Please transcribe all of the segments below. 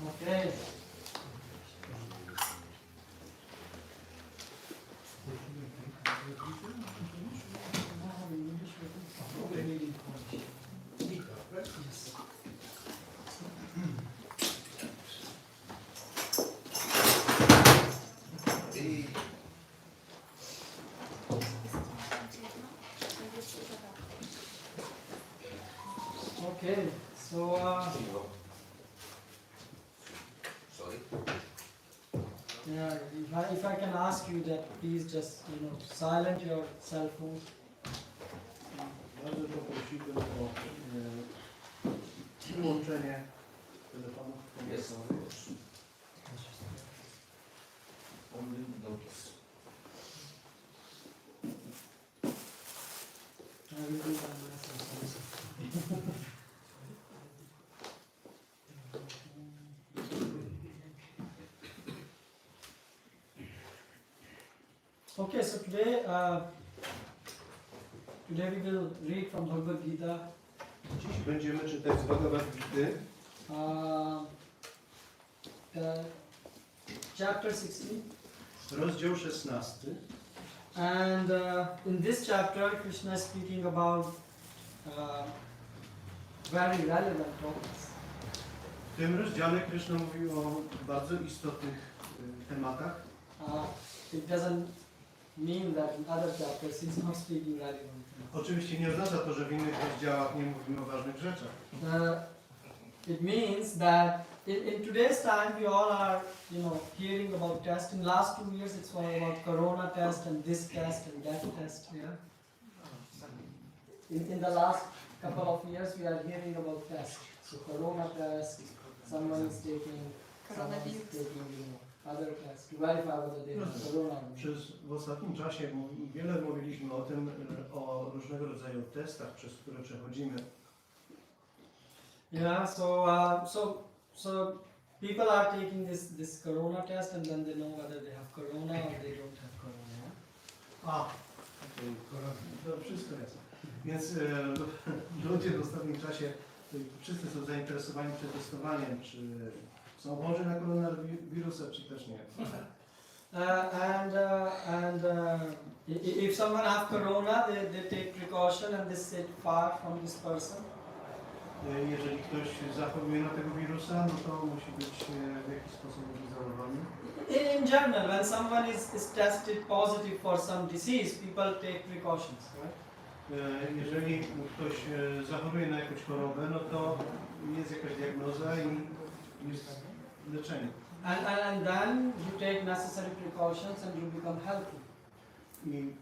Okay. Okay, so Sorry. yeah, if I can ask you that, please just silent your cell phone. Bardzo poprosiłbym o wyłączenie telefonów komórkowych. Only notice. I will do that myself. Okay, so today we will read from Bhagavad Gita. Dziś będziemy czytać z Bhagavad Gity, Chapter 16. rozdział 16. And in this chapter, Krishna is speaking about very relevant topics. W tym rozdziale Krishna mówił o bardzo istotnych tematach. It doesn't mean that in other chapters he's not speaking relevant. Oczywiście nie oznacza to, że w innych rozdziałach nie mówimy o ważnych rzeczach. It means that in today's time we all are, hearing about tests. In last 2 years it's all about corona test and this test and that test, yeah. In the last couple of years we are hearing about tests. So corona test, someone is taking, someone is taking, other tests to verify whether they have corona. W ostatnim czasie wiele mówiliśmy o tym, o różnego rodzaju testach, przez które przechodzimy. Yeah, so people are taking this corona test and then they know whether they have corona or they don't have corona. To wszystko jest. Więc ludzie w ostatnim czasie wszyscy są zainteresowani przetestowaniem, czy są chorzy na koronawirusa, czy też nie. If someone have corona, they take precaution and they sit far from this person. Jeżeli ktoś zachoruje na tego wirusa, no to musi być w jakiś sposób izolowany. In general, when someone is tested positive for some disease, people take precautions, right? Jeżeli ktoś zachoruje na jakąś chorobę, no to jest jakaś diagnoza i jest leczenie. And then you take necessary precautions and you become healthy. I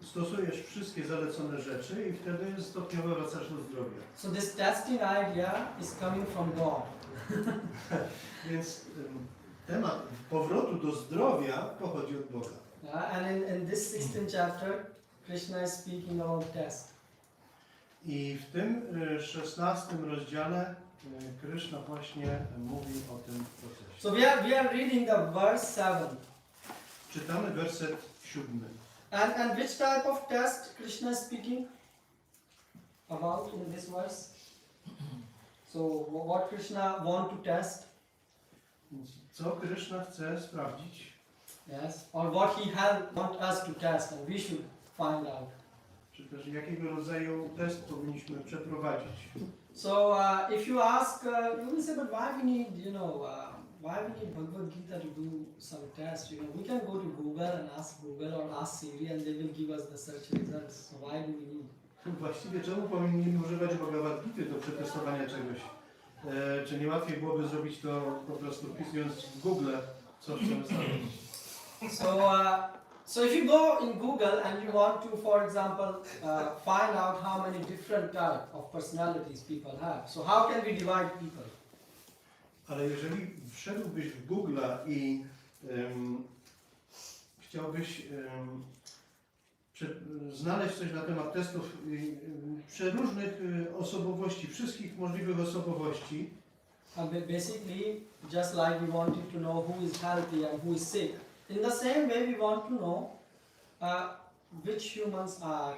stosujesz wszystkie zalecone rzeczy i wtedy stopniowo wracasz do zdrowia. So this testing idea is coming from God. Więc temat powrotu do zdrowia pochodzi od Boga. Yeah, and in this 16th chapter, Krishna is speaking about test. I w tym 16 rozdziale Krishna właśnie mówi o tym procesie. So we are reading the verse 7. Czytamy werset 7. And which type of test Krishna is speaking about in this verse? So what Krishna want to test? Więc co Krishna chce sprawdzić? Yes. Or what he want us to test and we should find out. Czy też jakiego rodzaju test powinniśmy przeprowadzić? So if you ask, you will say, but why we need, why we need Bhagavad Gita to do some tests? We can go to Google and ask Google or ask Siri and they will give us the search results. So why do we need? Właściwie czemu powinniśmy używać Bhagavad Gity do przetestowania czegoś? Czy nie łatwiej byłoby zrobić to po prostu wpisując w Google, co chcemy znaleźć? So if you go in Google and you want to, for example, find out how many different types of personalities people have, so how can we divide people? Ale jeżeli wszedłbyś w Google i chciałbyś znaleźć coś na temat testów przeróżnych osobowości, wszystkich możliwych osobowości, Basically, just like we wanted to know who is healthy and who is sick, in the same way we want to know which humans are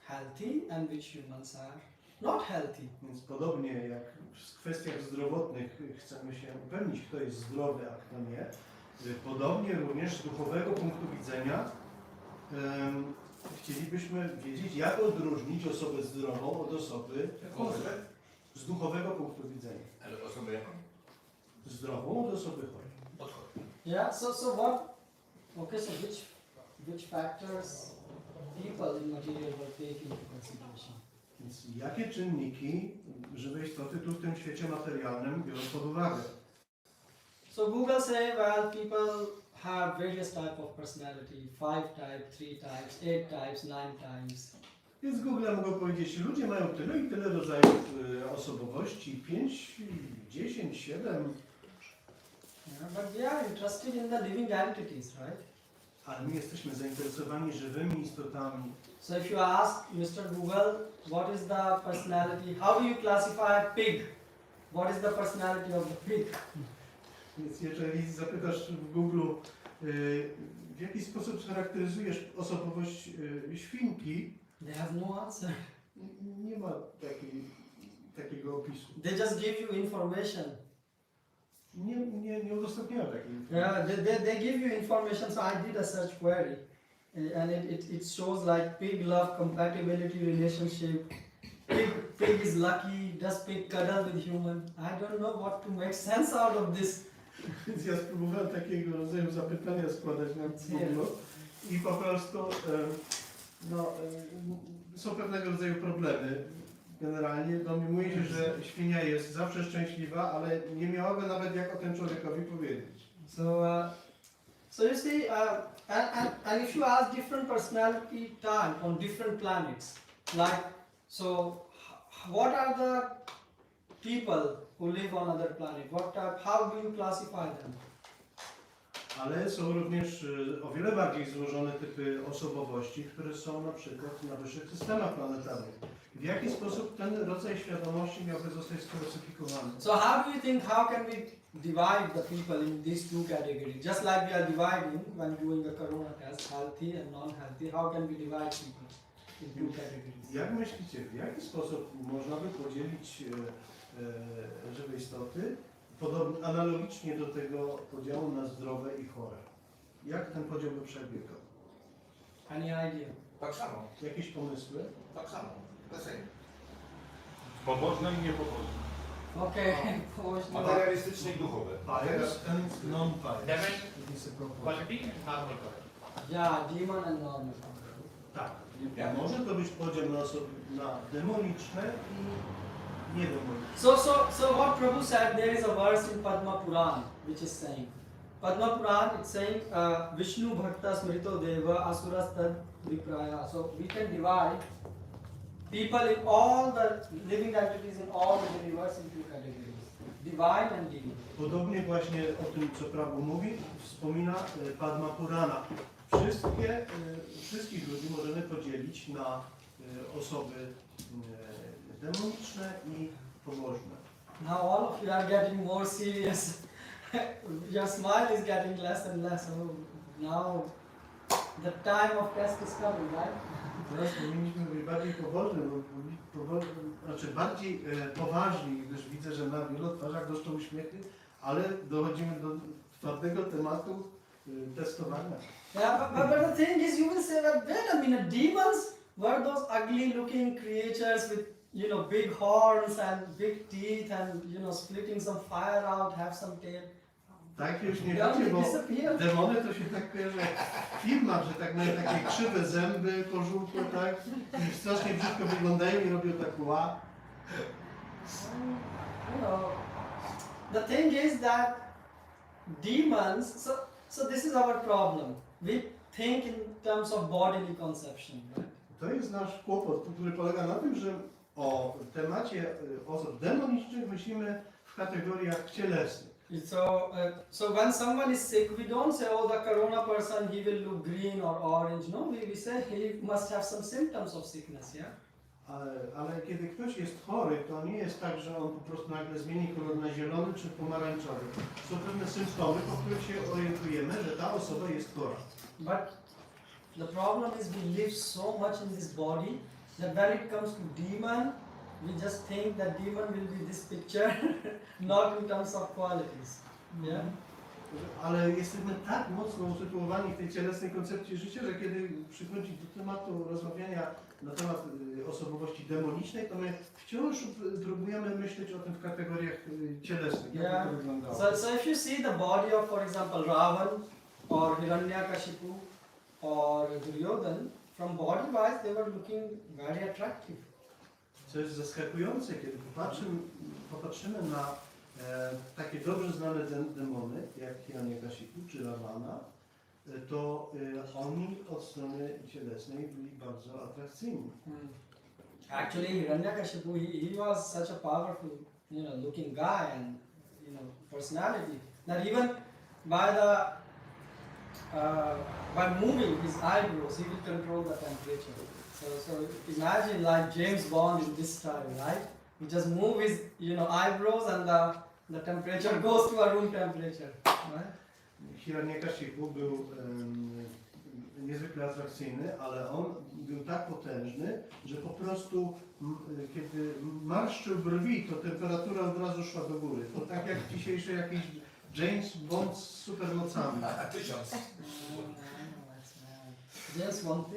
healthy and which humans are not healthy. Więc podobnie jak w kwestiach zdrowotnych chcemy się upewnić, kto jest zdrowy, a kto nie, podobnie również z duchowego punktu widzenia chcielibyśmy wiedzieć, jak odróżnić osobę zdrową od osoby chorej. Z duchowego punktu widzenia. Ale osobę jaką? Zdrową od osoby chorej. Yeah. So what? Okay. So which factors people in material world take into consideration? Więc jakie czynniki żywej istoty tu w tym świecie materialnym biorą pod uwagę? So Google say, well, people have various type of personality, 5 types, 3 types, 8 types, 9 types. Więc Google mogą powiedzieć, ludzie mają tyle i tyle rodzajów osobowości, 5, 10, 7. Yeah, but we are interested in the living entities, right? Ale my jesteśmy zainteresowani żywymi istotami. So if you ask Mr. Google, what is the personality, how do you classify a pig? What is the personality of the pig? Więc jeżeli zapytasz w Google, w jaki sposób charakteryzujesz osobowość świnki, They have no answer. nie ma takiego opisu. They just give you information. Nie udostępniają takiej informacji. Yeah, they give you information. So I did a search query, and it shows like pig love compatibility relationship. Pig is lucky. Does pig cuddle with human? I don't know what to make sense out of this. Więc ja spróbowałem takiego rodzaju zapytania składać na Google i po prostu są pewnego rodzaju problemy. generalnie domniemuje się, że świnia jest zawsze szczęśliwa, ale nie miałaby nawet jak o tym człowiekowi powiedzieć. So you see, and if you ask different personality type on different planets, like, so what are the people who live on other planet? What type, how do you classify them? Ale są również o wiele bardziej złożone typy osobowości, które są na przykład na wyższych systemach planetarnych. W jaki sposób ten rodzaj świadomości miałby zostać sklasyfikowany? So how do you think, how can we divide the people in these two categories? Just like we are dividing when doing a corona test, healthy and non-healthy, how can we divide people in two categories? Jak myślicie, w jaki sposób można by podzielić żywe istoty, analogicznie do tego podziału na zdrowe i chore? Jak ten podział by przebiegał? Any idea? Tak samo, Jakieś pomysły? tak samo. The same. Pobożne i niepobożne. Okay, położmy. Materialistyczne i duchowe. Pious and non-pious. Demon, quality and normal quality. Yeah, demon and normal. Tak. Może to być podział na demoniczne i niedemoniczne. So what Prabhu said, there is a verse in Padma Puran which is saying, Padma Puran, it's saying Vishnu Bhakta Smrito Deva Asuras Tad Vipraya. So we can divide people in all the living entities in all the universe into two categories, divine and demon. Podobnie właśnie o tym, co Prabhu mówi, wspomina Padma Purana. Wszystkich ludzi możemy podzielić na osoby demoniczne i pobożne. Now all of you are getting more serious. Your smile is getting less and less. Oh, now the time of test is coming, right? Teraz powinniśmy być bardziej pobożni, znaczy bardziej poważni, gdyż widzę, że na wielu twarzach goszczą uśmiechy, ale dochodzimy do twardego tematu testowania. Yeah, but the thing is, you will say that, wait a minute, demons were those ugly looking creatures with, you know, big horns and big teeth and, you know, splitting some fire out, have some tail. Tak się uśmiechacie, bo Disappear. demony to się tak kojarzy jak w filmach, że tak mają takie krzywe zęby, kożuchłe, tak? I strasznie brzydko wyglądają i robią tak ła. You know, the thing is that demons, so this is our problem. We think in terms of bodily conception, right? To jest nasz kłopot, który polega na tym, że o temacie osób demonicznych myślimy w kategoriach cielesnych. So when someone is sick, we don't say, oh, the corona person, he will look green or orange. No, we say he must have some symptoms of sickness, yeah? Ale kiedy ktoś jest chory, to nie jest tak, że on po prostu nagle zmieni kolor na zielony czy pomarańczowy. Są pewne symptomy, po których się orientujemy, że ta osoba jest chora. But the problem is we live so much in this body that when it comes to demon, we just think that demon will be this picture, not in terms of qualities. Yeah? Ale jesteśmy tak mocno usytuowani w tej cielesnej koncepcji życia, że kiedy przychodzi do tematu rozmawiania na temat osobowości demonicznej, to my wciąż próbujemy myśleć o tym w kategoriach cielesnych. Jak Yeah. to wyglądało? So if you see the body of, for example, Ravan or Hiranyakashipu or Duryodhan, from body wise they were looking very attractive. Co jest zaskakujące, kiedy popatrzymy na takie dobrze znane demony, jak Hiranyakashipu czy Ravana, to oni od strony cielesnej byli bardzo atrakcyjni. Actually, Hiranyakashipu, he was such a powerful, you know, looking guy and, you know, personality that even by moving his eyebrows, he will control the temperature. So imagine like James Bond in this style, right? He just move his, you know, eyebrows and the temperature goes to a room temperature, right? Hiranyakashipu był niezwykle atrakcyjny, ale on był tak potężny, że po prostu kiedy marszczył brwi, to temperatura od razu szła do góry. To tak jak dzisiejszy jakiś James Bond z supermocami. A 1000. James 1000,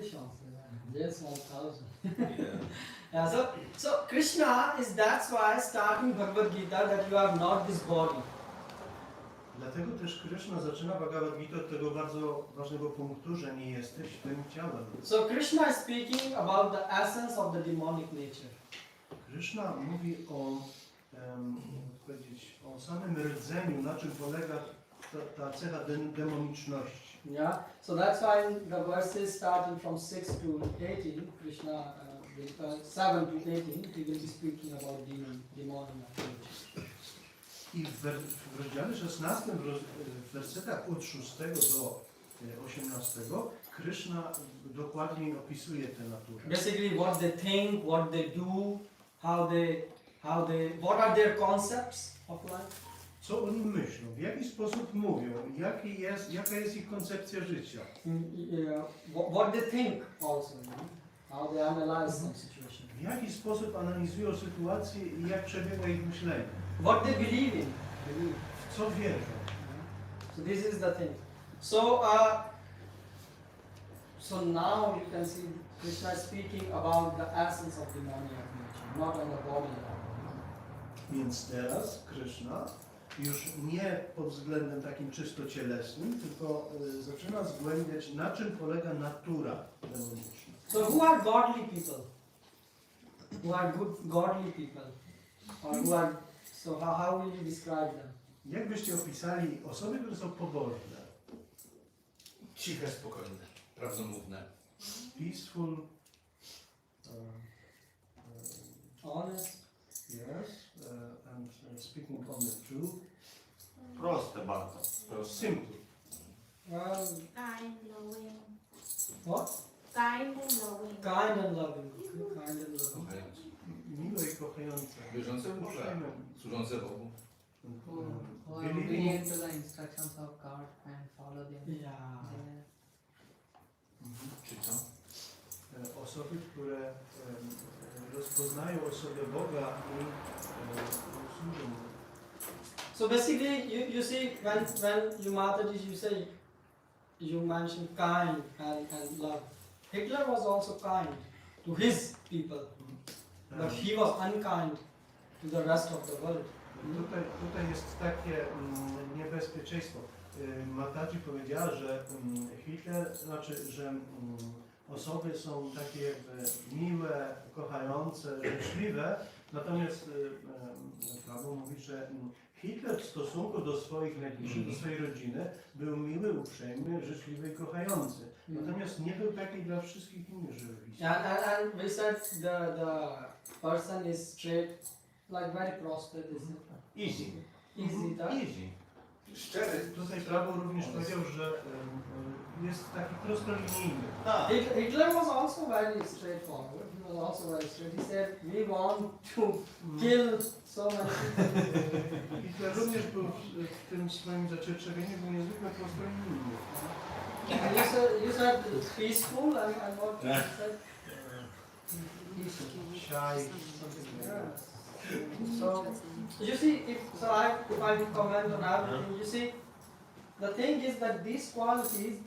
James 1000. Yeah. Yeah, so Krishna is, that's why starting Bhagavad Gita that you are not this body. Dlatego też Krishna zaczyna Bhagavad Gita od tego bardzo ważnego punktu, że nie jesteś tym ciałem. So Krishna is speaking about the essence of the demonic nature. Krishna mówi o, powiedzieć, o samym rdzeniu, na czym polega ta cecha demoniczności. Yeah, so that's why the verses starting from 6 to 18, Krishna, 7 to 18, he will be speaking about demon activity. I w rozdziale 16, w wersetach od 6 do 18, Krishna dokładniej opisuje tę naturę. Basically what they think, what they do, what are their concepts of life. Co oni myślą, w jaki sposób mówią, jaka jest ich koncepcja życia. What they think also, you know? How they analyze some situation. W jaki sposób analizują sytuację i jak przebiega ich myślenie. What they believe in. W co wierzą. So this is the thing. So now you can see Krishna is speaking about the essence of demoniac nature, not on the body level. Więc teraz Krishna już nie pod względem takim czysto cielesnym, tylko zaczyna zgłębiać, na czym polega natura demoniczna. So who are godly people? Who are good godly people? Or who are, so how will you describe them? Jak byście opisali osoby, które są pobożne? Ciche, spokojne, prawdomówne. Peaceful, Honest. yes, and speaking on the truth. Proste bardzo. Proste. Simple. Well, Kind, loving. what? Kind and loving. Kind and loving. Kind and loving. Kochające. Miłe i kochające. Wierzące w Boga. Służące Bogu. Who are obedient to the instructions of God and follow them. Yeah. Czy co? Osoby, które rozpoznają osobę Boga i służą Mu. So basically, you see, when you Mataji, you mention kind and love. Hitler was also kind to his people, but he was unkind to the rest of the world. Tutaj jest takie niebezpieczeństwo. Mataji powiedziała, że Hitler, znaczy, że osoby są takie jakby miłe, kochające, życzliwe, natomiast Prabhu mówi, że Hitler w stosunku do swoich najbliższych, do swojej rodziny był miły, uprzejmy, życzliwy i kochający. Natomiast nie był taki dla wszystkich innych żywych istot. And we said the person is straight, like very prostate, isn't it? Easy. Easy, tak? Easy. Szczery. Tutaj Prabhu również powiedział, że jest taki prostolinijny. Tak. Hitler was also very straightforward. He was also very straight. He said, we want to kill so many people. Hitler również był w tym swoim zacietrzewieniu był niezwykle prostolinijny. And you said it's peaceful and what you said? Shy. Yes. So you see, if I comment on everything, you see, the thing is that these qualities,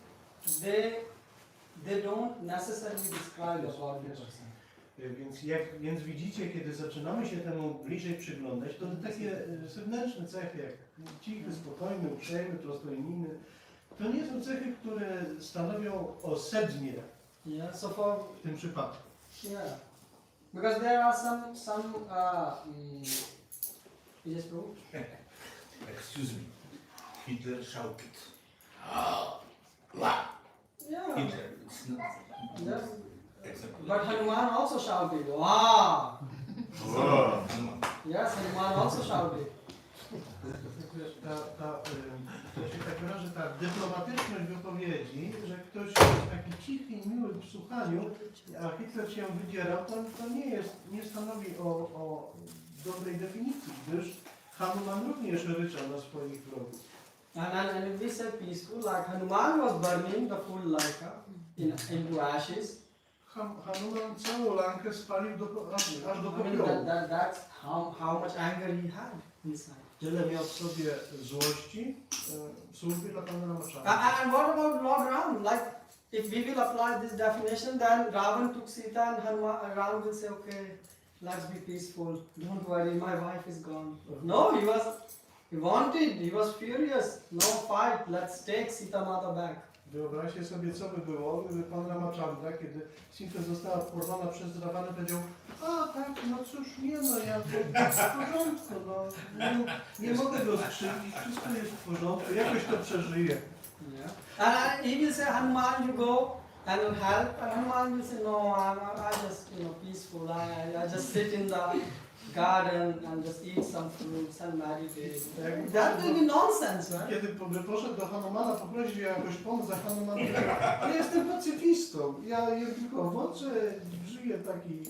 they don't necessarily describe the godly person. Więc widzicie, kiedy zaczynamy się temu bliżej przyglądać, to takie zewnętrzne cechy jak cichy, spokojny, uprzejmy, prostolinijny, to nie są cechy, które stanowią o sednie Yeah. So for w tym przypadku. yeah, because there are some yes, Prabhu? Excuse me. Hitler shouted. Yeah. Hitler. It's not. Yes. Exactly. But Hanuman also shouted. Wow. Wow. Yes, Hanuman also shouted. To się tak wyrażę, ta dyplomatyczność wypowiedzi, że ktoś jest taki cichy i miły w słuchaniu, a Hitler się wydzierał, to nie stanowi o dobrej definicji, gdyż Hanuman również ryczał na swoich wrogów. And if we say peaceful, like Hanuman was burning the full Lanka into ashes. Hanuman całą lankę spalił aż do I mean, popiołu. that's how much anger he had inside. Tyle miał w sobie złości w służbie dla Pana Ramachandra. And what about Lord Ram? Like, if we will apply this definition, then Ravan took Sita and Ram will say, okay, let's be peaceful. Don't worry, my wife is gone. No, he was furious. No fight. Let's take Sita Mata back. Wyobraźcie sobie, co by było, gdyby pan Ramachandra, kiedy Sita została porwana przez Ravanę, powiedział: a tak, no cóż, nie no, ja w porządku, no, nie mogę go skrzywdzić, wszystko jest w porządku, jakoś to przeżyję. Yeah. And he will say, Hanuman, you go and will help. And Hanuman will say, no, I just, peaceful. I just sit in the garden and just eat some fruits and meditate. That will be nonsense, right? Kiedy poszedł do Hanumana poprosić o jakąś pomoc, a Hanuman powiedział: ja jestem pacyfistą, ja jem tylko owoce, żyję taki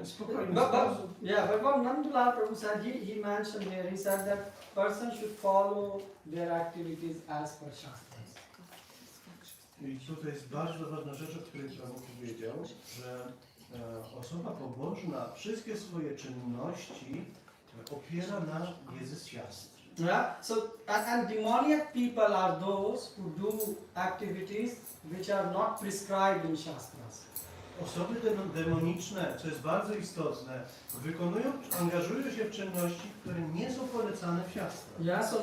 spokojny sposób. But what Nandulal Prabhu said, he mentioned here, he said that person should follow their activities as per Shastras. I tutaj jest bardzo ważna rzecz, o której Prabhu powiedział, że osoba pobożna wszystkie swoje czynności opiera na wiedzy z siastr. Yeah. So and demoniac people are those who do activities which are not prescribed in Shastras. Osoby demoniczne, co jest bardzo istotne, angażują się w czynności, które nie są polecane w siastrach. Yeah. So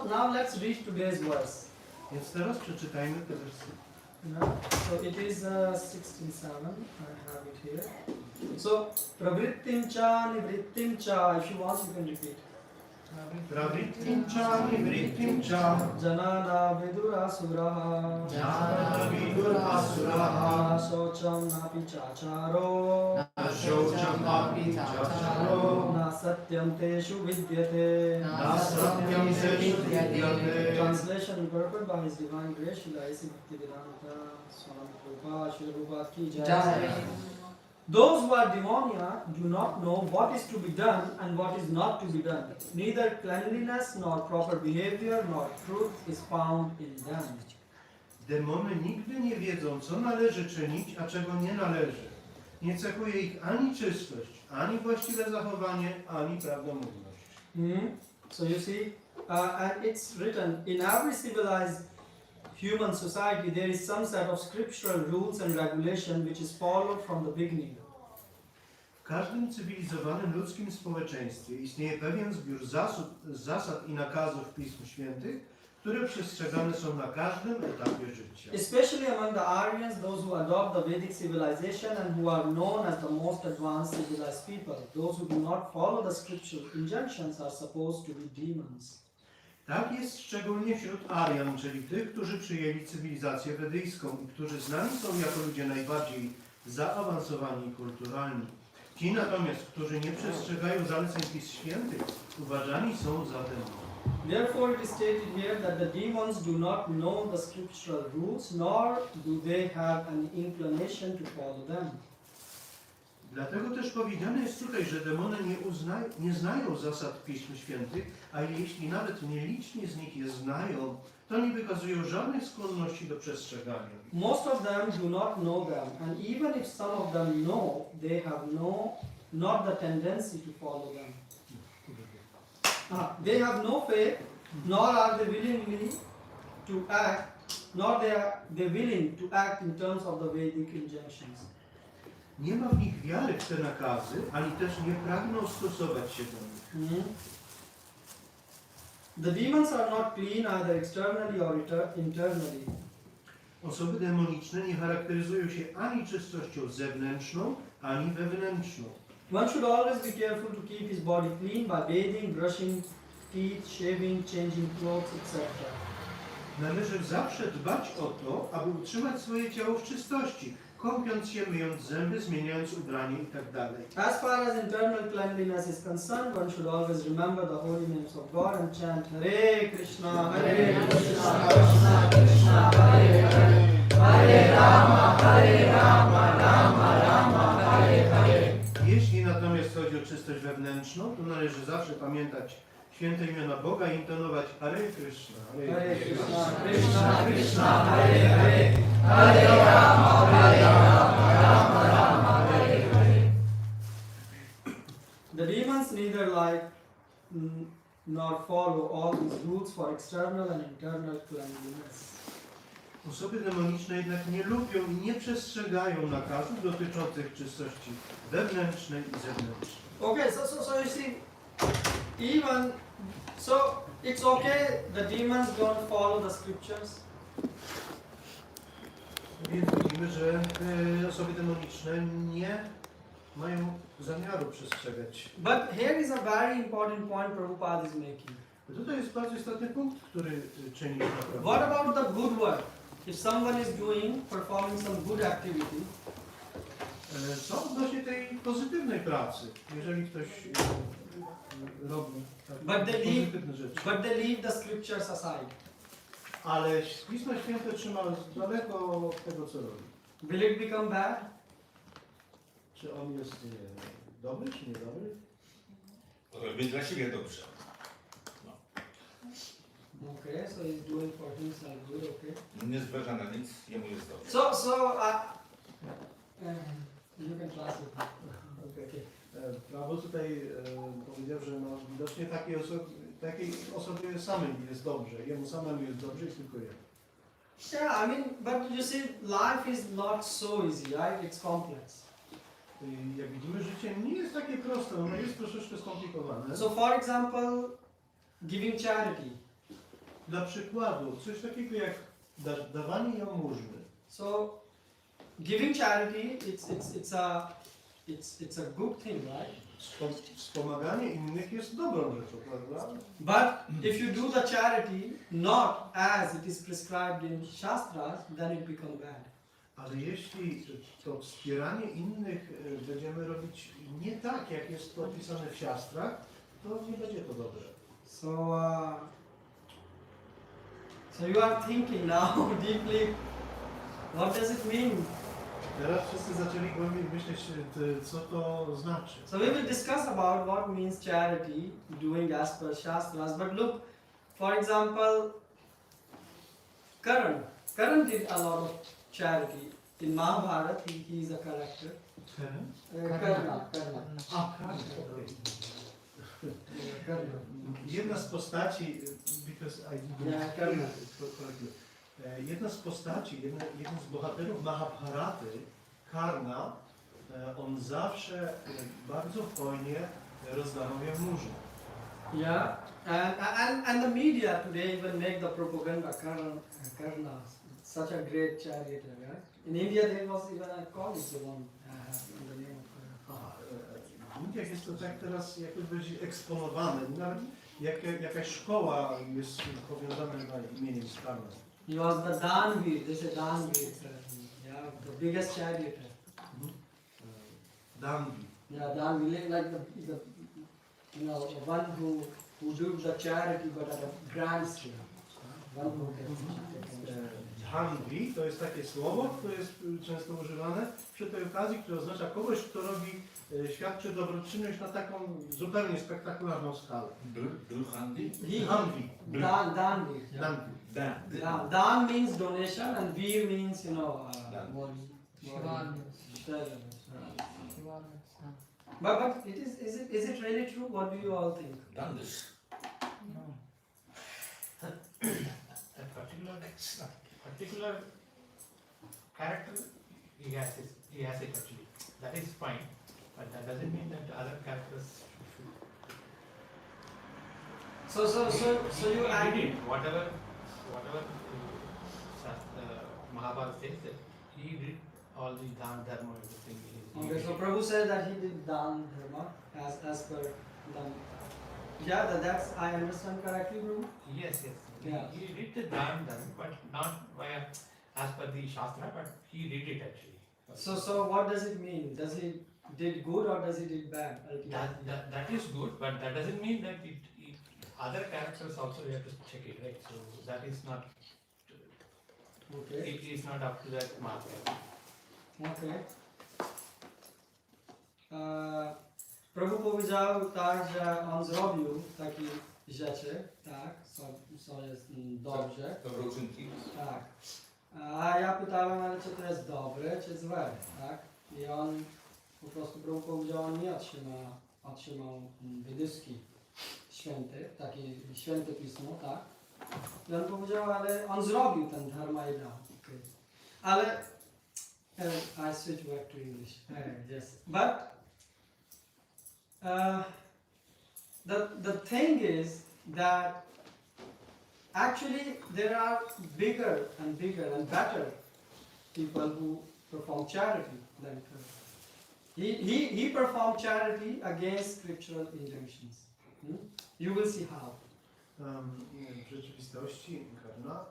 now let's read today's verse. Więc teraz przeczytajmy te wersy. Yeah. So it is 16:7. I have it here. So pravrittim cha nivrittim cha. If you want, you can repeat. Pravrittim cha nivrittim cha Janana vidura suraha. jnana vidura suraha Socham napi chacharo. shaucham api chacharo Na satyam teshu vidyate. nasatyam teshu vidyate. Translation purport by His Divine Grace, Srila A.C. Bhaktivedanta Swami Prabhupada, Srila Prabhupada ki jai. Those who are demoniac do not know what is to be done and what is not to be done. Neither cleanliness nor proper behavior nor truth is found in them. Demony nigdy nie wiedzą, co należy czynić, a czego nie należy. Nie cechuje ich ani czystość, ani właściwe zachowanie, ani prawdomówność. So you see, and it's written, in every civilized human society there is some set of scriptural rules and regulation which is followed from the beginning. W każdym cywilizowanym ludzkim społeczeństwie istnieje pewien zbiór zasad i nakazów Pism Świętych, które przestrzegane są na każdym etapie życia. Especially among the Aryans, those who adopt the Vedic civilization and who are known as the most advanced civilized people. Those who do not follow the scriptural injunctions are supposed to be demons. Tak jest szczególnie wśród Aryan, czyli tych, którzy przyjęli cywilizację wedyjską i którzy znani są jako ludzie najbardziej zaawansowani i kulturalni. Ci natomiast, którzy nie przestrzegają zaleceń Pism Świętych, uważani są za demonów. Therefore it is stated here that the demons do not know the scriptural rules, nor do they have an inclination to follow them. Dlatego też powiedziane jest tutaj, że demony nie znają zasad Pism Świętych, a jeśli nawet nieliczni z nich je znają, to nie wykazują żadnych skłonności do przestrzegania. Most of them do not know them, and even if some of them know, they have not the tendency to follow them. They have no faith, nor are they willingly to act, nor they are willing to act in terms of the Vedic injunctions. Nie ma w nich wiary w te nakazy, ani też nie pragną stosować się do nich. The demons are not clean either externally or internally. Osoby demoniczne nie charakteryzują się ani czystością zewnętrzną, ani wewnętrzną. One should always be careful to keep his body clean by bathing, brushing teeth, shaving, changing clothes, etc. Należy zawsze dbać o to, aby utrzymać swoje ciało w czystości, kąpiąc się, myjąc zęby, zmieniając ubranie itd. As far as internal cleanliness is concerned, one should always remember the holy names of God and chant Hare Krishna, Hare Krishna, Krishna Krishna, Hare Hare, Hare Rama, Rama Rama, Hare Hare. Jeśli natomiast chodzi o czystość wewnętrzną, to należy zawsze pamiętać święte imiona Boga i intonować Hare Krishna, Hare Krishna, Krishna Krishna, Hare Hare, Hare Rama, Rama Rama, Hare Hare. The demons neither like nor follow all these rules for external and internal cleanliness. Osoby demoniczne jednak nie lubią i nie przestrzegają nakazów dotyczących czystości wewnętrznej i zewnętrznej. Okay, so you see, it's okay the demons don't follow the scriptures. Więc widzimy, że osoby demoniczne nie mają zamiaru przestrzegać. But here is a very important point Prabhupada is making. Tutaj jest bardzo istotny punkt, który czyni naprawdę. What about the good work? If someone is performing some good activity, Co odnośnie tej pozytywnej pracy, jeżeli ktoś robi But they pozytywne rzeczy. but they leave the scriptures aside, Ale Pismo Święte trzyma z daleko od tego, co robi. will it become bad? Czy on jest dobry, czy niedobry? Robi dla siebie dobrze. Okay, so he's doing for himself good, okay. Nie zważa na nic, jemu jest dobrze. You can translate. Okay. Prabhu tutaj powiedział, że no, widocznie takiej osobie samej jest dobrze. Jemu samemu jest dobrze i tylko jemu. Yeah, I mean, but you see, life is not so easy, right? It's complex. Jak widzimy, życie nie jest takie proste, ono jest troszeczkę skomplikowane. So, for example, giving charity. Dla przykładu, coś takiego jak dawanie jałmużny. So, giving charity, it's a good thing, right? Wspomaganie innych jest dobrą rzeczą, prawda? But if you do the charity not as it is prescribed in Shastras, then it becomes bad. Ale jeśli to wspieranie innych będziemy robić nie tak, jak jest to opisane w siastrach, to nie będzie to dobre. So you are thinking now deeply, what does it mean? Teraz wszyscy zaczęli głębiej myśleć, co to znaczy. So we will discuss about what means charity, doing as per Shastras. But look, for example, Karan did a lot of charity. In Mahabharata, he is a character. Karna. Jedna z postaci, because I didn't Yeah, Karna. jedna z postaci, jeden z bohaterów Mahabharaty, Karna, on zawsze bardzo hojnie rozdawał jałmużnę. Yeah, and the media today even make the propaganda Karna, such a great charioteer. Right? In India there was even a college one in the name of Karna. W Indiach jest to tak teraz jakoś eksponowane, nawet jakaś szkoła jest powiązana z imieniem Karna. He was the Danveer, they say Danveer, yeah, the biggest charioteer. Danvi. Yeah, Danveer, like the one who did the charity but at a grand scale. One who Danvi to jest takie słowo, które jest często używane przy tej okazji, które oznacza kogoś, kto robi, świadczy dobroczynność na taką zupełnie spektakularną skalę. Handy? Danvi. Danveer. Danvi. Dan means donation and Veer means, Shiva. But is it really true? What do you all think? Done this. No. A particular character, he has it actually. That is fine, but that doesn't mean that other characters should. So you He agree? did whatever Mahabharata says that he did all the dan dharma everything. Okay, so Prabhu said that he did Dan Dharma as per Dan. Yeah, that's I understand correctly, Prabhu? Yes. Yeah. He did the dan dharma, but not via as per the shastra, but he did it actually. So what does it mean? Does he did good or does he did bad? Ultimately? That is good, but that doesn't mean that other characters also you have to check it, right? So that is not. Okay. It is not up to that mark. Okay. Prabhu powiedział tak, że on zrobił takie rzeczy, tak, co jest dobrze, Dobroczynki. tak. A ja pytałem, ale czy to jest dobre, czy złe, tak? I on po prostu Prabhu powiedział, on nie otrzymał wydyski święty, takie święte pismo, tak? I on powiedział, ale on zrobił ten dharma i dał. Okay. Ale I switch back to English. Yes, but the thing is that actually there are bigger and better people who perform charity. Like he performed charity against scriptural injunctions. You will see how. W rzeczywistości Karna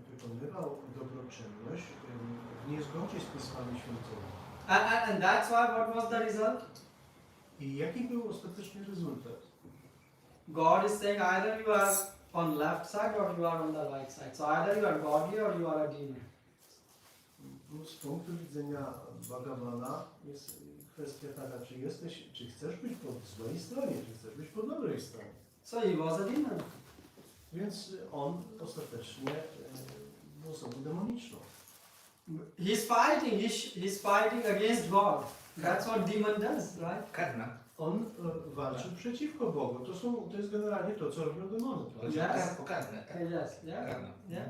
wykonywał dobroczynność w niezgodzie z Pismami Świętymi. And that's why what was the result? I jaki był ostateczny rezultat? God is saying either you are on left side or you are on the right side. So either you are godly or you are a demon. Z punktu widzenia Bhagavana jest kwestia taka, czy chcesz być po złej stronie, czy chcesz być po dobrej stronie. So he was a demon. Więc on ostatecznie był osobą demoniczną. He's fighting against God. That's what demon does, right? Karna. On walczy przeciwko Bogu. To jest generalnie to, co robią demony. Prawda? Yes. Karne. Yes, yeah. Karna. Yeah.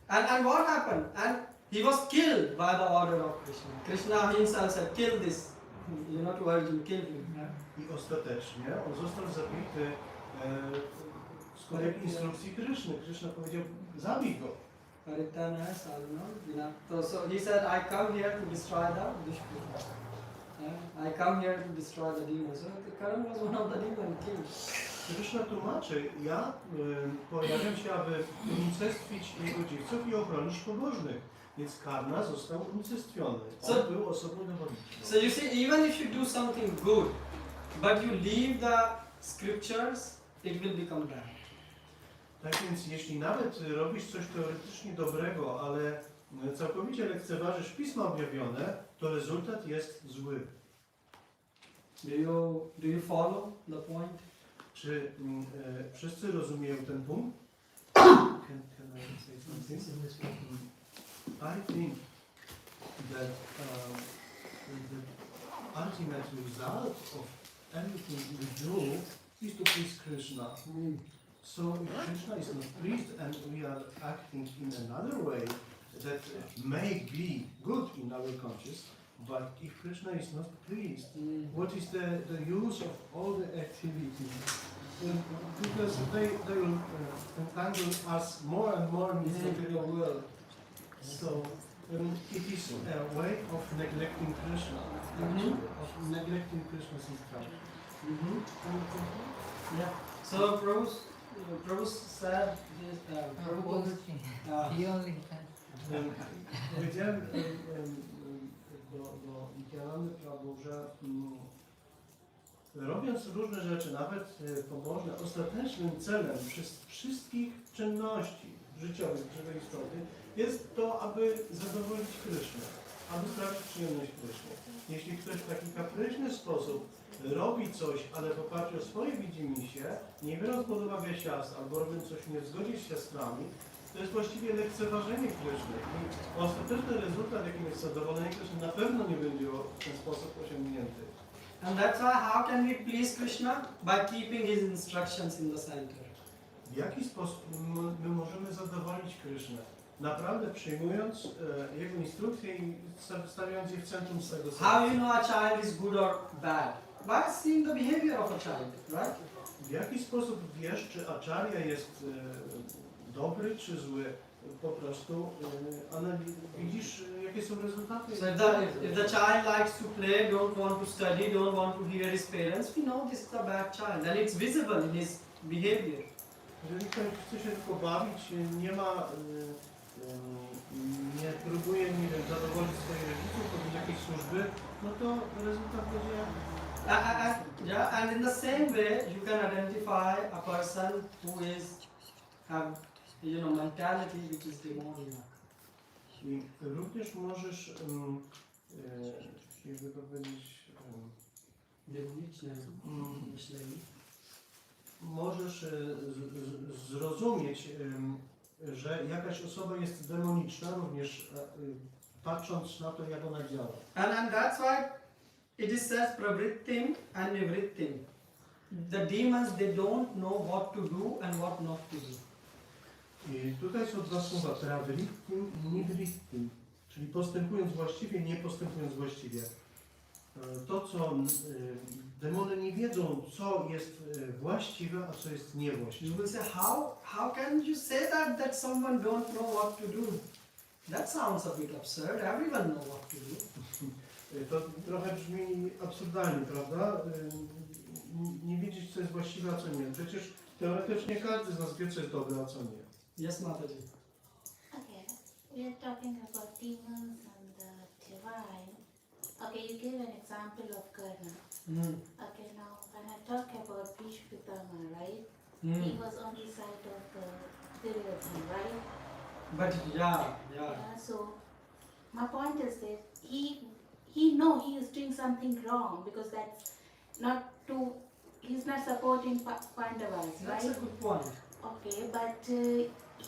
And what happened? And he was killed by the order of Krishna. Krishna himself said, kill this. To Arjuna, kill him. I ostatecznie on został zabity wskutek instrukcji Kryszny. Krishna powiedział, zabij go. So he said, I come here to destroy the Dushkita. I come here to destroy the demons. So Karan was one of the demon kings. Krishna tłumaczy, ja pojawiam się, aby unicestwić jego dziewców i ochronić pobożnych. Więc Karna został unicestwiony. On był osobą demoniczną. So you see, even if you do something good, but you leave the scriptures, it will become bad. Tak więc jeśli nawet robisz coś teoretycznie dobrego, ale całkowicie lekceważysz Pisma objawione, to rezultat jest zły. Do you follow the point? Czy wszyscy rozumieją ten punkt? Can I say something? I think that the ultimate result of everything we do is to please Krishna. So if Krishna is not pleased and we are acting in another way that may be good in our conscience, but if Krishna is not pleased, what is the use of all the activity? Because they will entangle us more and more in this material world. So it is a way of neglecting Krishna, of neglecting Krishna's instruction. Yeah. So Prabhu said this. He only can. Powiedziałem do Nityanandy Prabhu, że robiąc różne rzeczy, nawet pobożne, ostatecznym celem wszystkich czynności życiowych żywej istoty jest to, aby zadowolić Krysznę, aby sprawić przyjemność Krysznie. Jeśli ktoś w taki kapryśny sposób robi coś, ale w oparciu o swoje widzimisię, nie biorąc pod uwagę siastr, albo robiąc coś w niezgodzie z siostrami, to jest właściwie lekceważenie Kryszny. I ostateczny rezultat, jakim jest zadowolenie Kryszny, na pewno nie będzie w ten sposób osiągnięty. And that's why how can we please Krishna? By keeping his instructions in the center. W jaki sposób my możemy zadowolić Krysznę? Naprawdę przyjmując jego instrukcje i stawiając je w centrum swego serca. How you know a child is good or bad? By seeing the behavior of a child, right? W jaki sposób wiesz, czy acharya jest dobry czy zły? Po prostu widzisz, jakie są rezultaty. So if the child likes to play, don't want to study, don't want to hear his parents, we know this is a bad child, and it's visible in his behavior. Jeżeli ktoś chce się tylko bawić, nie próbuje, nie wiem, zadowolić swoich rodziców, podjąć jakiejś służby, no to rezultat będzie... Yeah, and in the same way, you can identify a person who is have mentality which is demoniac. I również możesz, jakby to powiedzieć, możesz zrozumieć, że jakaś osoba jest demoniczna, również patrząc na to, jak ona działa. And that's why it is says pravrittim and nivrittim. The demons, they don't know what to do and what not to do. I tutaj są dwa słowa, pravrittim i nivrittim, czyli postępując właściwie, nie postępując właściwie. To, co demony nie wiedzą, co jest właściwe, a co jest niewłaściwe. You will say, how can you say that someone don't know what to do? That sounds a bit absurd. Everyone knows what to do. To trochę brzmi absurdalnie, prawda? Nie wiedzieć, co jest właściwe, a co nie. Przecież teoretycznie każdy z nas wie, co jest dobre, a co nie. Yes, Mataji. Okay, we are talking about demons and the divine. Okay, you gave an example of Karna. Okay, now when I talk about Bhishma, right? He was on the side of the Duryodhan, right? But yeah. So my point is that he is doing something wrong because that's not to. He's not supporting Pandavas, That's a right? good point. Okay, but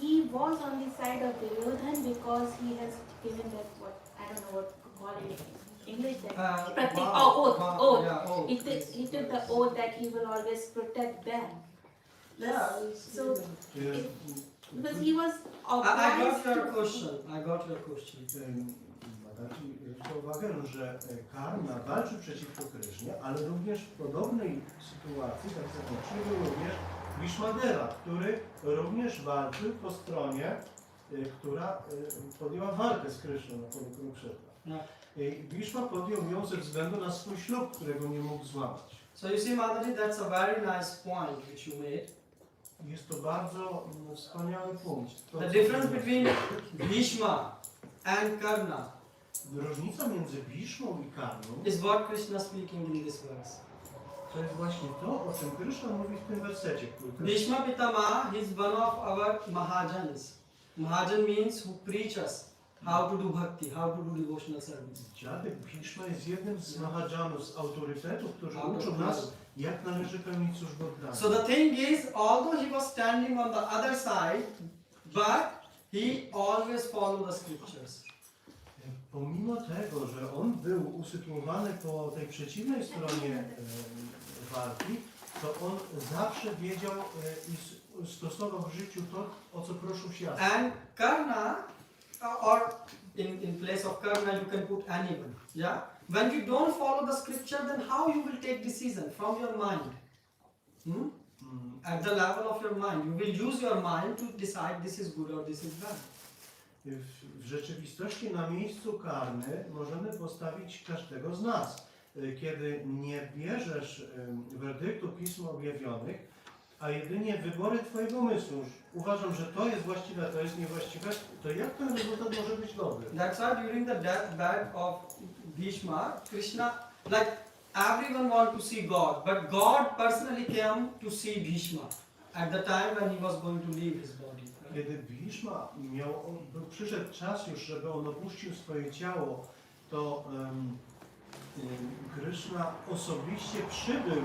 he was on the side of Duryodhan because he has given that what I don't know what to call it in English. That oath. Yeah, oath. He took the oath that he will always protect them. Yeah. So Jest, because he was I obliged got your to. question. I got your question. Badaci zwrócą uwagę, że Karna walczył przeciwko Krysznie, ale również w podobnej sytuacji, tak zewnętrznej, był również Bhishmadeva, który również walczył po stronie, która podjęła walkę z Kryszną na polu Kurukshetra. Bhishma podjął ją ze względu na swój ślub, którego nie mógł złamać. So you see, Mataji, that's a very nice point which you made. Jest to bardzo wspaniały punkt. To, The co- difference between Bhishma and Karna Różnica między Bhishmą i Karną is what Krishna speaking in this verse. to jest właśnie to, o czym Krishna mówi w tym wersecie. który- Bhishma Pitama is one of our Mahajans. Mahajan means who preach us how to do bhakti, how to do devotional service. Dziadek Bhishma jest jednym z Mahajanów, z autorytetów, którzy uczą nas, jak należy pełnić służbę oddania. So the thing is, although he was standing on the other side, but he always followed the scriptures. Pomimo tego, że on był usytuowany po tej przeciwnej stronie walki, to on zawsze wiedział i stosował w życiu to, o co prosił się. And Karna, or in place of Karna, you can put anyone. Yeah. When you don't follow the scripture, then how you will take decision from your mind? At the level of your mind, you will use your mind to decide this is good or this is bad. W rzeczywistości na miejscu Karny możemy postawić każdego z nas. Kiedy nie bierzesz werdyktu pism objawionych, a jedynie wybory Twojego umysłu, uważam, że to jest właściwe, to jest niewłaściwe, to jak ten rezultat może być dobry? That's why during the deathbed of Bhishma, Krishna, like everyone want to see God, but God personally came to see Bhishma at the time when he was going to leave his body. Kiedy Bhishma przyszedł czas już, żeby on opuścił swoje ciało, to Krishna osobiście przybył,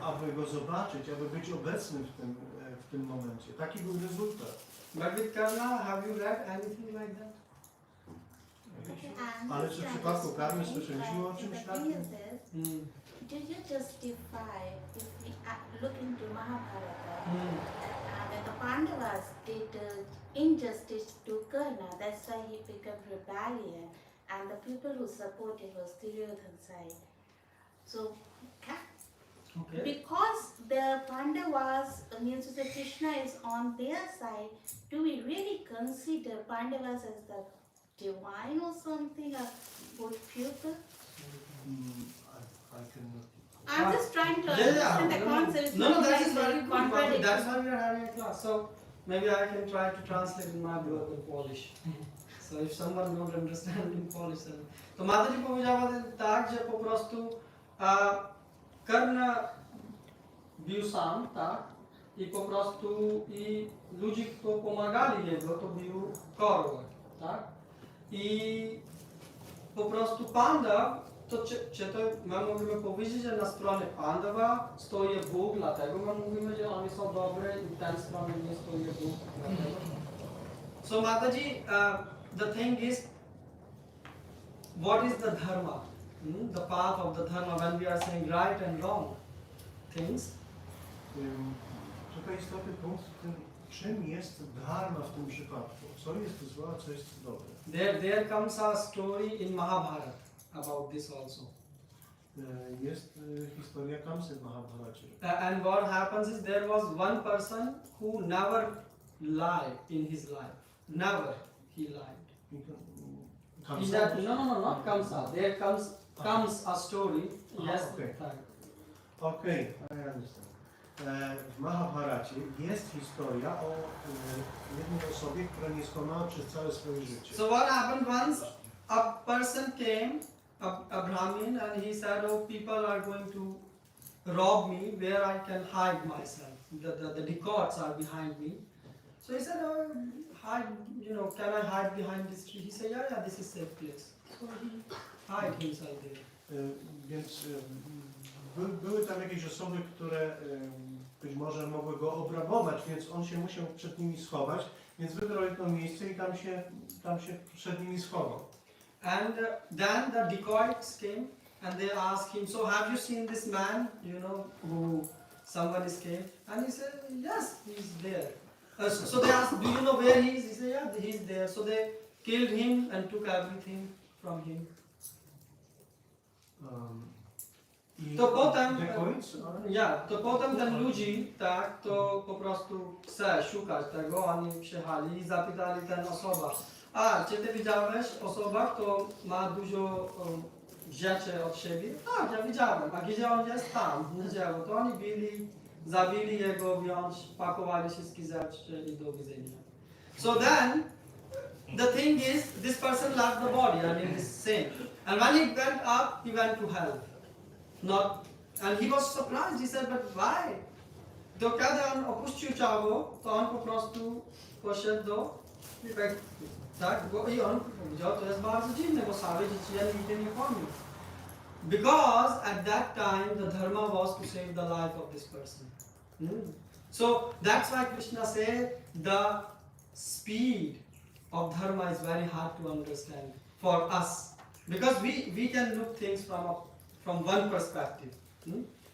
aby go zobaczyć, aby być obecnym w tym momencie. Taki był rezultat. But with Karna, have you read anything like that? Ale czy w przypadku Karny słyszeliśmy o czymś takim? Do you justify if we look into Mahabharata? When the Pandavas did injustice to Karna, that's why he became rebellion, and the people who supported was Duryodhan's side. So, Okay. because the Pandavas means that Krishna is on their side, do we really consider Pandavas as the divine or something, a good people? I cannot. I'm just trying to Yeah, understand the no, concept. No, that is like very good. contradiction. That's why we are having a class. So maybe I can try to translate in my broken Polish. So if someone don't understand in Polish, then... To Mataji powiedziała tak, że po prostu Karna bił sam, tak? I po prostu i ludzi, którzy pomagali jego, to bił Korwę, tak? I po prostu Pandaw, to czy to my mówimy powiedzieć, że na stronie Pandawa stoi Bóg, dlatego my mówimy, że oni są dobre i ten stronie nie stoi Bóg, dlatego. So Mataji, the thing is, what is the dharma? The path of the dharma when we are saying right and wrong things. Tutaj istotny punkt w tym, czym jest dharma w tym przypadku. Co jest złe, a co jest dobre. There comes a story in Mahabharata about this also. Jest historia Kamsy w Mahabharacie. And what happens is there was one person who never lied in his life. Never he lied. In that, no, not comes out. There comes a story. Yes. Okay. Tak. Okej, I understand. W Mahabharacie jest historia o jednej osobie, która nie skłamała przez całe swoje życie. So what happened once? A person came, a Brahmin, and he said, "Oh, people are going to rob me. Where I can hide myself? The dacoits are behind me." So he said, "Oh, hide. Can I hide behind this tree?" He said, "Yeah, this is safe place." So he hid himself there. Więc były tam jakieś osoby, które być może mogły go obrabować, więc on się musiał przed nimi schować, więc wybrał jedno miejsce i tam się przed nimi schował. And then the dacoits came and they asked him, "So have you seen this man, who someone escaped?" And he said, "Yes, he's there." So they asked, "Do you know where he is?" He said, "Yeah, he's there." So they killed him and took everything from him. I To potem, dacoits, to potem ten ludzi, tak, to po prostu chce szukać tego, oni przyjechali i zapytali ten osoba, czy ty widziałeś osoba, kto ma dużo rzeczy od siebie? Tak, ja widziałem. A gdzie on jest? Tam, na dzieło. To oni zabili jego, pakowali wszystkie rzeczy i do widzenia. So then, the thing is, this person left the body, this saint. And when he went up, he went to hell. And he was surprised, he said, "But why?" To kiedy on opuścił ciało, to on po prostu poszedł do tak, i on powiedział, to jest bardzo dziwne, bo całe dzieci nigdy nie pomnił. Because at that time the dharma was to save the life of this person. So that's why Krishna said the speed of dharma is very hard to understand for us. Because we can look things from one perspective.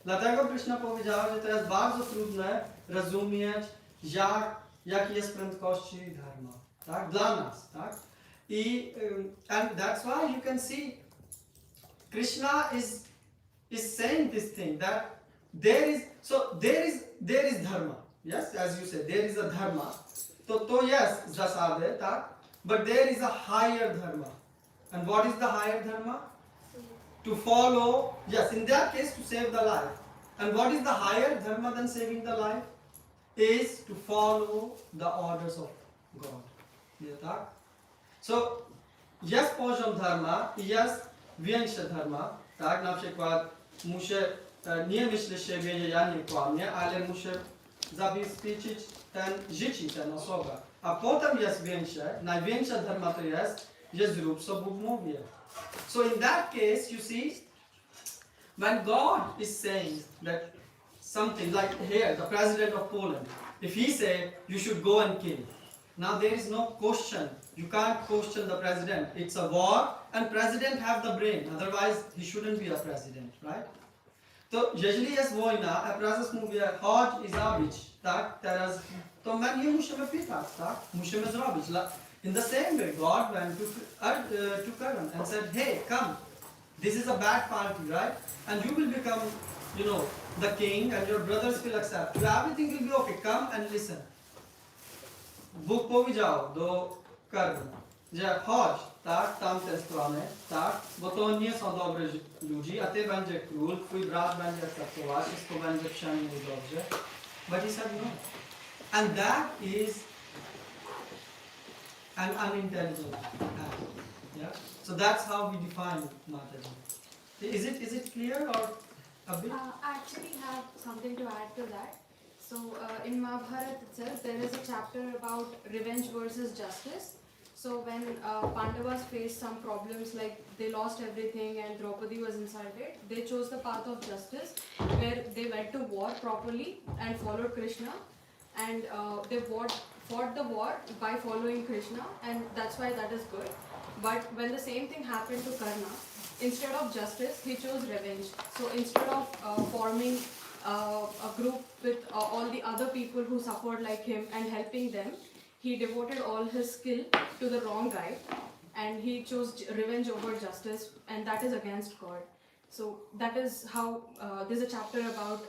Dlatego Krishna powiedział, że to jest bardzo trudne rozumieć, jaki jest prędkości dharma, tak? Dla nas, tak? And that's why you can see Krishna is saying this thing that there is dharma. Yes, as you said, there is a dharma. To jest zasady, tak? But there is a higher dharma. And what is the higher dharma? To follow, yes, in that case to save the life. And what is the higher dharma than saving the life? Is to follow the orders of God. Nie tak? So, jest poziom dharma i jest większe dharma, tak? Na przykład muszę, nie myślę siebie, że ja nie kłamię, ale muszę zabezpieczyć życie ten osoba. A potem jest większe, największe dharma to jest, że zrób co Bóg mówi. So in that case, you see, when God is saying that something like here, the president of Poland, if he said you should go and kill, now there is no question. You can't question the president. It's a war, and president have the brain. Otherwise, he shouldn't be a president, right? To jeżeli jest wojna, a prezes mówi, chodź i zabić, tak? Teraz, to my nie musimy pytać, tak? Musimy zrobić. In the same way, God went to Karan and said, "Hey, come. This is a bad party, right? And you will become, the king, and your brothers will accept you. Everything will be okay. Come and listen." Bóg powiedział do Karna, że chodź, tak, tamte strony, tak, bo to nie są dobre ludzi, a ty będzie król, twój brat będzie akceptować, wszystko będzie przynajmniej dobrze. But he said no. And that is an unintelligent act. Yeah? So that's how we define Mataji. Is it clear or a bit? I actually have something to add to that. So in Mahabharata itself, there is a chapter about revenge versus justice. So when Pandavas faced some problems, like they lost everything and Draupadi was insulted, they chose the path of justice, where they went to war properly and followed Krishna, and they fought the war by following Krishna, and that's why that is good. But when the same thing happened to Karna, instead of justice, he chose revenge. So instead of forming a group with all the other people who suffered like him and helping them, he devoted all his skill to the wrong guy, and he chose revenge over justice, and that is against God. So that is how there's a chapter about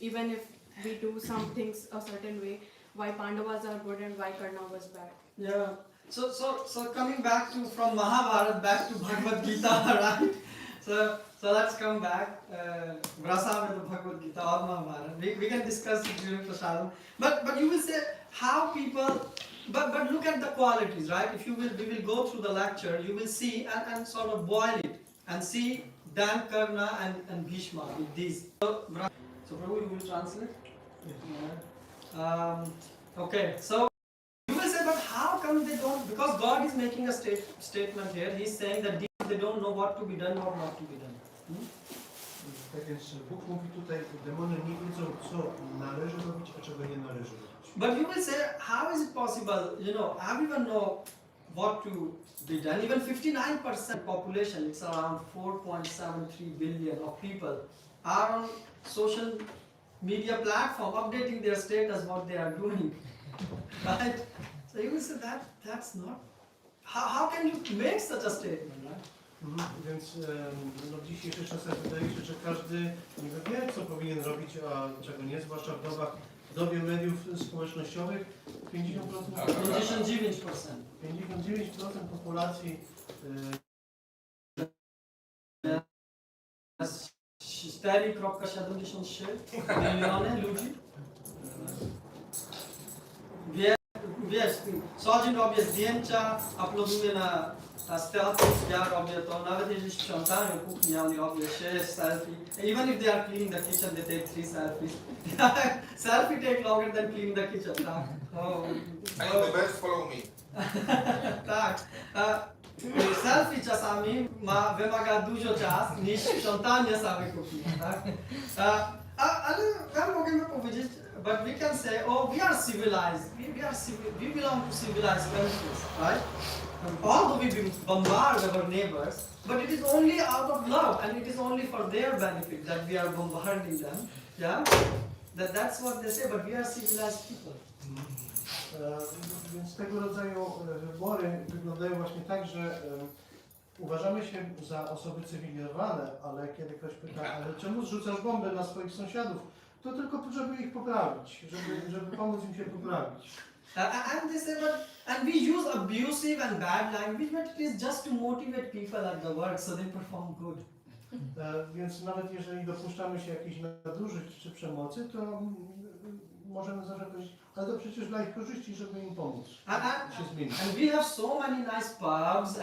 even if we do some things a certain way, why Pandavas are good and why Karna was bad. Yeah, So coming back to from Mahabharata back to Bhagavad Gita, right? So let's come back. Rasa with the Bhagavad Gita or Mahabharata. We can discuss it during Prasadam. But you will say how people. But look at the qualities, right? If we will go through the lecture, you will see and sort of boil it and see Dan, Karna and Bhishma with these. So Prabhu, you will translate? Yes. Okay, so you will say, but how come they don't? Because God is making a statement here. He's saying that they don't know what to be done or not to be done. Tak więc Bóg mówi tutaj, demony nie wiedzą, co należy robić, a czego nie należy robić. But you will say, how is it possible? Everyone know what to be done. Even 59% population, it's around 4.73 billion of people, are on social media platform updating their status what they are doing. Right? So you will say that's not. How can you make such a statement, right? Więc w dzisiejszych czasach wydaje się, że każdy niby wie, co powinien robić, a czego nie, zwłaszcza w dobie mediów społecznościowych. 50%, 59% populacji 4,73 miliony ludzi. Wiesz, codziennie robię zdjęcia, uploaduję na status, ja robię to, nawet jeżeli sprzątają kuchnię, oni robią 6 selfie. Even if they are cleaning the kitchen, they take 3 selfies. Selfie take longer than cleaning the kitchen, tak? And the best follow me. Tak. Selfie czasami wymaga dużo czasu niż sprzątanie samej kuchni, tak? Ale możemy powiedzieć, but we can say, oh, we are civilized. We belong to civilized countries, right? Although we bombard our neighbors, but it is only out of love and it is only for their benefit that we are bombarding them. Yeah, that's what they say. But we are civilized people. Więc tego rodzaju wybory wyglądają właśnie tak, że uważamy się za osoby cywilizowane, ale kiedy ktoś pyta, ale czemu zrzucasz bombę na swoich sąsiadów, to tylko żeby ich poprawić, żeby pomóc im się poprawić. And they say, and we use abusive and bad language, but it is just to motivate people at the work so they perform good. Więc nawet jeżeli dopuszczamy się jakichś nadużyć czy przemocy, to możemy zawsze powiedzieć, ale to przecież dla ich korzyści, żeby im pomóc się zmienić. And we have so many nice pubs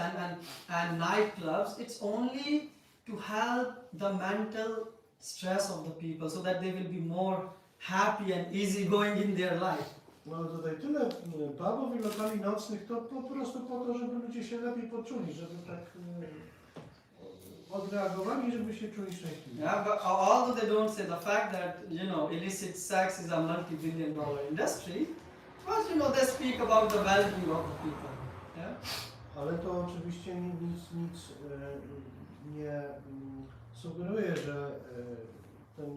and nightclubs. It's only to help the mental stress of the people so that they will be more happy and easy going in their life. Mamy tutaj tyle pubów i lokali nocnych, to po prostu po to, żeby ludzie się lepiej poczuli, żeby tak odreagowali, żeby się czuli szczęśliwi. Yeah, but although they don't say the fact that illicit sex is a multi-billion-dollar industry, but they speak about the well-being of the people. Yeah? Ale to oczywiście nic nie sugeruje, że ten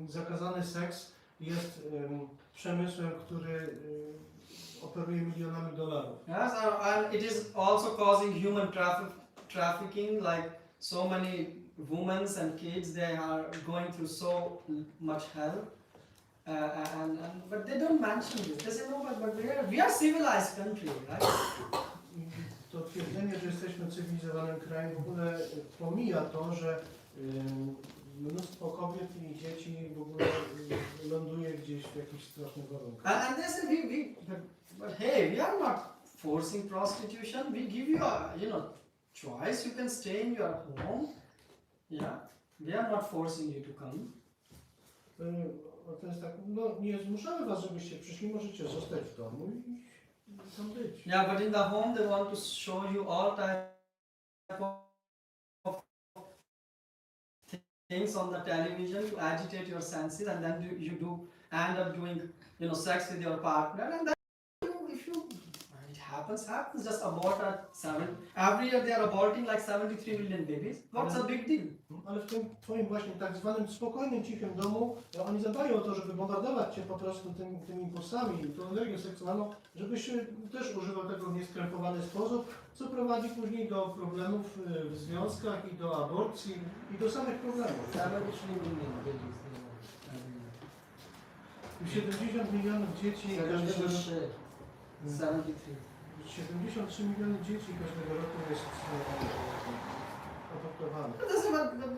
zakazany seks jest przemysłem, który operuje milionami dolarów. Yes, and it is also causing human trafficking, like so many women and kids, they are going through so much hell. But they don't mention this. They say, no, but we are civilized country, right? To twierdzenie, że jesteśmy cywilizowanym krajem, w ogóle pomija to, że mnóstwo kobiet i dzieci w ogóle ląduje gdzieś w jakichś strasznych warunkach. And they say, but hey, we are not forcing prostitution. We give you a choice. You can stay in your home. Yeah, we are not forcing you to come. To jest tak, nie zmuszamy was, żebyście przyszli, możecie zostać w domu i tam być. Yeah, but in the home they want to show you all type of things on the television to agitate your senses, and then you end up doing sex with your partner, and then it happens, just abort at 7. Every year they are aborting like 73 million babies. What's the big deal? Ale w tym twoim właśnie tak zwanym spokojnym, cichym domu, oni zadbają o to, żeby bombardować cię po prostu tymi impulsami, tą energią seksualną, żebyś też używał tego w nieskrępowany sposób, co prowadzi później do problemów w związkach i do aborcji i do samych problemów. 73 million babies. 70 milionów dzieci każdego 73. 73 miliony dzieci każdego roku jest adoptowanych. But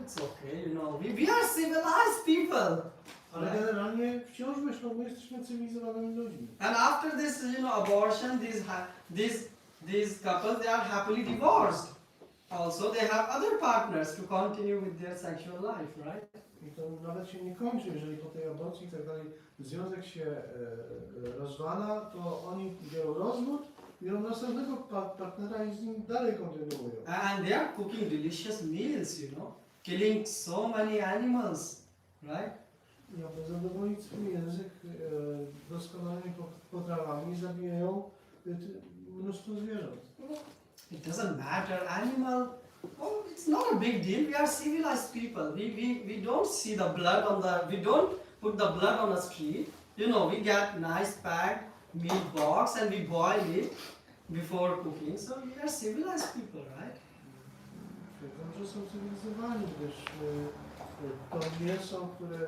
it's okay, you know. We are civilized people. Ale generalnie wciąż myślą, my jesteśmy cywilizowanymi ludźmi. And after this, abortion, these couples, they are happily divorced. Also, they have other partners to continue with their sexual life, right? I to nawet się nie kończy, jeżeli po tej aborcji i tak dalej związek się rozwala, to oni biorą rozwód, biorą następnego partnera i z nim dalej kontynuują. And they are cooking delicious meals, killing so many animals, right? I aby zadowolić swój język doskonałymi potrawami zabijają mnóstwo zwierząt. It doesn't matter, animal, it's not a big deal. We are civilized people. We don't see the blood we don't put the blood on the street. We get nice packed meat box and we boil it before cooking. So we are civilized people, right? Twierdzą, że są cywilizowani, gdyż to mięso, które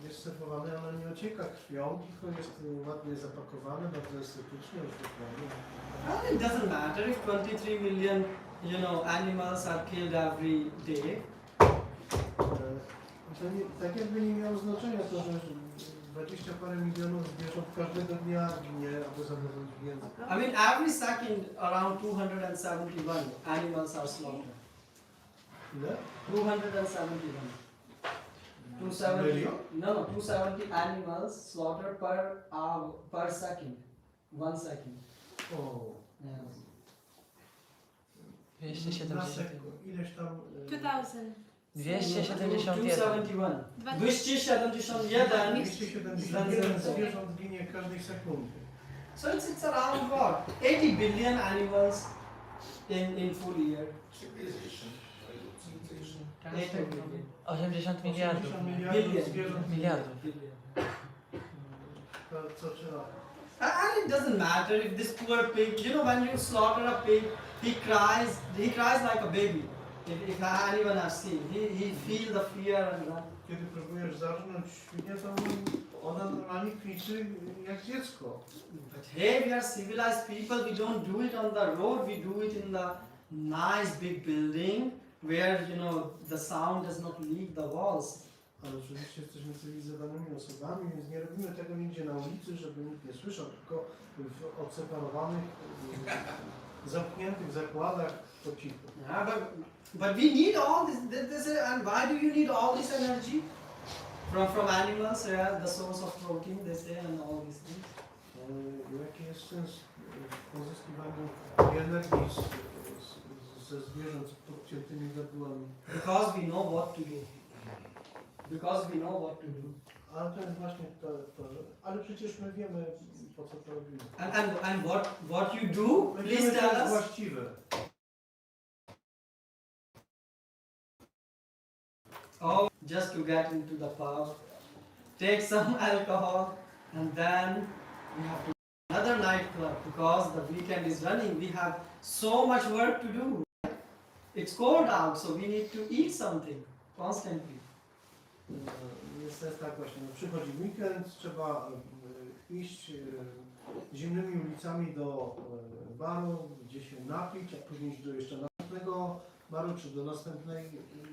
jest serwowane, ono nie ocieka krwią, tylko jest ładnie zapakowane, bardzo estetycznie, oświetlone. Well, it doesn't matter if 23 million, animals are killed every day. To nie, tak jakby nie miało znaczenia to, że 20 parę milionów zwierząt każdego dnia ginie, aby zadowolić język. I mean, every second around 271 animals are slaughtered. Ile? 271. 270. No, 270 animals slaughtered per hour, per second. 1 second. O. Yes. 270. Ileś tam... 2000. 271. 271. 271 zwierząt ginie każdej sekundy. So it's around what? 80 billion animals in full year. Civilization. Civilization. 80 billion. 80 miliardów. 80 miliardów zwierząt ginie. Miliardów. To co trzeba? And it doesn't matter if this poor pig, when you slaughter a pig, he cries like a baby. If anyone has seen, he feels the fear and run. Kiedy próbujesz zarżnąć świnię, to ona normalnie kwiczy jak dziecko. But hey, we are civilized people, we don't do it on the road, we do it in the nice big building where, the sound does not leak the walls. Ale oczywiście jesteśmy cywilizowanymi osobami, więc nie robimy tego nigdzie na ulicy, żeby nikt nie słyszał, tylko w odseparowanych, zamkniętych zakładach po cichu. Yeah, but we need all this and why do you need all this energy? From animals, the source of protein, they say, and all these things. Jaki jest sens w pozyskiwaniu energii ze zwierząt z podciętymi gardłami? Because we know what to do. Because we know what to do. Ale to jest właśnie to, ale przecież my wiemy, po co to robimy. And what you do, My please wiemy, co tell jest us. właściwe. Oh, just to get into the pub, take some alcohol, and then we have to another nightclub because the weekend is running. We have so much work to do. It's cold out, so we need to eat something constantly. Jest tak właśnie, przychodzi weekend, trzeba iść zimnymi ulicami do baru, gdzie się napić, a później iść do jeszcze następnego baru, czy do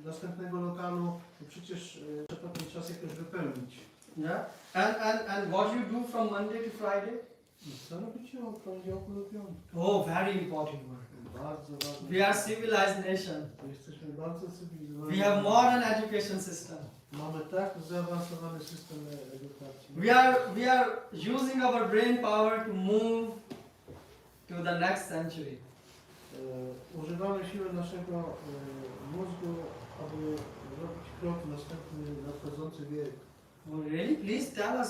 następnego lokalu, to przecież trzeba ten czas jakoś wypełnić. Yeah, and what you do from Monday to Friday? Co robicie od poniedziałku do piątku? Oh, very important work. Bardzo ważne. We are civilized nation. Jesteśmy bardzo cywilizowani. We have modern education system. Mamy tak zaawansowany system edukacji. We are using our brain power to move to the next century. Używamy siły naszego mózgu, aby robić krok w następny, nadchodzący wiek. Oh, really? Please tell us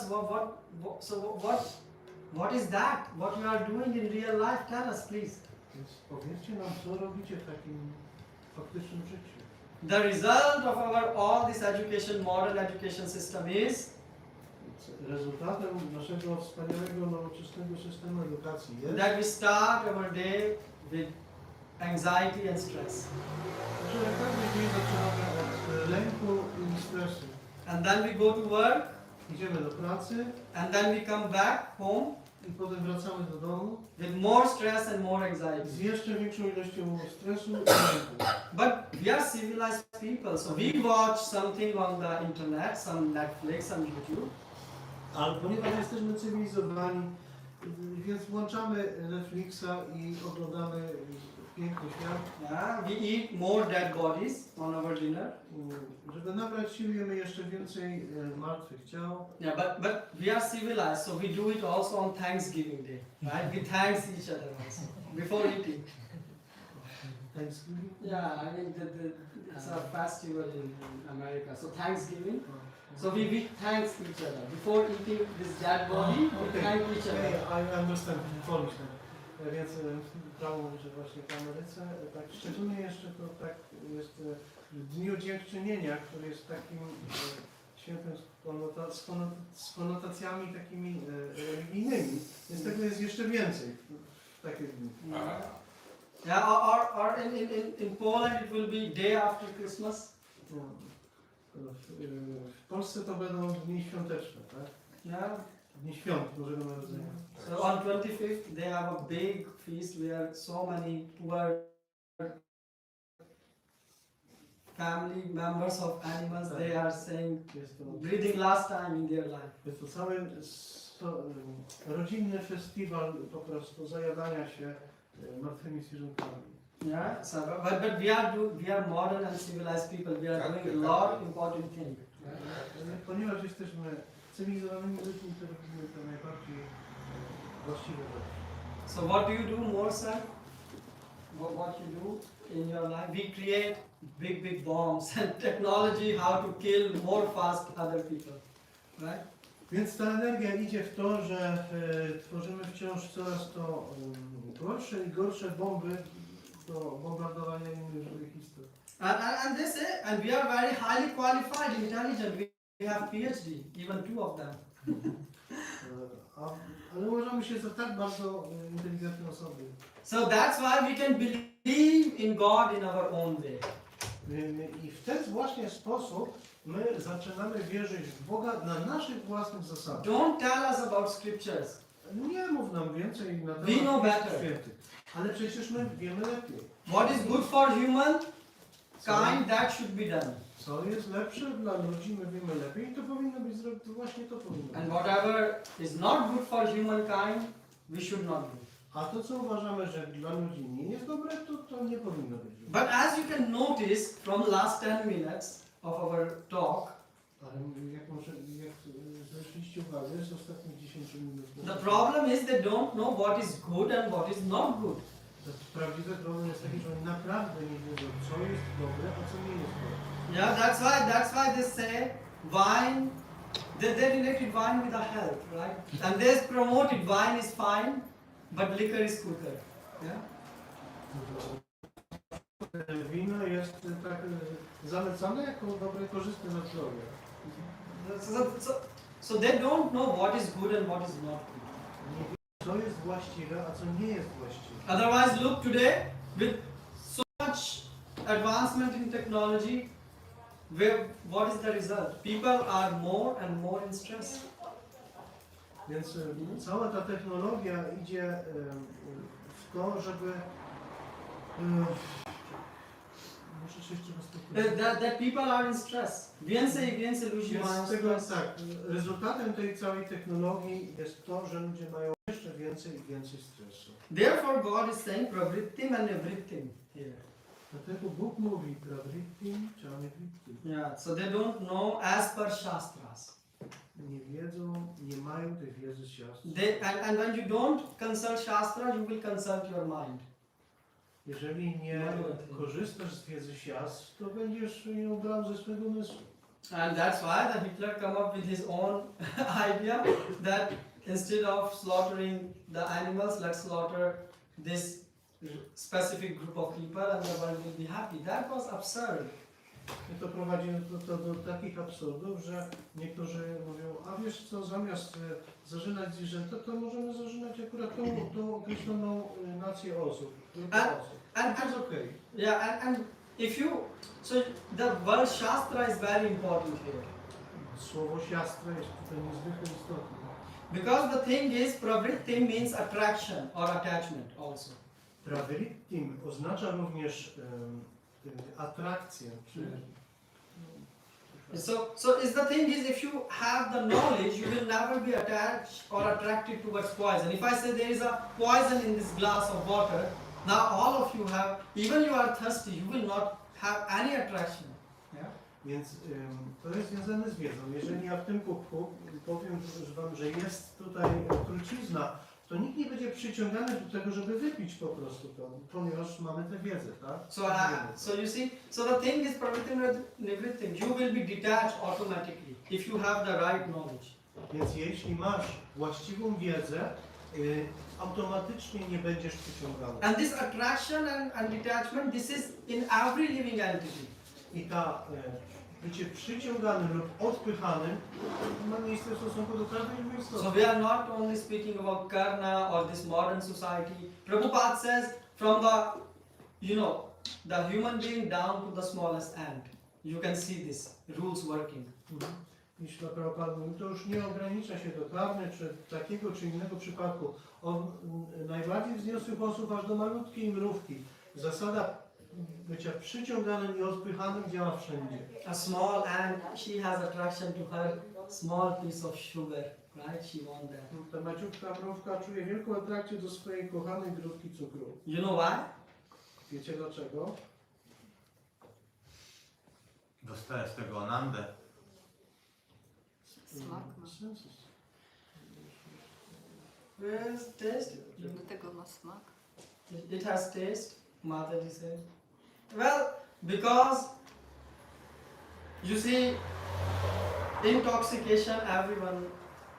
what is that? What you are doing in real life? Tell us, please. Więc powiedzcie nam, co robicie w takim faktycznym życiu. The result of all this education, modern education system is Rezultatem naszego wspaniałego, nowoczesnego systemu edukacji jest, that we start our day with anxiety and stress. że każdy dzień zaczynamy od lęku i stresu. And then we go to work, Idziemy do pracy, and then we come back home, I potem wracamy do domu with more stress and more z anxiety. jeszcze większą ilością stresu i lęku. But we are civilized people, so we watch something on the internet, some Netflix, some YouTube. Ale ponieważ jesteśmy cywilizowani, więc włączamy Netflixa i oglądamy piękny świat. Yeah, we eat more dead bodies on our dinner. Żeby nabrać sił, jemy jeszcze więcej martwych ciał. Yeah, but we are civilized, so we do it also on Thanksgiving Day, right? We thanks each other also before eating. Thanksgiving? Yeah, I mean it's a festival in America, so Thanksgiving. So we thanks each other before eating this dead body. We thank each other. I understand Polish. Więc prawo mówi, że właśnie w Ameryce, tak szczególnie jeszcze to tak jest w Dniu Dziękczynienia, który jest takim świętem z konotacjami takimi religijnymi, więc tego jest jeszcze więcej w takie dni. Yeah, or in Poland it will be day after Christmas. No. W Polsce to będą dni świąteczne, tak? Yeah. Dni świąt Bożego Narodzenia. So on 25th they have a big feast where so many poor family members of animals they are saying Jest to, breathing last time in their life. jest to cały rodzinny festiwal po prostu zajadania się martwymi zwierzętami. Yeah. So but we are modern and civilized people. We are doing a lot important things. Ponieważ jesteśmy cywilizowanymi ludźmi, to robimy to najbardziej właściwe rzeczy. So what do you do more, sir? What you do in your life? We create big bombs and technology how to kill more fast other people, right? Więc ta energia idzie w to, że tworzymy wciąż coraz to gorsze i gorsze bomby do bombardowania innych żywych istot. And they say, and we are very highly qualified, intelligent. We have PhD, even 2 of them. Ale uważamy się za tak bardzo inteligentne osoby. So that's why we can believe in God in our own way. I w ten właśnie sposób my zaczynamy wierzyć w Boga na naszych własnych zasadach. Don't tell us about scriptures. Nie mów nam więcej na We know temat better. świętych, ale przecież my wiemy lepiej. What is good for human kind, that should be done. Co jest lepsze dla ludzi, my wiemy lepiej i to powinno być zrobione, to właśnie to powinno być. And whatever is not good for humankind, we should not do. A to, co uważamy, że dla ludzi nie jest dobre, to nie powinno być. But as you can notice from last 10 minutes of our talk, Ale jak zwróciliście uwagę z ostatnich 10 minut. the problem is they don't know what is good and what is not good. Prawdziwy problem jest taki, że oni naprawdę nie wiedzą, co jest dobre, a co nie jest dobre. Yeah, that's why they say wine. They related wine with the health, right? And they promoted wine is fine, but liquor is quicker. Yeah. Wino jest tak zalecane jako dobre, korzystne dla zdrowia. So they don't know what is good and what is not good. Nie wiedzą, co jest właściwe, a co nie jest właściwe. Otherwise, look today with so much advancement in technology. What is the result? People are more and more in stress. Więc cała ta technologia idzie w to, żeby muszę się jeszcze raz powtórzyć. That people are in stress. Więcej ludzi mają Więc tego, stres. tak, rezultatem tej całej technologii jest to, że ludzie mają jeszcze więcej i więcej stresu. Therefore, God is saying pravrittim and everything here. Dlatego Bóg mówi pravrittim czy anivrittim. Yeah, so they don't know as per Shastras. Nie wiedzą, nie mają tej wiedzy z siastr. And when you don't consult Shastra, you will consult your mind. Jeżeli nie korzystasz z wiedzy siastr, to będziesz ją brał ze swojego umysłu. And that's why the Hitler come up with his own idea that instead of slaughtering the animals, let's slaughter this specific group of people and the world will be happy. That was absurd. I to prowadzi do takich absurdów, że niektórzy mówią, a wiesz co, zamiast zażynać zwierzęta, to możemy zażynać akurat tą określoną nację osób. And To jest okej. Yeah, and if you, so the word Shastra is very important here. Słowo siastra jest tutaj niezwykle istotne. Because the thing is, pravritti means attraction or attachment also. Pravrittim oznacza również atrakcję, czy So is the thing is, if you have the knowledge, you will never be attached or attracted towards poison. If I say there is a poison in this glass of water, now all of you have, even you are thirsty, you will not have any attraction. Yeah? Więc to jest związane z wiedzą. Jeżeli ja w tym kubku powiem wam, że jest tutaj trucizna, to nikt nie będzie przyciągany do tego, żeby wypić po prostu to, ponieważ mamy tę wiedzę, tak? So you see, so the thing is pravrittim nivrittim. You will be detached automatically if you have the right knowledge. Więc jeśli masz właściwą wiedzę, automatycznie nie będziesz przyciągany. And this attraction and detachment, this is in every living entity. I ta bycie przyciąganym lub odpychanym ma miejsce w stosunku do każdej innej istoty. So we are not only speaking about karna or this modern society. Prabhupada says from the, the human being down to the smallest ant. You can see this rules working. Jeśli Prabhupada mówi, to już nie ogranicza się do karmy, czy takiego czy innego przypadku. On najbardziej wzniosłych osób aż do malutkiej mrówki. Zasada bycia przyciąganym i odpychanym działa wszędzie. A small ant, she has attraction to her small piece of sugar, right? She wants that. Ta maciutka mrówka czuje wielką atrakcję do swojej kochanej grudki cukru. You know why? Wiecie dlaczego? Dostaję z tego Anandę. Smak ma. Where is taste? Do tego ma smak. It has taste, Mataji said. Well, because you see, intoxication, everyone,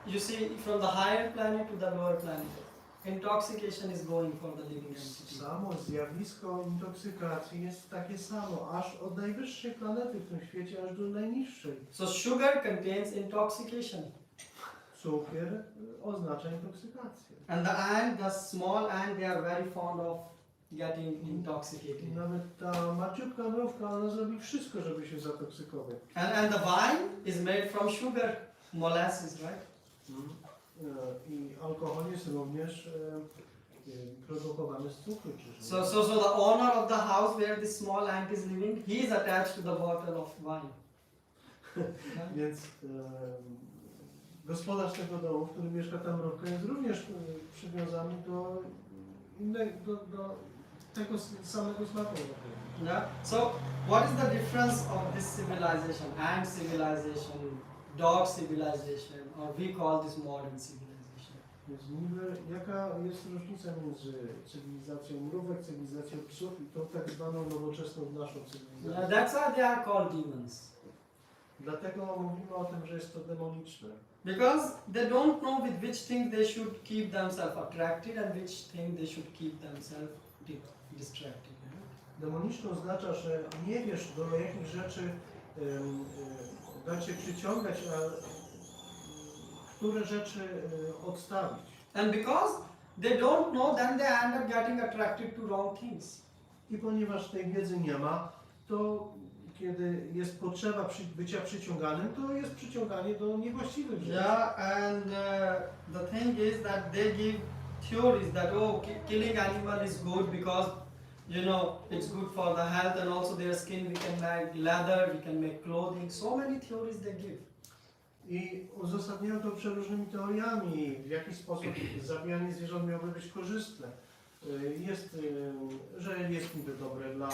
you see, from the higher planet to the lower planet, intoxication is going for the living entity. Samo zjawisko intoksykacji jest takie samo, aż od najwyższej planety w tym świecie, aż do najniższej. So sugar contains intoxication. Cukier oznacza intoksykację. And the ant, the small ant, they are very fond of getting intoxicated. Nawet ta maciutka mrówka, ona zrobi wszystko, żeby się zatoksykować. And the wine is made from sugar, molasses, right? I alkohol jest również produkowany z cukru. So the owner of the house where this small ant is living, he is attached to the bottle of wine. Więc gospodarz tego domu, w którym mieszka ta mrówka, jest również przywiązany do tego samego smaku. Yeah. So what is the difference of this civilization, ant civilization, dog civilization, or we call this modern civilization? Więc niby jaka jest różnica między cywilizacją mrówek, cywilizacją psów i tą tak zwaną nowoczesną naszą cywilizacją? That's why they are called demons. Dlatego mówimy o tym, że jest to demoniczne. Because they don't know with which thing they should keep themselves attracted and which thing they should keep themselves distracted. Demoniczne oznacza, że nie wiesz, do jakich rzeczy da cię przyciągać, a które rzeczy odstawić. And because they don't know, then they end up getting attracted to wrong things. I ponieważ tej wiedzy nie ma, to kiedy jest potrzeba bycia przyciąganym, to jest przyciąganie do niewłaściwych rzeczy. Yeah, and the thing is that they give theories that killing animal is good because it's good for the health and also their skin, we can make leather, we can make clothing, so many theories they give. I uzasadniają to przeróżnymi teoriami, w jaki sposób zabijanie zwierząt miałoby być korzystne. Że jest niby dobre dla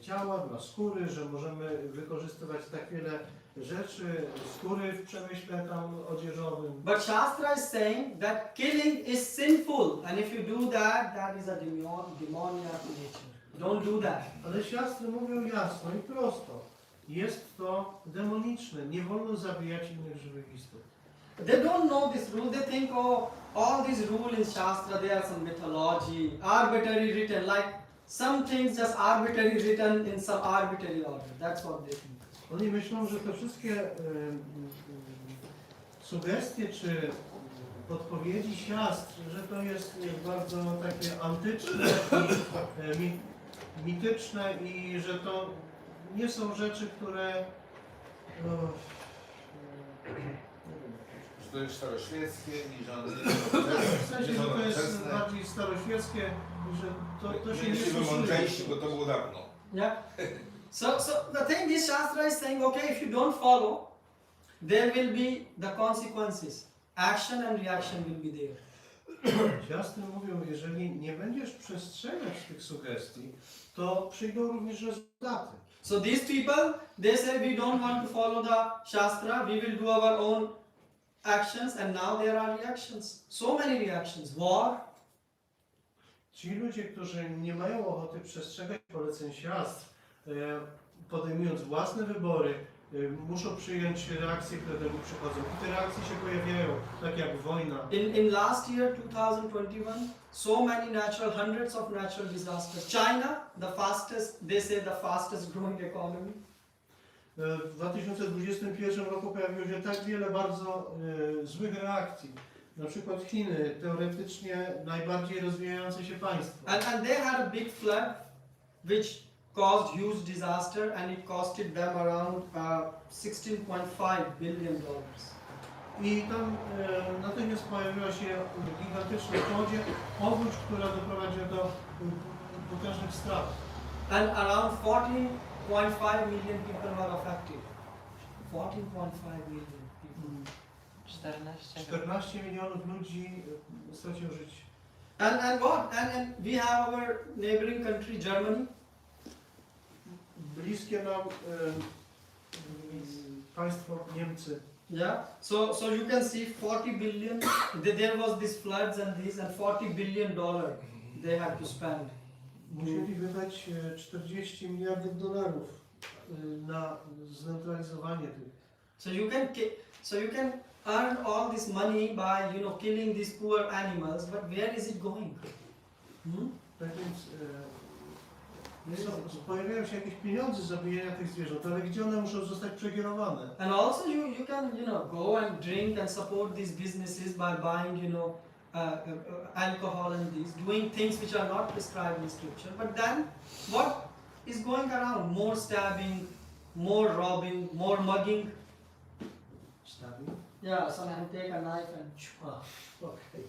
ciała, dla skóry, że możemy wykorzystywać tak wiele rzeczy, skóry w przemyśle tam odzieżowym. But Shastra is saying that killing is sinful, and if you do that, that is a demoniac nature. Don't do that. Ale siastry mówią jasno i prosto. Jest to demoniczne, nie wolno zabijać innych żywych istot. They don't know this rule, they think, all these rules in Shastra, they are some mythology, arbitrary written, like some things just arbitrary written in some arbitrary order. That's what they think. Oni myślą, że te wszystkie sugestie czy podpowiedzi siastr, że to jest bardzo takie antyczne i mityczne i że to nie są rzeczy, które to jest staroświeckie i że one W sensie, że to jest bardziej staroświeckie, że to się nie Byliśmy stosuje. mądrzejsi, bo to było dawno. Yeah. So the thing is, Shastra is saying, okay, if you don't follow, there will be the consequences. Action and reaction will be there. Siostry mówią, jeżeli nie będziesz przestrzegać tych sugestii, to przyjdą również rezultaty. So these people, they say we don't want to follow the Shastra, we will do our own actions, and now there are reactions. So many reactions. War. Ci ludzie, którzy nie mają ochoty przestrzegać poleceń siastr, podejmując własne wybory, muszą przyjąć reakcje, które do nich przychodzą. I te reakcje się pojawiają, tak jak wojna. In last year, 2021, so many hundreds of natural disasters. China, the fastest, they say the fastest growing economy. W 2021 roku pojawiło się tak wiele bardzo złych reakcji. Na przykład Chiny, teoretycznie najbardziej rozwijające się państwo. And they had a big flood, which caused huge disaster, and it costed them around $16.5 billion. I tam natychmiast pojawiła się gigantyczna powódź, która doprowadziła do potężnych strat. And around 14.5 million people were affected. 14.5 million people. 14 milionów ludzi straciło życie. And what? And we have our neighboring country, Germany. Bliskie nam państwo Niemcy. Yeah. So you can see 40 billion. There was this floods and this, and $40 billion they had to spend. Musieli wydać 40 miliardów dolarów na zneutralizowanie tych. So you can earn all this money by killing these poor animals, but where is it going? Tak więc pojawiają się jakieś pieniądze z zabijania tych zwierząt, ale gdzie one muszą zostać przekierowane? And also you can go and drink and support these businesses by buying alcohol and doing things which are not prescribed in scripture. But then what is going around? More stabbing, more robbing, more mugging. Stabbing? Yeah, someone take a knife and Okay.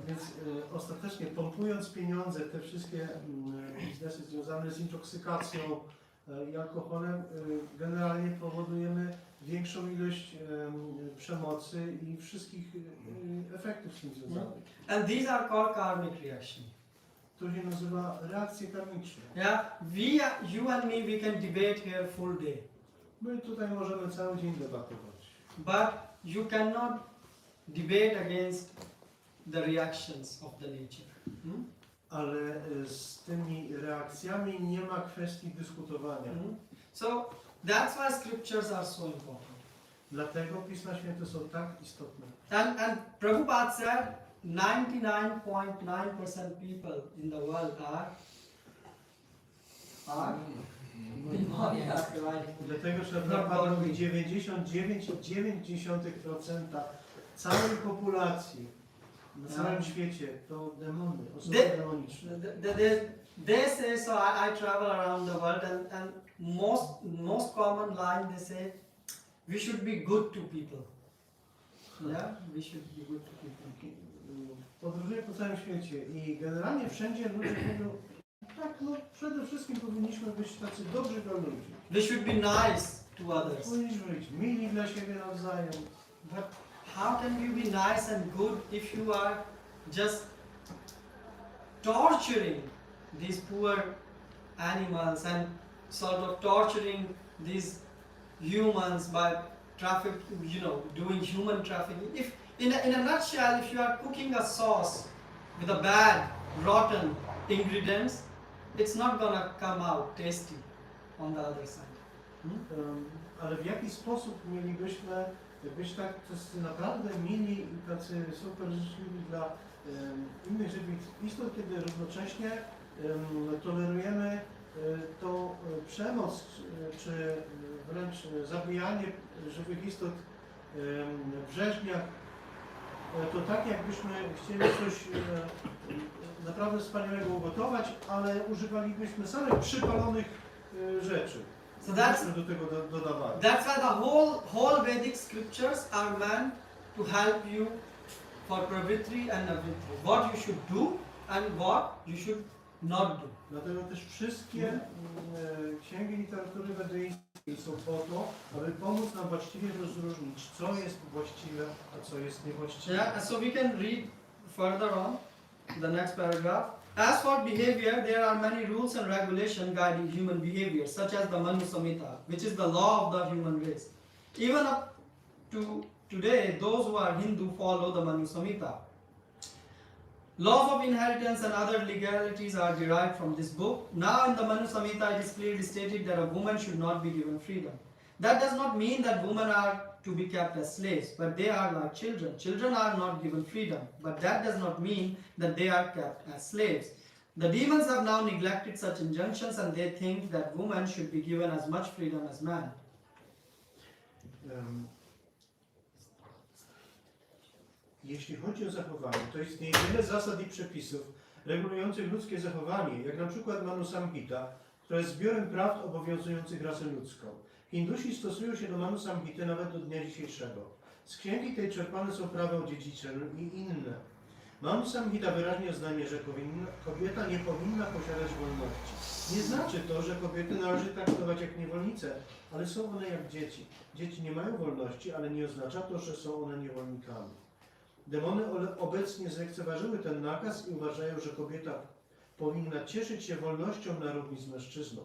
Więc ostatecznie pompując pieniądze, te wszystkie biznesy związane z intoksykacją i alkoholem, generalnie powodujemy większą ilość przemocy i wszystkich efektów z tym związanych. And these are called karmic reaction. To się nazywa reakcje karmiczne. Yeah, you and me, we can debate here full day. My tutaj możemy cały dzień debatować. But you cannot debate against the reactions of the nature. Ale z tymi reakcjami nie ma kwestii dyskutowania. So that's why scriptures are so important. Dlatego Pisma Święte są tak istotne. And Prabhupada said 99.9% people in the world are Dlatego, że Prabhupada mówi 99,9% całej populacji na całym świecie to demony, osoby demoniczne. They say, so I travel around the world, and most common line they say, we should be good to people. Yeah, we should be good to people. Podróżuję po całym świecie i generalnie wszędzie ludzie mówią, tak, no przede wszystkim powinniśmy być tacy dobrzy dla ludzi. We should be nice to others. Powinniśmy być mili dla siebie nawzajem. But how can you be nice and good if you are just torturing these poor animals and sort of torturing these humans by doing human trafficking? If in a nutshell, if you are cooking a sauce with a bad, rotten ingredients, it's not gonna come out tasty on the other side. Ale w jaki sposób mielibyśmy być tak naprawdę mili i tacy super życzliwi dla innych żywych istot, kiedy równocześnie tolerujemy tą przemoc, czy wręcz zabijanie żywych istot w rzeźniach, to tak jakbyśmy chcieli coś naprawdę wspaniałego ugotować, ale używalibyśmy samych przypalonych rzeczy. So that's do tego dodawali. why the whole Vedic scriptures are meant to help you for pravritri and navritri. What you should do and what you should not do. Dlatego też wszystkie księgi literatury wedyjskiej są po to, aby pomóc nam właściwie rozróżnić, co jest właściwe, a co jest niewłaściwe. Yeah, and so we can read further on the next paragraph. As for behavior, there are many rules and regulations guiding human behavior, such as the Manu Samhita, which is the law of the human race. Even up to today, those who are Hindu follow the Manu Samhita. Laws of inheritance and other legalities are derived from this book. Now in the Manu Samhita it is clearly stated that a woman should not be given freedom. That does not mean that women are to be kept as slaves, but they are like children. Children are not given freedom, but that does not mean that they are kept as slaves. The demons have now neglected such injunctions and they think that women should be given as much freedom as men. Jeśli chodzi o zachowanie, to istnieje wiele zasad i przepisów regulujących ludzkie zachowanie, jak na przykład Manu Samhita, która jest zbiorem prawd obowiązujących rasę ludzką. Hindusi stosują się do Manu Samhity nawet do dnia dzisiejszego. Z księgi tej czerpane są prawa odziedziczeń i inne. Manu Samhita wyraźnie oznajmia, że kobieta nie powinna posiadać wolności. Nie znaczy to, że kobiety należy traktować jak niewolnice, ale są one jak dzieci. Dzieci nie mają wolności, ale nie oznacza to, że są one niewolnikami. Demony obecnie zlekceważyły ten nakaz i uważają, że kobieta powinna cieszyć się wolnością na równi z mężczyzną.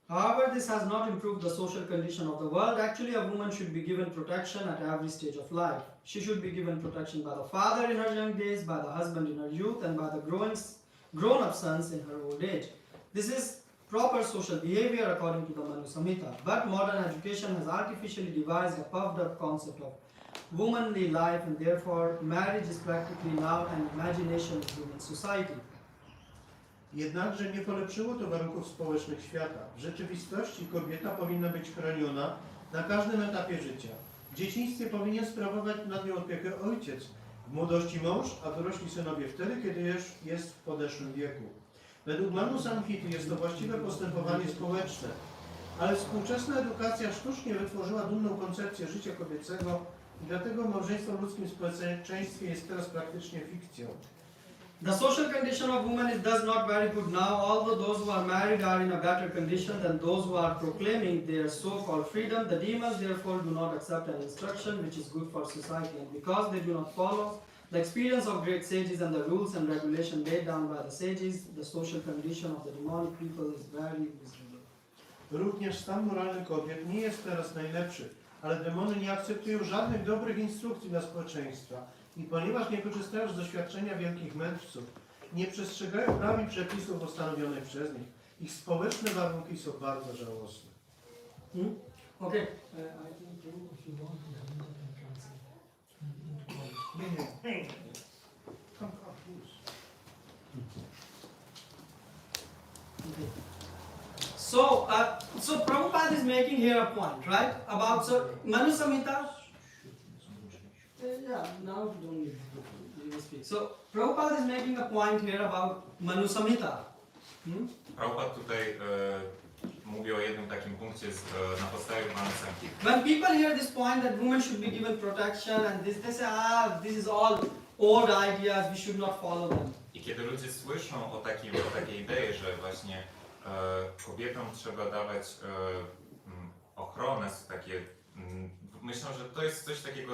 However, this has not improved the social condition of the world. Actually, a woman should be given protection at every stage of life. She should be given protection by the father in her young days, by the husband in her youth, and by the grown-up sons in her old age. This is proper social behavior according to the Manu Samhita. But modern education has artificially devised a puffed-up concept of womanly life, and therefore marriage is practically now an imagination of human society. Jednakże nie polepszyło to warunków społecznych świata. W rzeczywistości kobieta powinna być chroniona na każdym etapie życia. W dzieciństwie powinien sprawować nad nią opiekę ojciec, w młodości mąż, a dorośli synowie wtedy, kiedy już jest w podeszłym wieku. Według Manu Samhity jest to właściwe postępowanie społeczne, ale współczesna edukacja sztucznie wytworzyła dumną koncepcję życia kobiecego i dlatego małżeństwo w ludzkim społeczeństwie jest teraz praktycznie fikcją. The social condition of women is thus not very good now, although those who are married are in a better condition than those who are proclaiming their so-called freedom. The demons therefore do not accept an instruction which is good for society, and because they do not follow the experience of great sages and the rules and regulations laid down by the sages, the social condition of the demonic people is very miserable. Również stan moralny kobiet nie jest teraz najlepszy, ale demony nie akceptują żadnych dobrych instrukcji dla społeczeństwa. I ponieważ nie korzystają z doświadczenia wielkich mędrców, nie przestrzegają praw i przepisów postanowionych przez nich, ich społeczne warunki są bardzo żałosne. Okay. I think if you want to translate. So Prabhupada is making here a point, right? About Manu Samhita. Yeah, now you don't need to speak. So Prabhupada is making a point here about Manu Samhita. Prabhupada tutaj mówi o jednym takim punkcie na podstawie Manu Samhity. When people hear this point that women should be given protection and this, they say, this is all old ideas, we should not follow them. I kiedy ludzie słyszą o takiej idei, że właśnie kobietom trzeba dawać ochronę, myślą, że to jest coś takiego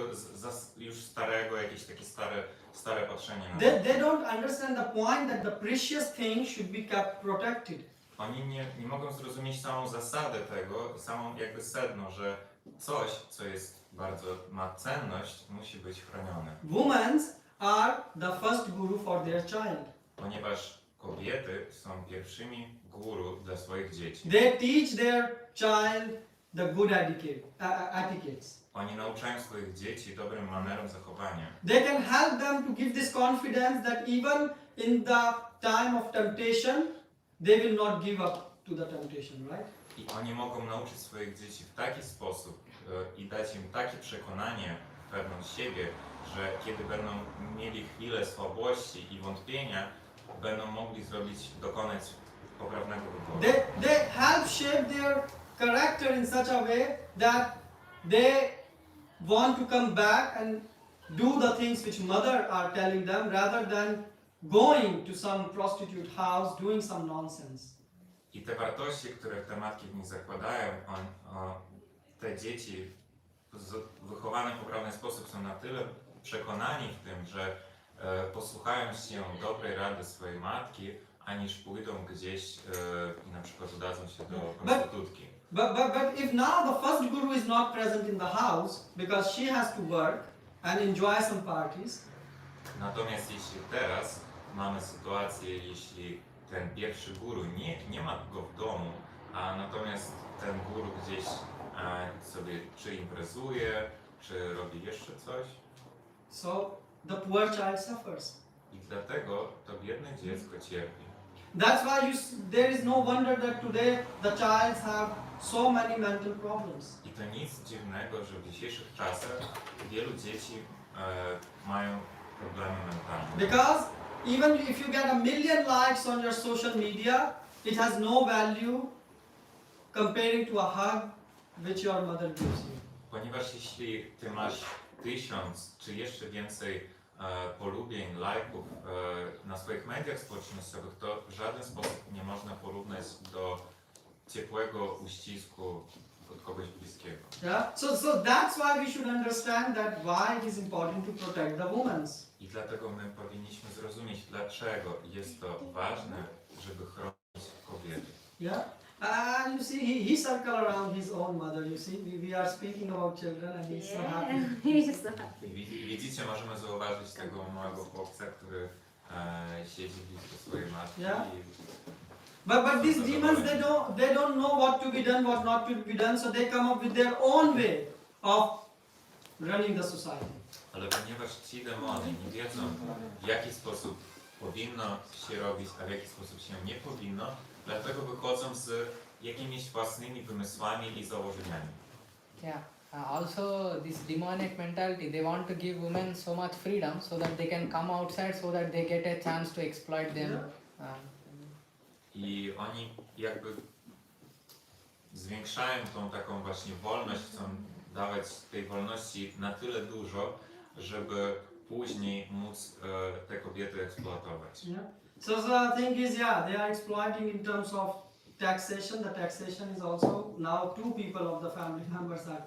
już starego, jakieś takie stare patrzenie na to. They don't understand the point that the precious things should be kept protected. Oni nie mogą zrozumieć samą zasadę tego, samą jakby sedno, że coś, co jest ma cenność, musi być chronione. Women are the first guru for their child. Ponieważ kobiety są pierwszymi guru dla swoich dzieci. They teach their child the good etiquettes. Oni nauczają swoich dzieci dobrym manerom zachowania. They can help them to give this confidence that even in the time of temptation, they will not give up to the temptation, right? I oni mogą nauczyć swoich dzieci w taki sposób i dać im takie przekonanie, pewność siebie, że kiedy będą mieli chwilę słabości i wątpienia, będą mogli dokonać poprawnego wyboru. They help shape their character in such a way that they want to come back and do the things which mother are telling them rather than going to some prostitute house doing some nonsense. I te wartości, które te matki w nich zakładają, te dzieci wychowane w poprawny sposób są na tyle przekonani w tym, że posłuchają się dobrej rady swojej matki, aniż pójdą gdzieś i na przykład udadzą się do prostytutki. But if now the first guru is not present in the house because she has to work and enjoy some parties, Natomiast jeśli teraz mamy sytuację, jeśli ten pierwszy guru nie ma go w domu, a natomiast ten guru gdzieś sobie czy imprezuje, czy robi jeszcze coś, so the poor child suffers. i dlatego to biedne dziecko cierpi. That's why there is no wonder that today the childs have so many mental problems. I to nic dziwnego, że w dzisiejszych czasach wielu dzieci mają problemy mentalne. Because even if you get 1 million likes on your social media, it has no value comparing to a hug which your mother gives you. Ponieważ jeśli ty masz 1000 czy jeszcze więcej polubień, lajków na swoich mediach społecznościowych, to w żaden sposób nie można porównać do ciepłego uścisku od kogoś bliskiego. Yeah. So that's why we should understand that why it is important to protect the women. I dlatego my powinniśmy zrozumieć, dlaczego jest to ważne, żeby chronić kobiety. Yeah. And you see, he circle around his own mother. You see, we are speaking about children, and he's so happy. He's so happy. Widzicie, możemy zauważyć tego małego chłopca, który siedzi blisko swojej matki. Yeah. I But these demons, they don't know what to be done, what not to be done, so they come up with their own way of running the society. Ale ponieważ ci demony nie wiedzą, w jaki sposób powinno się robić, a w jaki sposób się nie powinno, dlatego wychodzą z jakimiś własnymi wymysłami i założeniami. Yeah. Also, this demonic mentality, they want to give women so much freedom so that they can come outside, so that they get a chance to exploit them. I oni jakby zwiększają tą taką właśnie wolność, chcą dawać tej wolności na tyle dużo, żeby później móc te kobiety eksploatować. Yeah. So the thing is, yeah, they are exploiting in terms of taxation. The taxation is also now 2 people of the family members are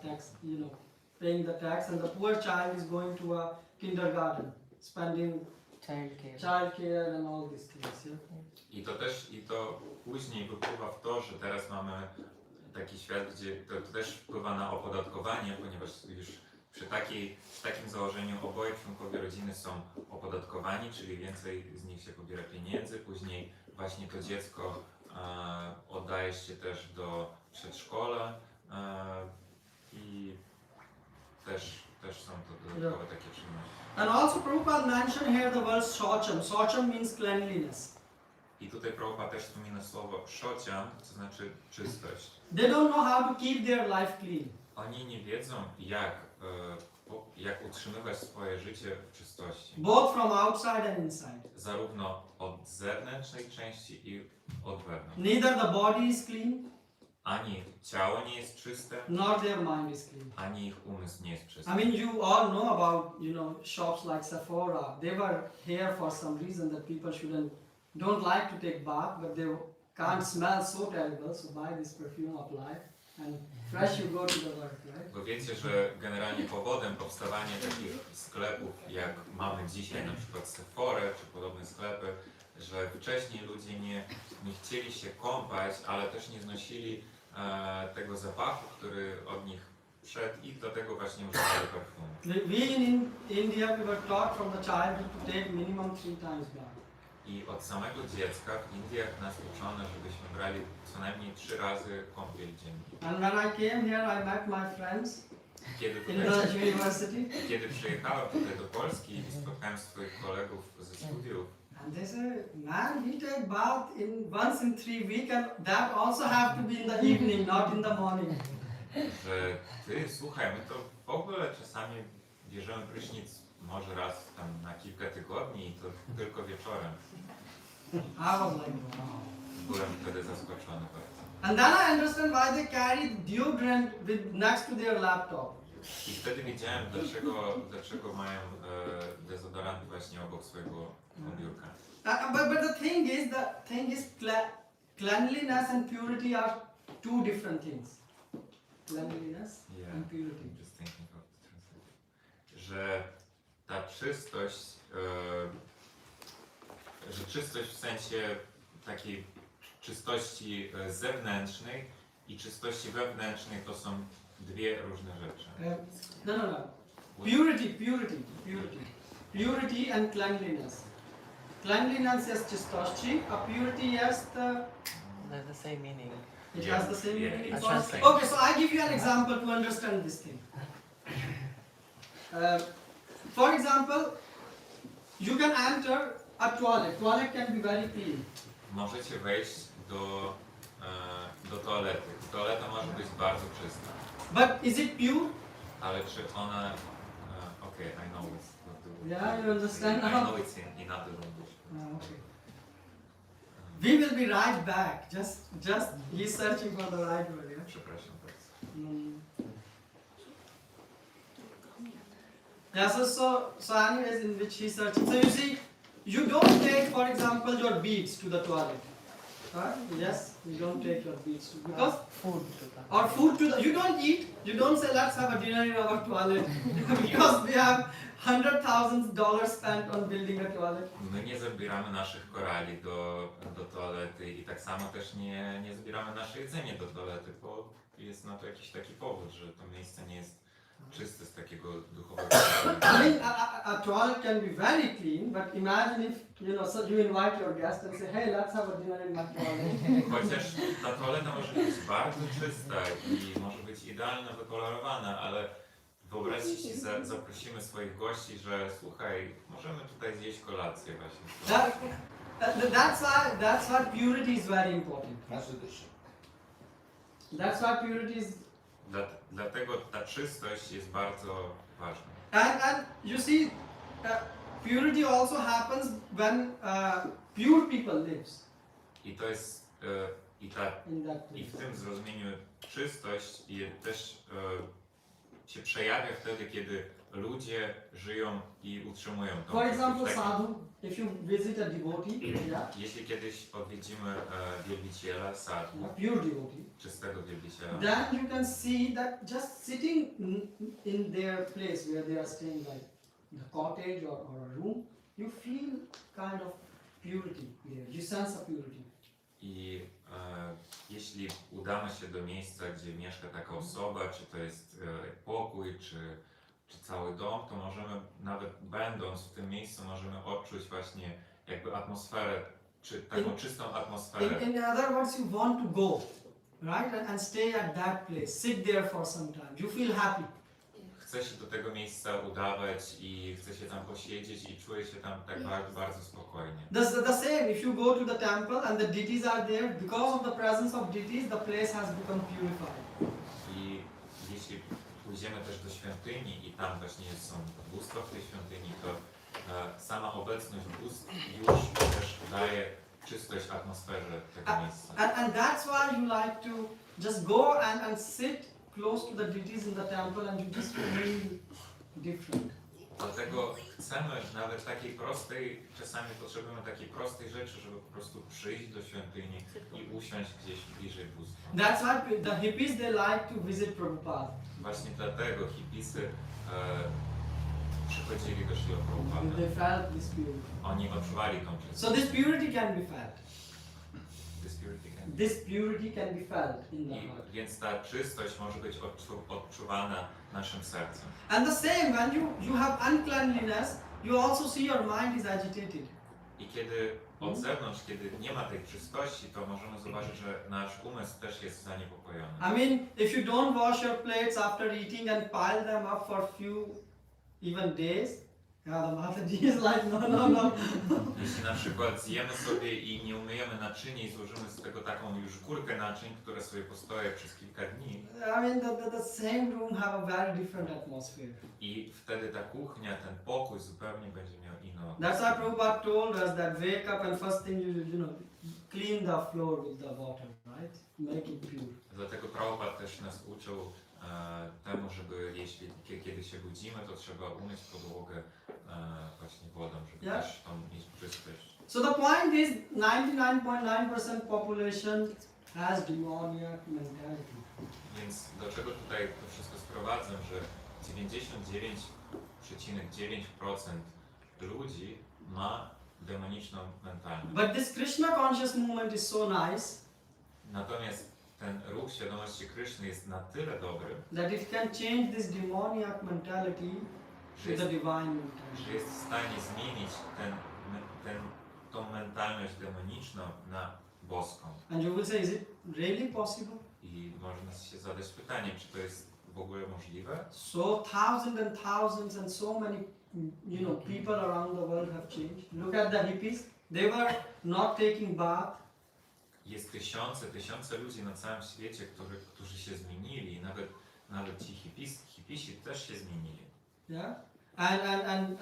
paying the tax, and the poor child is going to a kindergarten, spending childcare and all these things. Yeah. I to później wypływa w to, że teraz mamy taki świat, gdzie to też wpływa na opodatkowanie, ponieważ już przy takim założeniu oboje członkowie rodziny są opodatkowani, czyli więcej z nich się pobiera pieniędzy, później właśnie to dziecko oddaje się też do przedszkola i też są to dodatkowe takie czynności. And also Prabhupada mentioned here the word socham. Socham means cleanliness. I tutaj Prabhupada też wspomina słowo szociam, co znaczy czystość. They don't know how to keep their life clean. Oni nie wiedzą, jak utrzymywać swoje życie w czystości. Both from outside and inside. Zarówno od zewnętrznej części i od wewnątrz. Neither the body is clean, Ani ciało nie jest czyste, nor their mind is clean. ani ich umysł nie jest czysty. I mean, you all know about, shops like Sephora. They were here for some reason that people don't like to take bath, but they can't smell so terrible, so buy this perfume, apply, and fresh you go to the work, right? Bo wiecie, że generalnie powodem powstawania takich sklepów, jak mamy dzisiaj, na przykład Sephora czy podobne sklepy, że wcześniej ludzie nie chcieli się kąpać, ale też nie znosili tego zapachu, który od nich szedł, i do tego właśnie używali perfumu. We in India, we were taught from the childhood to take minimum 3 times bath. I od samego dziecka w Indiach nas uczono, żebyśmy brali co najmniej 3 razy kąpiel dziennie. And when I came here, I met my friends Kiedy in the university. Kiedy przyjechałem tutaj do Polski i spotkałem swoich kolegów ze studiów, And they say, man, we take bath once in 3 weeks, and that also have to be in the evening, not in the morning. że ty, słuchaj, my to w ogóle czasami bierzemy prysznic może raz tam na kilka tygodni i to tylko wieczorem. I was like, wow. Byłem wtedy zaskoczony bardzo. And then I understand why they carry deodorant next to their laptop. I wtedy wiedziałem, dlaczego mają dezodoranty właśnie obok swojego biurka. But the thing is cleanliness and purity are two different things. Cleanliness and purity. Just thinking of the translation. Że ta czystość, że czystość w sensie takiej czystości zewnętrznej i czystości wewnętrznej to są dwie różne rzeczy. No. Purity and cleanliness. Cleanliness jest czystości, a purity jest... They're the same meaning. It has the same meaning. it's That's the same. Okay, so I give you an example to understand this thing. For example, you can enter a toilet. Toilet can be very clean. Możecie wejść do toalety. Toaleta może być bardzo czysta. But is it pure? Ale czy ona... okay, I know it's not the word. Yeah, you understand I now? know it's in other language. Okay. We will be right back. Just he's searching for the right word. Yeah? Przepraszam bardzo. Yeah. So anyways, in which he's searching. So you see, you don't take, for example, your beads to the toilet. Right? Yes, you don't take your beads to, because Food. or food to the. You don't eat. You don't say let's have a dinner in our toilet because we have $100,000 spent on building a toilet. My nie zabieramy naszych korali do toalety i tak samo też nie zabieramy nasze jedzenie do toalety, bo jest na to jakiś taki powód, że to miejsce nie jest czyste z takiego duchowego. I mean, a toilet can be very clean, but imagine if so you invite your guest and say, hey, let's have a dinner in my toilet. Chociaż ta toaleta może być bardzo czysta i może być idealnie wykolorowana, ale wyobraźcie się, zaprosimy swoich gości, że słuchaj, możemy tutaj zjeść kolację właśnie. That's why purity is very important. That's why purity is. Dlatego ta czystość jest bardzo ważna. And you see, purity also happens when pure people lives I to jest in that i place. w tym zrozumieniu czystość też się przejawia wtedy, kiedy ludzie żyją i utrzymują tą For czystość. example, Tak, sadhu, if you visit a devotee, yeah, jeśli kiedyś odwiedzimy wielbiciela sadhu, a pure devotee, czystego wielbiciela, then you can see that just sitting in their place where they are staying, like the cottage or a room, you feel kind of purity there. You sense a purity. i jeśli udamy się do miejsca, gdzie mieszka taka osoba, czy to jest pokój, czy cały dom, to możemy, nawet będąc w tym miejscu, możemy odczuć właśnie jakby atmosferę, czy taką czystą atmosferę. In other words, you want to go, right, and stay at that place, sit there for some time. You feel happy. Chce się do tego miejsca udawać i chce się tam posiedzieć i czuje się tam tak bardzo, bardzo spokojnie. The same, if you go to the temple and the deities are there, because of the presence of deities, the place has become purified. I jeśli pójdziemy też do świątyni i tam właśnie są bóstwa w tej świątyni, to sama obecność bóstw już też daje czystość atmosferze tego miejsca. And that's why you like to just go and sit close to the deities in the temple and you just feel different. Dlatego chcemy nawet takiej prostej, czasami potrzebujemy takiej prostej rzeczy, żeby po prostu przyjść do świątyni i usiąść gdzieś bliżej bóstwa. That's why the hippies, they like to visit Prabhupada. Właśnie dlatego hipisy przychodzili do Śrila Prabhupada. They felt this purity. Oni odczuwali tą czystość. So this purity can be felt. This purity can be This purity can be felt in the heart. Więc ta czystość może być odczuwana naszym sercem. And the same, when you have uncleanliness, you also see your mind is agitated. I kiedy od zewnątrz, kiedy nie ma tej czystości, to możemy zobaczyć, że nasz umysł też jest zaniepokojony. I mean, if you don't wash your plates after eating and pile them up for few even days, yeah, the Mataji is like, no. Jeśli na przykład zjemy sobie i nie umyjemy naczyń i złożymy z tego taką już górkę naczyń, które sobie postoją przez kilka dni. I mean, the same room have a very different atmosphere. I wtedy ta kuchnia, ten pokój zupełnie będzie miał inną. That's why Prabhupada told us that wake up and first thing you clean the floor with the water, right? Make it pure. Dlatego Prabhupada też nas uczył temu, żeby jeśli kiedy się budzimy, to trzeba umyć podłogę właśnie wodą, żeby Yeah. też tam mieć czystość. So the point is 99.9% population has demoniac mentality. Więc do czego tutaj to wszystko sprowadzam, że 99,9% ludzi ma demoniczną mentalność. But this Krishna conscious movement is so nice Natomiast ten ruch świadomości Kryszny jest na tyle dobry, that it can change this demoniac mentality że to jest, the divine że mentality. jest w stanie zmienić tą mentalność demoniczną na boską. And you will say, is it really possible? I można się zadać pytanie, czy to jest w ogóle możliwe? So thousands and so many, people around the world have changed. Look at the hippies. They were not taking bath. Jest tysiące ludzi na całym świecie, którzy się zmienili, nawet ci hipisi też się zmienili. Yeah. And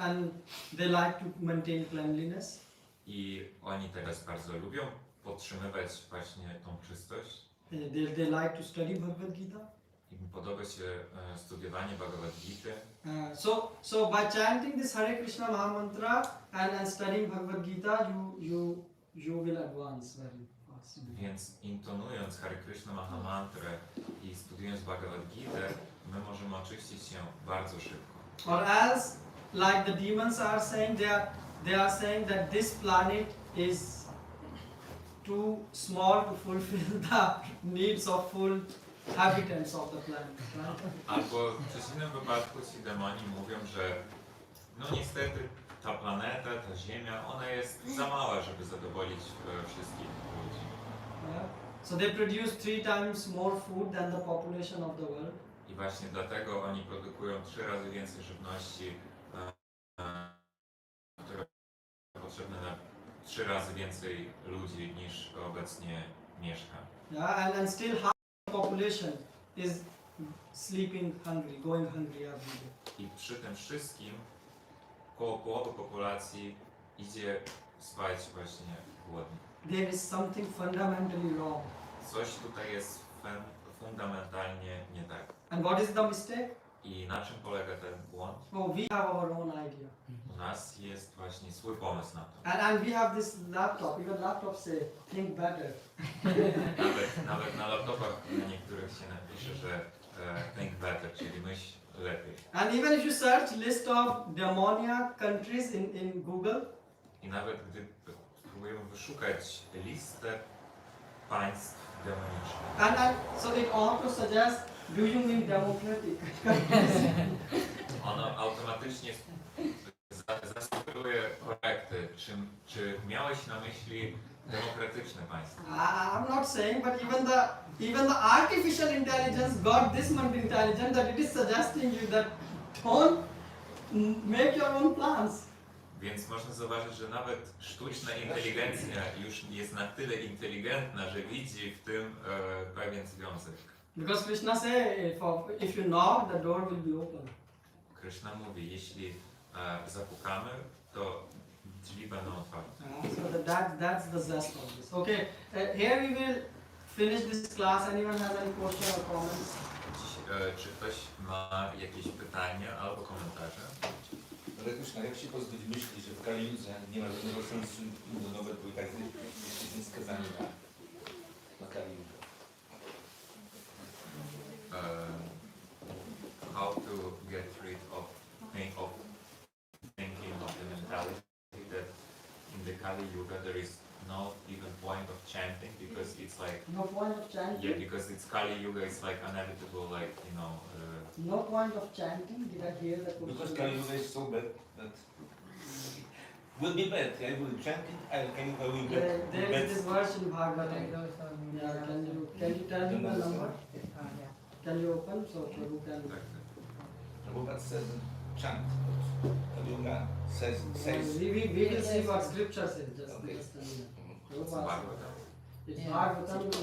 they like to maintain cleanliness. I oni teraz bardzo lubią podtrzymywać właśnie tą czystość. They like to study Bhagavad Gita. Im podoba się studiowanie Bhagavad Gita. So by chanting this Hare Krishna Mahamantra and studying Bhagavad Gita, you will advance very fast. Więc intonując Hare Krishna Mahamantrę i studiując Bhagavad Gita, my możemy oczyścić się bardzo szybko. Or as like the demons are saying, they are saying that this planet is too small to fulfill the needs of full habitants of the planet, right? Albo w przeciwnym wypadku ci demoni mówią, że no niestety ta planeta, ta Ziemia, ona jest za mała, żeby zadowolić wszystkich ludzi. Yeah. So they produce 3 times more food than the population of the world. I właśnie dlatego oni produkują 3 razy więcej żywności, które potrzebne na 3 razy więcej ludzi niż obecnie mieszka. Yeah, and still half the population is sleeping hungry, going hungry every day. I przy tym wszystkim koło połowy populacji idzie spać właśnie głodny. There is something fundamentally wrong. Coś tutaj jest fundamentalnie nie tak. And what is the mistake? I na czym polega ten błąd? Oh, we have our own idea. U nas jest właśnie swój pomysł na to. And we have this laptop. Even laptops say, think better. Nawet na laptopach na niektórych się napisze, że think better, czyli myśl lepiej. And even if you search list of demoniac countries in Google, I nawet gdy spróbujemy wyszukać listę państw demonicznych, and so it auto suggests, do you mean democratic countries? ono automatycznie zasugeruje korekty. Czy miałeś na myśli demokratyczne państwo? I'm not saying, but even the artificial intelligence got this much intelligent that it is suggesting you that don't make your own plans. Więc można zauważyć, że nawet sztuczna inteligencja już jest na tyle inteligentna, że widzi w tym pewien związek. Because Krishna say, if you knock, the door will be open. Krishna mówi, jeśli zapukamy, to drzwi będą otwarte. So that's the zest of this. Okay, here we will finish this class. Anyone has any question or comments? Czy ktoś ma jakieś pytania albo komentarze? Ale Krishna, jak się pozbyć myśli, że w Kali-Judze nie ma żadnego sensu nawet, bo i tak jesteśmy skazani na Kali-Judze. How to get rid of thinking of the mentality that in the Kali Yuga there is no even point of chanting because it's like No point of chanting. yeah, because it's Kali Yuga, it's like inevitable, like No point of chanting. Did I hear that question? Because Kali-Judze is so bad that will be bad. I will chant it, I will get There bad. is this verse in Bhagavatam. Yeah, can you tell me the number? Can you open so Prabhu can? Prabhupada says chant. Kali-Yuga says. We will see what scripture says. Just a minute. Prabhupada Bhagavatam. It's Yeah. Bhagavatam. It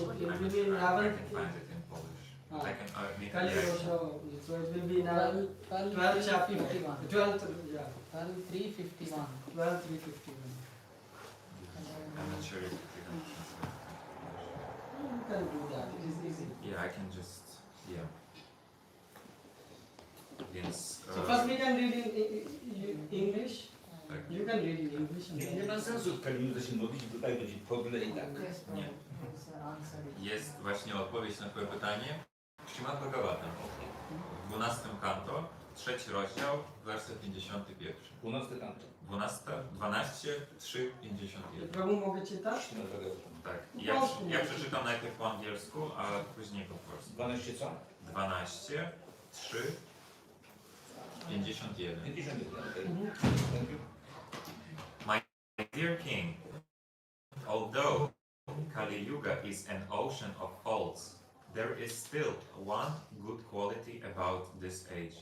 will be in I 11th. can find it in Polish. Ah. I can make Kali the Yuga, so it will be in 12th chapter. 51. 12th, yeah. 12:351. 12:351. I'm not sure if you can translate. You can I can just, yeah. Więc... So first we can read in English. tak. You can read in English. And Nie ma sensu w Kaliningradzie się modlić, bo tutaj będzie podle i tak. Nie. Jest właśnie odpowiedź na twoje pytanie. Śrimad Bhagavatam, 12 kanto, 3 rozdział, werset 51. 12 kanto. 12, 3, 51. Prabhu, mogę czytać? Śrimad Bhagavatam. Tak. Ja przeczytam najpierw po angielsku, a później po polsku. 12 co? 12, 3, 51. 51, okej. Thank you. My dear King, although Kali Yuga is an ocean of faults, there is still one good quality about this age.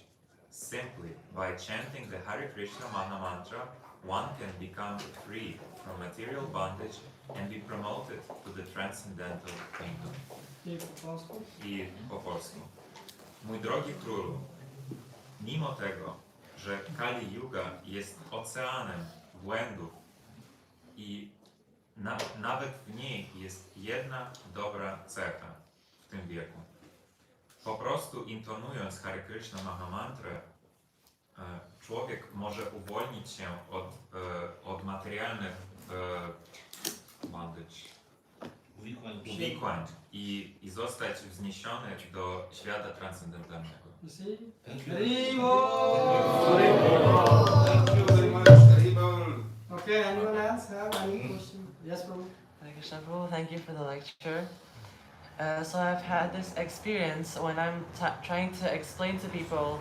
Simply by chanting the Hare Krishna Maha Mantra, one can become free from material bondage and be promoted to the transcendental kingdom. I po polsku. Mój drogi królu, mimo tego, że Kali Yuga jest oceanem błędów i nawet w niej jest jedna dobra cecha w tym wieku. Po prostu intonując Hare Krishna Maha Mantrę, człowiek może uwolnić się od materialnych uwikłań i zostać wzniesiony do świata transcendentalnego. You see? Thank you. Okay, anyone else have any question? Yes, Prabhu. Hare Krishna Prabhu, thank you for the lecture. So I've had this experience when I'm trying to explain to people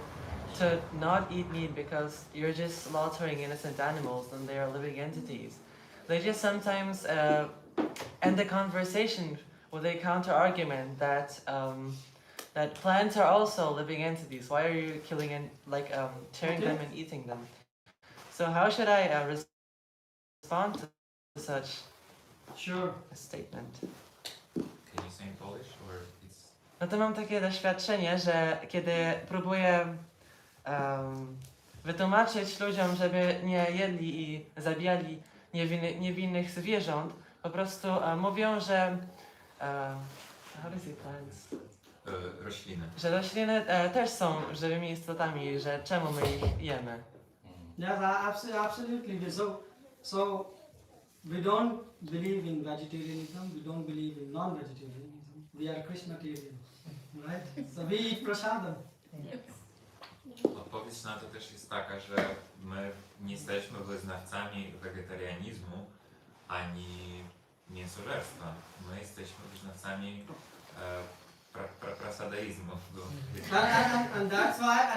to not eat meat because you're just slaughtering innocent animals and they are living entities. They just sometimes end the conversation with a counter argument that that plants are also living entities. Why are you killing and tearing them and eating them? So how should I respond to such a statement? Can you say in Polish or it's... No to mam takie doświadczenie, że kiedy próbuję wytłumaczyć ludziom, żeby nie jedli i zabijali niewinnych zwierząt, po prostu mówią, że how does it plants? Rośliny. Że rośliny też są żywymi istotami, że czemu my ich jemy? Yes, absolutely. So we don't believe in vegetarianism. We don't believe in non-vegetarianism. We are Krishnatarian, right? So we eat prasadam. Odpowiedź na to też jest taka, że my nie jesteśmy wyznawcami wegetarianizmu ani mięsożerstwa. My jesteśmy wyznawcami prasadaizmu. And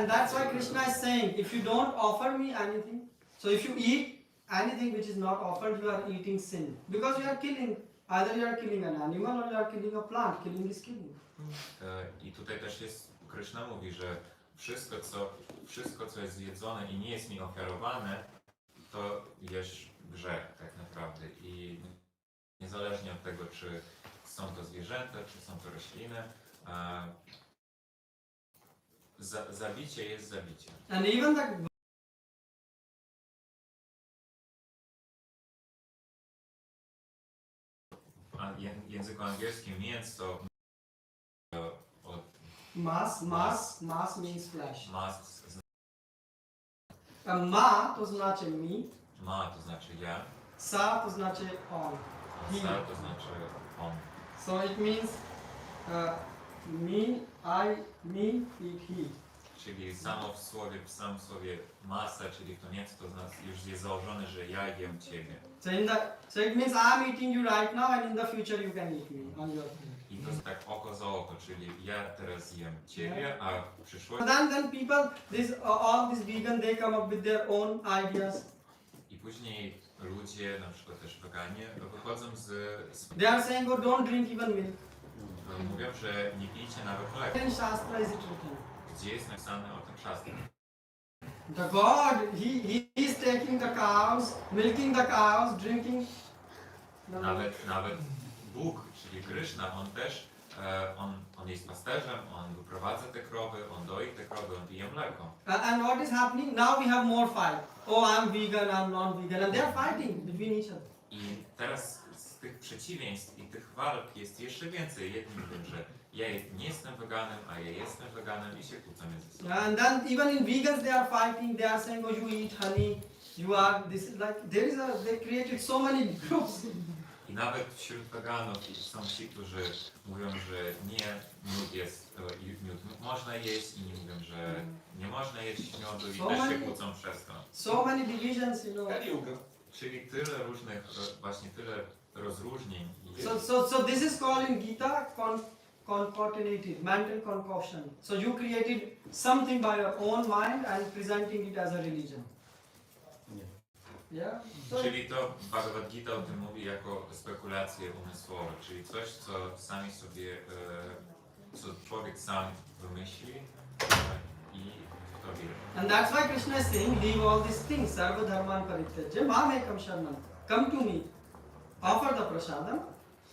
that's why Krishna is saying, if you don't offer me anything, so if you eat anything which is not offered, you are eating sin. Because you are killing, either you are killing an animal or you are killing a plant, killing is killing. I tutaj też jest, Krishna mówi, że wszystko co jest zjedzone i nie jest mi ofiarowane, to jest grzech tak naprawdę. I niezależnie od tego, czy są to zwierzęta, czy są to rośliny, zabicie jest zabicie. And even the W języku angielskim mięso od mass means flesh. mas Ma to znaczy me, ma to znaczy ja, sa to znaczy on. sa to znaczy on. So it means me, he. Czyli samo w słowie masa, czyli to nieco, to znaczy już jest założone, że ja jem ciebie. So it means I'm eating you right now and in the future you can eat me on your food. I to jest tak oko za oko, czyli ja teraz jem ciebie, a w przyszłości... Then people, all these vegan, they come up with their own ideas. I później ludzie, na przykład też weganie, wychodzą z... They are saying, oh, don't drink even milk. Mówią, że nie pijcie nawet mleka. In Shastra is it written? Gdzie jest napisane o tym Shastrze? The God, he is taking the cows, milking the cows, drinking. Nawet Bóg, czyli Krishna, on też, on jest pasterzem, on wyprowadza te krowy, on doi te krowy, on pije mleko. And what is happening? Now we have more fight. Oh, I'm vegan, I'm non-vegan. And they are fighting between each other. I teraz tych przeciwieństw i tych walk jest jeszcze więcej. Jedni mówią, że ja nie jestem weganem, a ja jestem weganem i się kłócą między sobą. And then even in vegans they are fighting, they are saying, oh, you eat honey, you are this, like, they created so many groups. I nawet wśród weganów są ci, którzy mówią, że miód jest, miód można jeść, inni mówią, że nie można jeść miodu i też się kłócą przez to. So many divisions, you know. Czyli tyle różnych, właśnie tyle rozróżnień. So this is called in Gita concatenated, mental concoction. So you created something by your own mind and presenting it as a religion. Yeah? So Czyli to Bhagavad Gita o tym mówi jako spekulacje umysłowe, czyli coś, co sami sobie, co człowiek sam wymyśli i w to wierzy. and that's why Krishna is saying, leave all these things, sarva dharman parityajya, mamekam sharanam, come to me, offer the prasadam,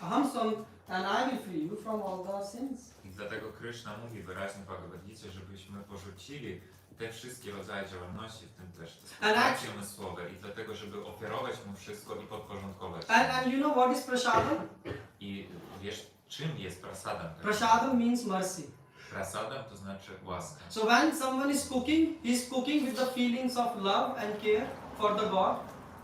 aham swam, and I will free you from all the sins. I dlatego Krishna mówi wyraźnie w Bhagavad Gita, żebyśmy porzucili te wszystkie rodzaje działalności, w tym też te spekulacje umysłowe i dlatego, żeby ofiarować mu wszystko i podporządkować. And you know what is prasadam? I wiesz, czym jest prasadam? Prasadam means mercy. Prasadam to znaczy łaska. So when someone is cooking, he is cooking with the feelings of love and care for the God.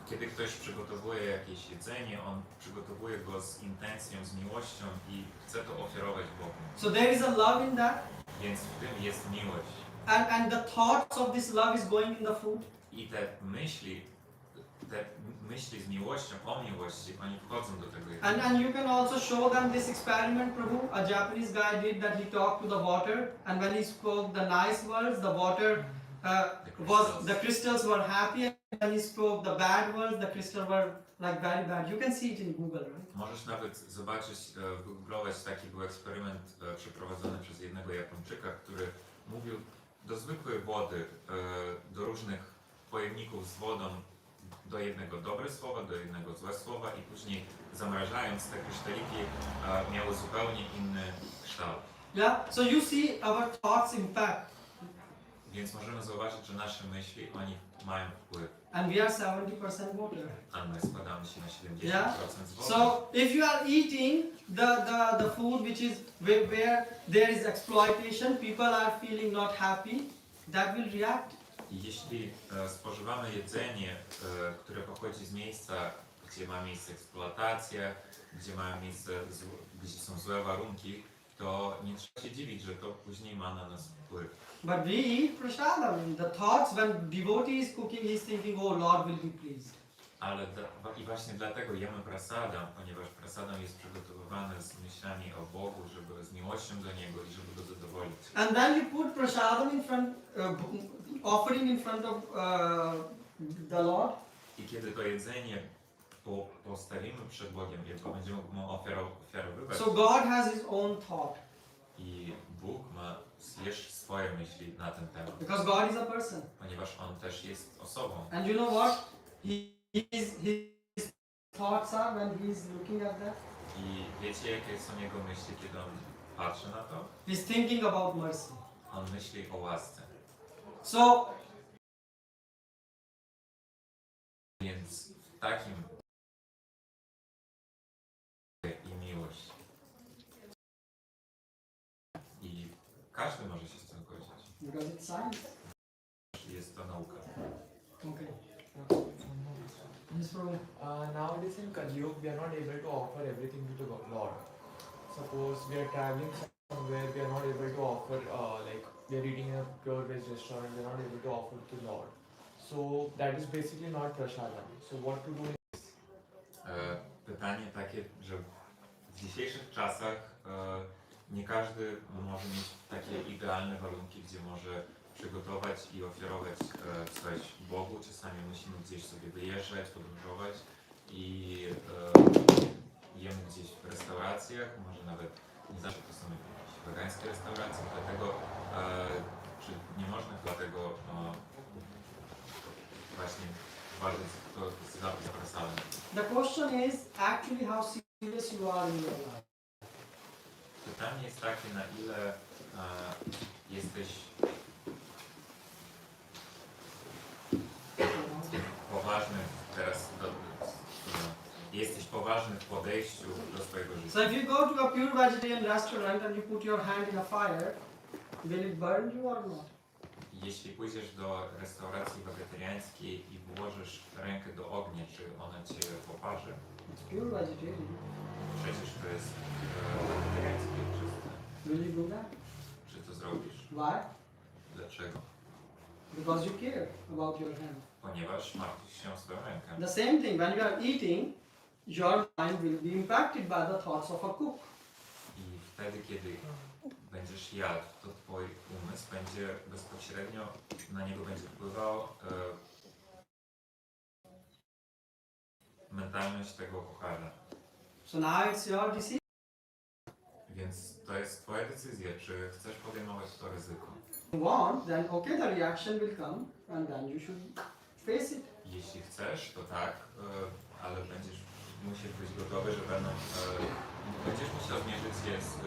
Kiedy ktoś przygotowuje jakieś jedzenie, on przygotowuje go z intencją, z miłością i chce to ofiarować Bogu. So there is a love in that. Więc w tym jest miłość. And the thoughts of this love is going in the food. I te myśli z miłością, o miłości, oni wchodzą do tego jedzenia. And you can also show them this experiment, Prabhu. A Japanese guy did that. He talked to the water, and when he spoke the nice words, the water the crystals were happy, and when he spoke the bad words, the crystals were like very bad. You can see it in Google, right? Możesz nawet zobaczyć, wygooglować, taki był eksperyment przeprowadzony przez jednego Japończyka, który mówił do zwykłej wody, do różnych pojemników z wodą, do jednego dobre słowa, do jednego złe słowa i później zamrażając te kryształiki miały zupełnie inny kształt. Yeah. So you see our thoughts impact. Więc możemy zauważyć, że nasze myśli o nich mają wpływ. And we are 70% water. A my składamy się na 70% Yeah. z wody. So if you are eating the food which is where there is exploitation, people are feeling not happy, that will react. I jeśli spożywamy jedzenie, które pochodzi z miejsca, gdzie ma miejsce eksploatacja, gdzie są złe warunki, to nie trzeba się dziwić, że to później ma na nas wpływ. But we eat prasadam. The thoughts when devotee is cooking, he is thinking, oh Lord will be pleased. Ale i właśnie dlatego jemy prasadam, ponieważ prasadam jest przygotowywany z myślami o Bogu, żeby z miłością do Niego i żeby Go zadowolić. And then you put prasadam in front, offering in front of the Lord. I kiedy to jedzenie postawimy przed Bogiem, jak będziemy mu ofiarowywać, So God has his own thought. i Bóg ma swoje myśli na ten temat. Because God is a person. Ponieważ On też jest osobą. And you know what? His thoughts are when he is looking at that? I wiecie, jakie są Jego myśli, kiedy On patrzy na to? He's thinking about mercy. On myśli o łasce. So, Więc w takim i miłość. I każdy może się z tym godzić. because it's science. Jest to nauka. Okay. Yes, Prabhu. Nowadays in Kali Yuga, we are not able to offer everything to the Lord. Suppose we are traveling somewhere, we are not able to offer, like we are eating in a pure veg restaurant, we are not able to offer to the Lord. So that is basically not prasadam. So what to do in this? Pytanie takie, że w dzisiejszych czasach nie każdy może mieć takie idealne warunki, gdzie może przygotować i ofiarować coś Bogu. Czasami musimy gdzieś sobie wyjeżdżać, podróżować i jemy gdzieś w restauracjach, może nawet nie zawsze to są jakieś wegańskie restauracje, dlatego czy nie można dlatego właśnie walczyć z zapraszaniem. The question is actually how serious you are in your life. Pytanie jest takie, na ile jesteś poważny teraz Jesteś poważny w podejściu do swojego życia. So if you go to a pure vegetarian restaurant and you put your hand in a fire, will it burn you or not? Jeśli pójdziesz do restauracji wegetariańskiej i włożysz rękę do ognia, czy ona cię poparzy? It's pure vegetarian. Przecież to jest wegetariańskie czyste. Will you do that? Czy to zrobisz? Why? Dlaczego? Because you care about your hand. Ponieważ martwisz się o swoją rękę. The same thing, when you are eating, your mind will be impacted by the thoughts of a cook. I wtedy, kiedy będziesz jadł, to twój umysł będzie bezpośrednio, na niego będzie wpływał mentalność tego kucharza. So now it's your decision. Więc to jest twoja decyzja, czy chcesz podejmować to ryzyko. If you want, then okay, the reaction will come and then you should face it. Jeśli chcesz, to tak, ale musisz być gotowy, że będziesz musiał zmierzyć się z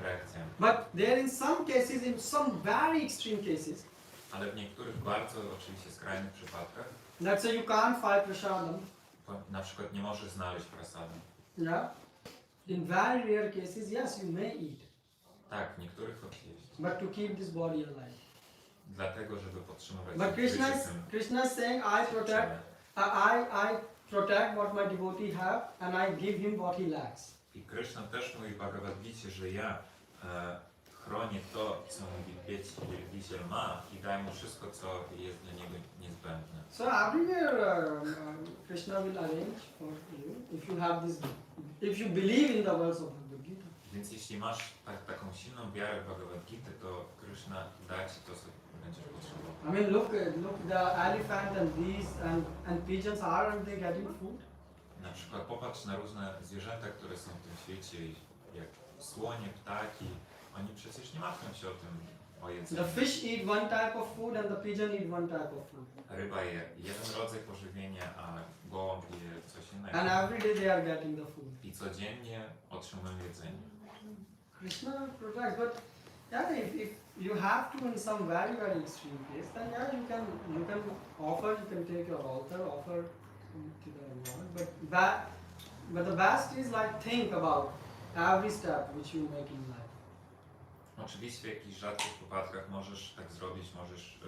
reakcją. But there in some cases, in some very extreme cases, Ale w niektórych bardzo oczywiście skrajnych przypadkach, let's say you can't find prasadam, na przykład nie możesz znaleźć prasady. yeah? In very rare cases, yes, you may eat, Tak, w niektórych oczywiście. but to keep this body alive. Dlatego, żeby podtrzymywać But życie Krishna is saying, I protect what my devotee have and I give him what he lacks. I Krishna też mówi w Bhagavad Gita, że ja chronię to, co mój wielbiciel ma i daję mu wszystko, co jest dla niego niezbędne. So everywhere Krishna will arrange for you if you have this, if you believe in the words of Bhagavad Gita. Więc jeśli masz taką silną wiarę w Bhagavad Gita, to Krishna da ci to, co będziesz potrzebował. I mean, look, the elephant and bees and pigeons, aren't they getting food? Na przykład popatrz na różne zwierzęta, które są w tym świecie, jak słonie, ptaki. Oni przecież nie martwią się o jedzenie. The fish eat one type of food and the pigeon eat one type of food. Ryba je jeden rodzaj pożywienia, a gołąb je coś innego. And every day they are getting the food. I codziennie otrzymują jedzenie. Krishna protects, but yeah, if you have to in some very, very extreme case, then yeah, you can offer, you can take your altar, offer to the Lord. But the best is like think about every step which you make in life. Oczywiście w jakichś rzadkich przypadkach możesz tak zrobić, możesz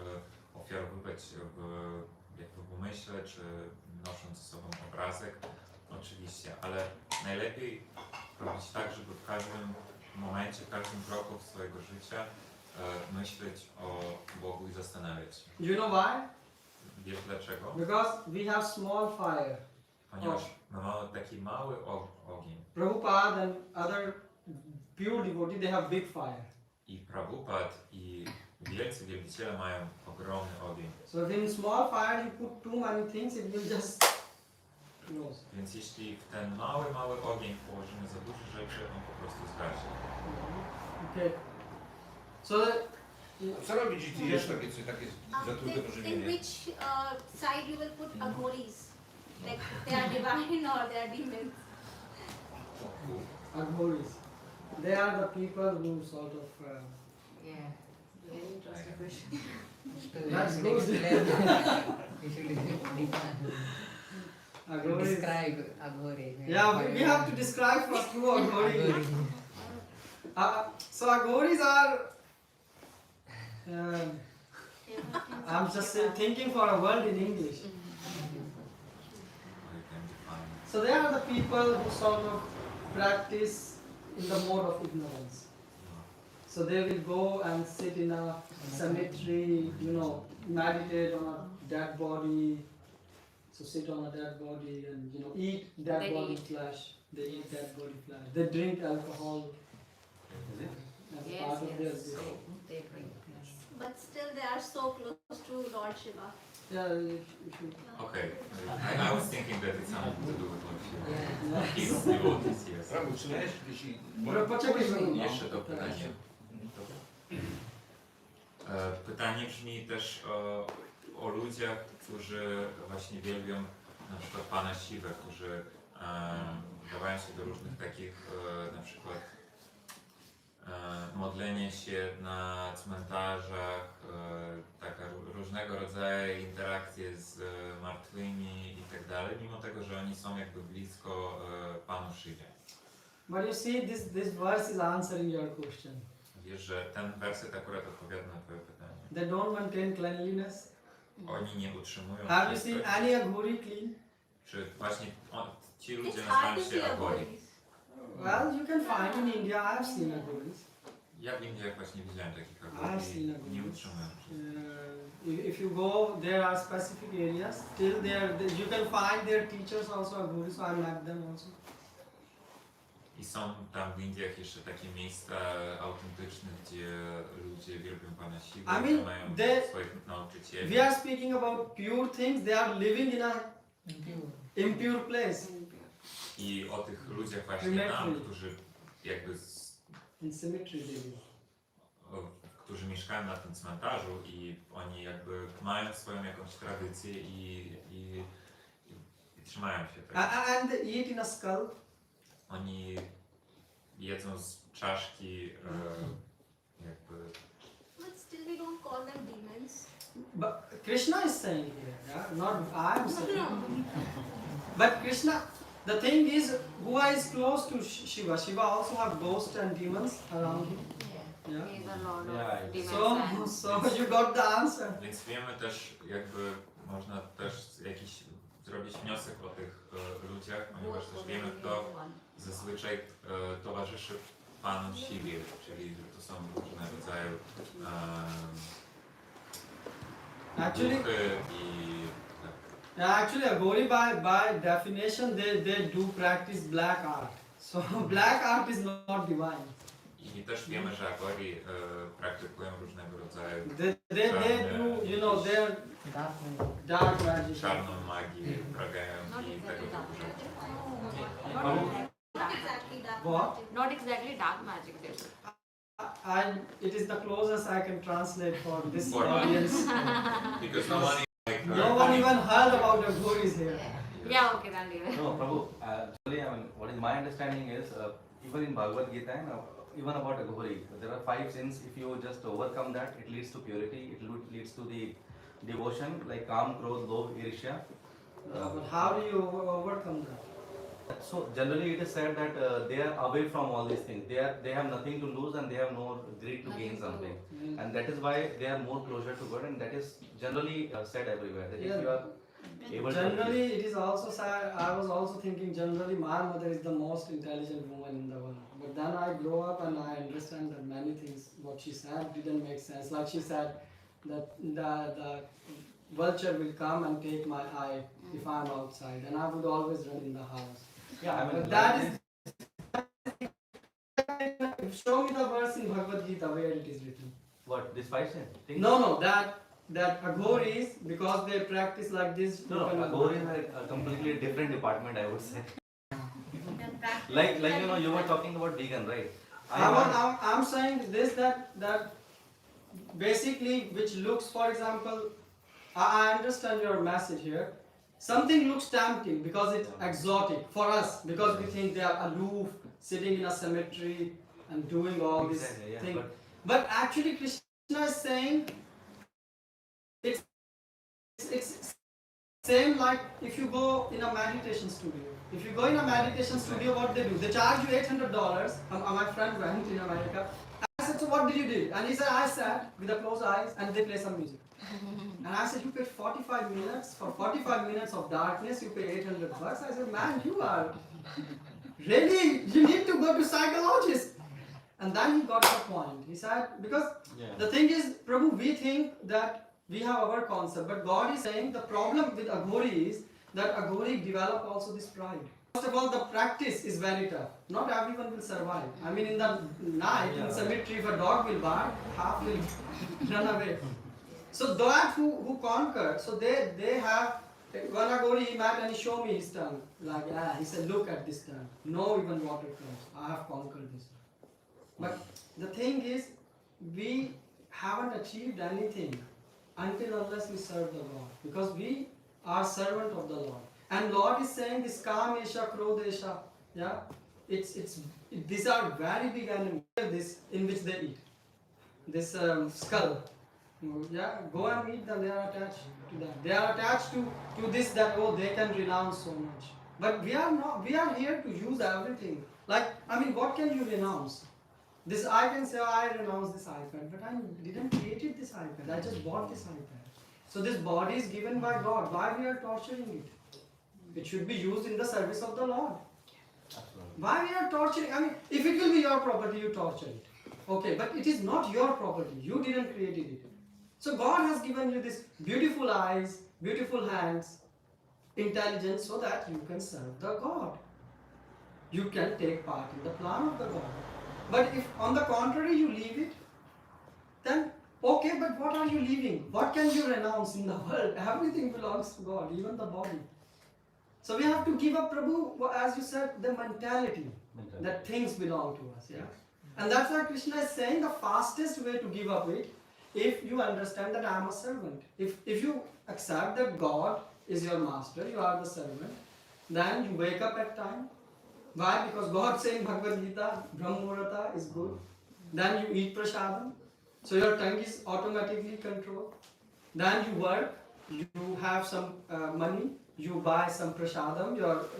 ofiarowywać jakby w umyśle, czy nosząc ze sobą obrazek, oczywiście, ale najlepiej robić tak, żeby w każdym momencie, w każdym kroku swojego życia myśleć o Bogu i zastanawiać się. You know why? Wiesz dlaczego? Because we have small fire. Ponieważ my mamy taki mały ogień. Prabhupada and other pure devotees, they have big fire. I Prabhupada i wielcy wielbiciele mają ogromny ogień. So if in small fire you put too many things, it will just close. Więc jeśli w ten mały ogień położymy za dużo rzeczy, on po prostu zgaśnie. Okay. So Co robić, jeśli jest takie za trudne In pożywienie? which side you will put agoris? Like they are divine or they are demons? Aghoris. They are the people who sort of. Yeah. Very interesting question. That's good. We should Aghoris. describe Aghori. Yeah, we have to describe first who Aghori. So Aghoris are. I'm just thinking for a word in English. So they are the people who sort of practice in the mode of ignorance. So they will go and sit in a cemetery, meditate on a dead body. So sit on a dead body and eat dead body flesh. They eat dead body flesh. They drink alcohol as part of their ritual. They drink. But still they are so close to Lord Shiva. Yeah, you should. Okay, I was thinking that it's something to do with Lord Shiva. Yeah. His devotees, yes. Prabhu, czy miałeś jeśli... Poczekaj, Jeszcze to pytanie. Pytanie brzmi też o ludziach, którzy właśnie wielbią na przykład Pana Siwę, którzy wdawają się do różnych takich na przykład modlenie się na cmentarzach, tak taka różnego rodzaju interakcje z martwymi i tak dalej, mimo tego, że oni są jakby blisko Panu Shiwie. But you see, this verse is answering your question. Wiesz, że ten werset akurat odpowiada na twoje pytanie. They don't maintain cleanliness. Oni nie utrzymują Have you seen czystości. any Aghori clean? Czy właśnie ci ludzie It's hard nazywają to się see Aghori? Aghoris. Well, you can find in India. I've seen Aghoris. Ja w Indiach właśnie widziałem takich I've Aghori seen i nie Aghoris. utrzymują czystości. If you go, there are specific areas. Still there, you can find their teachers also Aghoris. So I met them also. I są tam w Indiach jeszcze takie miejsca autentyczne, gdzie ludzie wielbią Pana Siwę, I mean, mają they- swoich nauczycieli. We are speaking about pure things. They are living in a impure place. I o tych ludziach właśnie tam, którzy jakby In cemetery they live. którzy mieszkają na tym cmentarzu i oni jakby mają swoją jakąś tradycję i trzymają się tego. And they eat in a skull. Oni jedzą z czaszki jakby... But still we don't call them demons. But Krishna is saying here, yeah? Not I am saying. But Krishna, the thing is, who is close to Shiva? Shiva also have ghosts and demons around him. Yeah. He's a lord Yeah, of demons. So you got the answer. Więc wiemy też jakby, można też jakiś zrobić wniosek o tych ludziach, ponieważ też wiemy, kto zazwyczaj towarzyszy Panu Siwie, czyli że to są różne rodzaju Actually, duchy i tak. yeah, actually, Aghori by definition they do practice black art. So black art is not divine. I też wiemy, że Aghori praktykują różnego rodzaju They do, you know, they're dark magic. czarną magię, uprawiają i tego typu rzeczy. Not exactly dark What? magic. Not exactly dark magic. They do. It is the closest I can translate for this For us. audience. Because no one like No one even heard about Aghoris here. Yeah, okay, then leave it. No, Prabhu, actually, I mean, what is my understanding is, even in Bhagavad Gita and even about Aghori, there are 5 sins. If you just overcome that, it leads to purity, it leads to the devotion, like Kam, Krodh, Lobh, Irishya. But how do you overcome that? So generally it is said that they are away from all these things. They have nothing to lose and they have no greed to gain something. And that is why they are more closer to God, and that is generally said everywhere. That Yeah. if you are able Generally, it is also sad. I was also thinking generally my mother is the most intelligent woman in the world. But then I grow up and I understand that many things what she said didn't make sense. Like she said that the vulture will come and take my eye if I am outside, and I would always run in the house. Yeah, I mean, but that is. Show me the verse in Bhagavad Gita where it is written. what, this 5 sins? No, that Aghoris, because they practice like this. No, Aghori is a completely different department, I would say. Like you know, you were talking about vegan, right? I'm saying this that basically which looks, for example, I understand your message here. Something looks tempting because it's exotic for us, because we think they are aloof, sitting in a cemetery and doing all this Exactly, yeah, thing. But actually, Krishna is saying it's same like if you go in a meditation studio. If you go in a meditation studio, what they do? They charge you $800. My friend went in America. I said, so what did you do? And he said, I sat with the closed eyes and they play some music. And I said, you paid 45 minutes? For 45 minutes of darkness, you pay $800. I said, man, you are really, you need to go to psychologist. And then he got the point. He said, because the thing is, Prabhu, we think that we have our concept, but God is saying the problem with Aghori is that Aghori develop also this pride. First of all, the practice is very tough. Not everyone will survive. I mean, in the night, in cemetery, if a dog will bark, half will run away. So that who conquered, so they have, one Aghori he met and he showed me his tongue. Like, he said, look at this tongue. No even water comes. I have conquered this. But the thing is, we haven't achieved anything until unless we serve the Lord. Because we are servant of the Lord. And Lord is saying this Kamesha, Krodesha, yeah, these are very big animals, this in which they eat. This skull, Yeah, go and meet them. They are attached to that. They are attached to this, that they can renounce so much. But we are not. We are here to use everything. Like, I mean, what can you renounce? This, I can say, I renounce this iPad, but I didn't create this iPad. I just bought this iPad. So this body is given by God. Why we are torturing it? It should be used in the service of the Lord. Why we are torturing? I mean, if it will be your property, you torture it. Okay, but it is not your property. You didn't create it. So God has given you this beautiful eyes, beautiful hands, intelligence, so that you can serve the God. You can take part in the plan of the God. But if on the contrary you leave it, then okay, but what are you leaving? What can you renounce in the world? Everything belongs to God, even the body. So we have to give up, Prabhu, as you said, the mentality that things belong to us. Yeah? And that's why Krishna is saying the fastest way to give up it, if you understand that I am a servant. If you accept that God is your master, you are the servant, then you wake up at time. Why? Because God saying Bhagavad Gita, Brahmurata is good. Then you eat prasadam, so your tongue is automatically controlled. Then you work, you have some money, you buy some prasadam,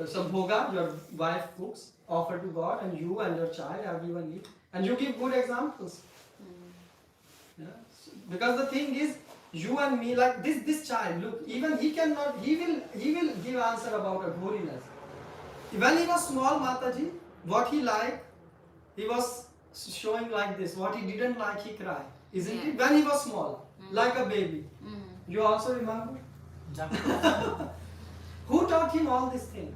some bhoga, your wife cooks, offer to God, and you and your child, everyone eat. And you give good examples. Yeah? Because the thing is, you and me, like this child, look, even he will give answer about a holiness. When he was small, Mataji, what he liked, he was showing like this. What he didn't like, he cried. Isn't it? When he was small, like a baby. You also remember? Who taught him all these things?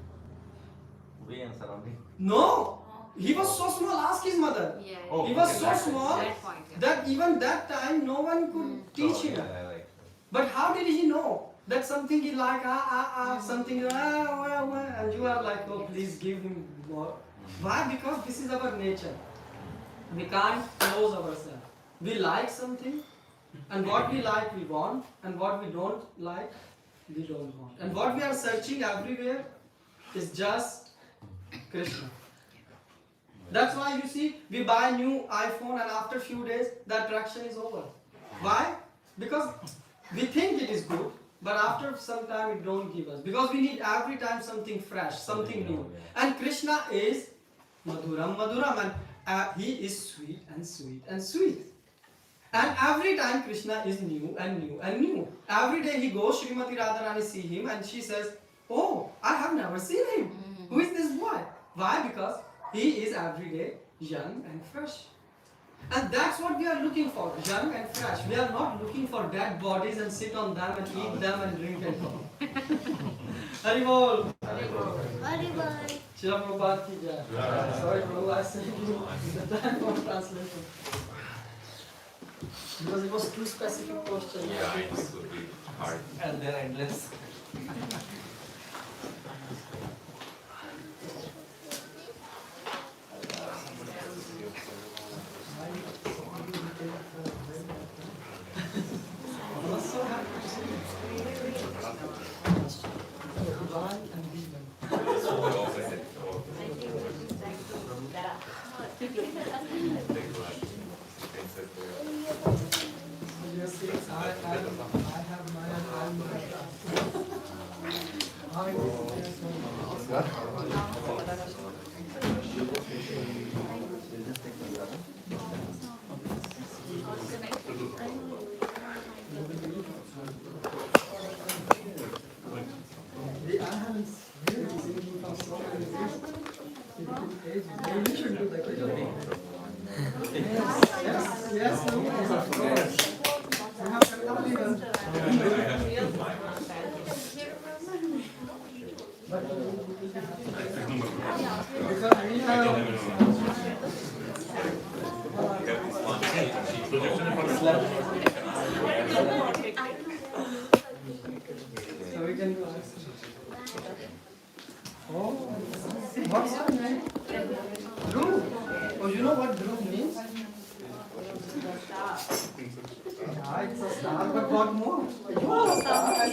We and surrounding. No! He was so small, ask his mother. He was so small that even that time no one could teach him. But how did he know that something he like, something, and you are like, oh, please give him more. Why? Because this is our nature. We can't close ourselves. We like something, and what we like we want, and what we don't like we don't want. And what we are searching everywhere is just Krishna. That's why you see, we buy new iPhone and after few days the attraction is over. Why? Because we think it is good, but after some time it don't give us. Because we need every time something fresh, something new. And Krishna is Madhuram Madhuram, and he is sweet and sweet and sweet. And every time Krishna is new and new and new. Every day he goes, Srimati Radharani see him and she says, oh, I have never seen him. Who is this boy? Why? Because he is every day young and fresh. And that's what we are looking for, young and fresh. We are not looking for dead bodies and sit on them and eat them and drink and go. Haribol! Haribol! Srila Prabhupada ki jai. Sorry Prabhu, I said you the time for translation. Because it was too specific question. Yeah, it would be hard. And they're endless. So we can do oh, what's your name? Dhruv. Oh, you know what Dhruv means? Yeah, it's a star, but what more? You are a star.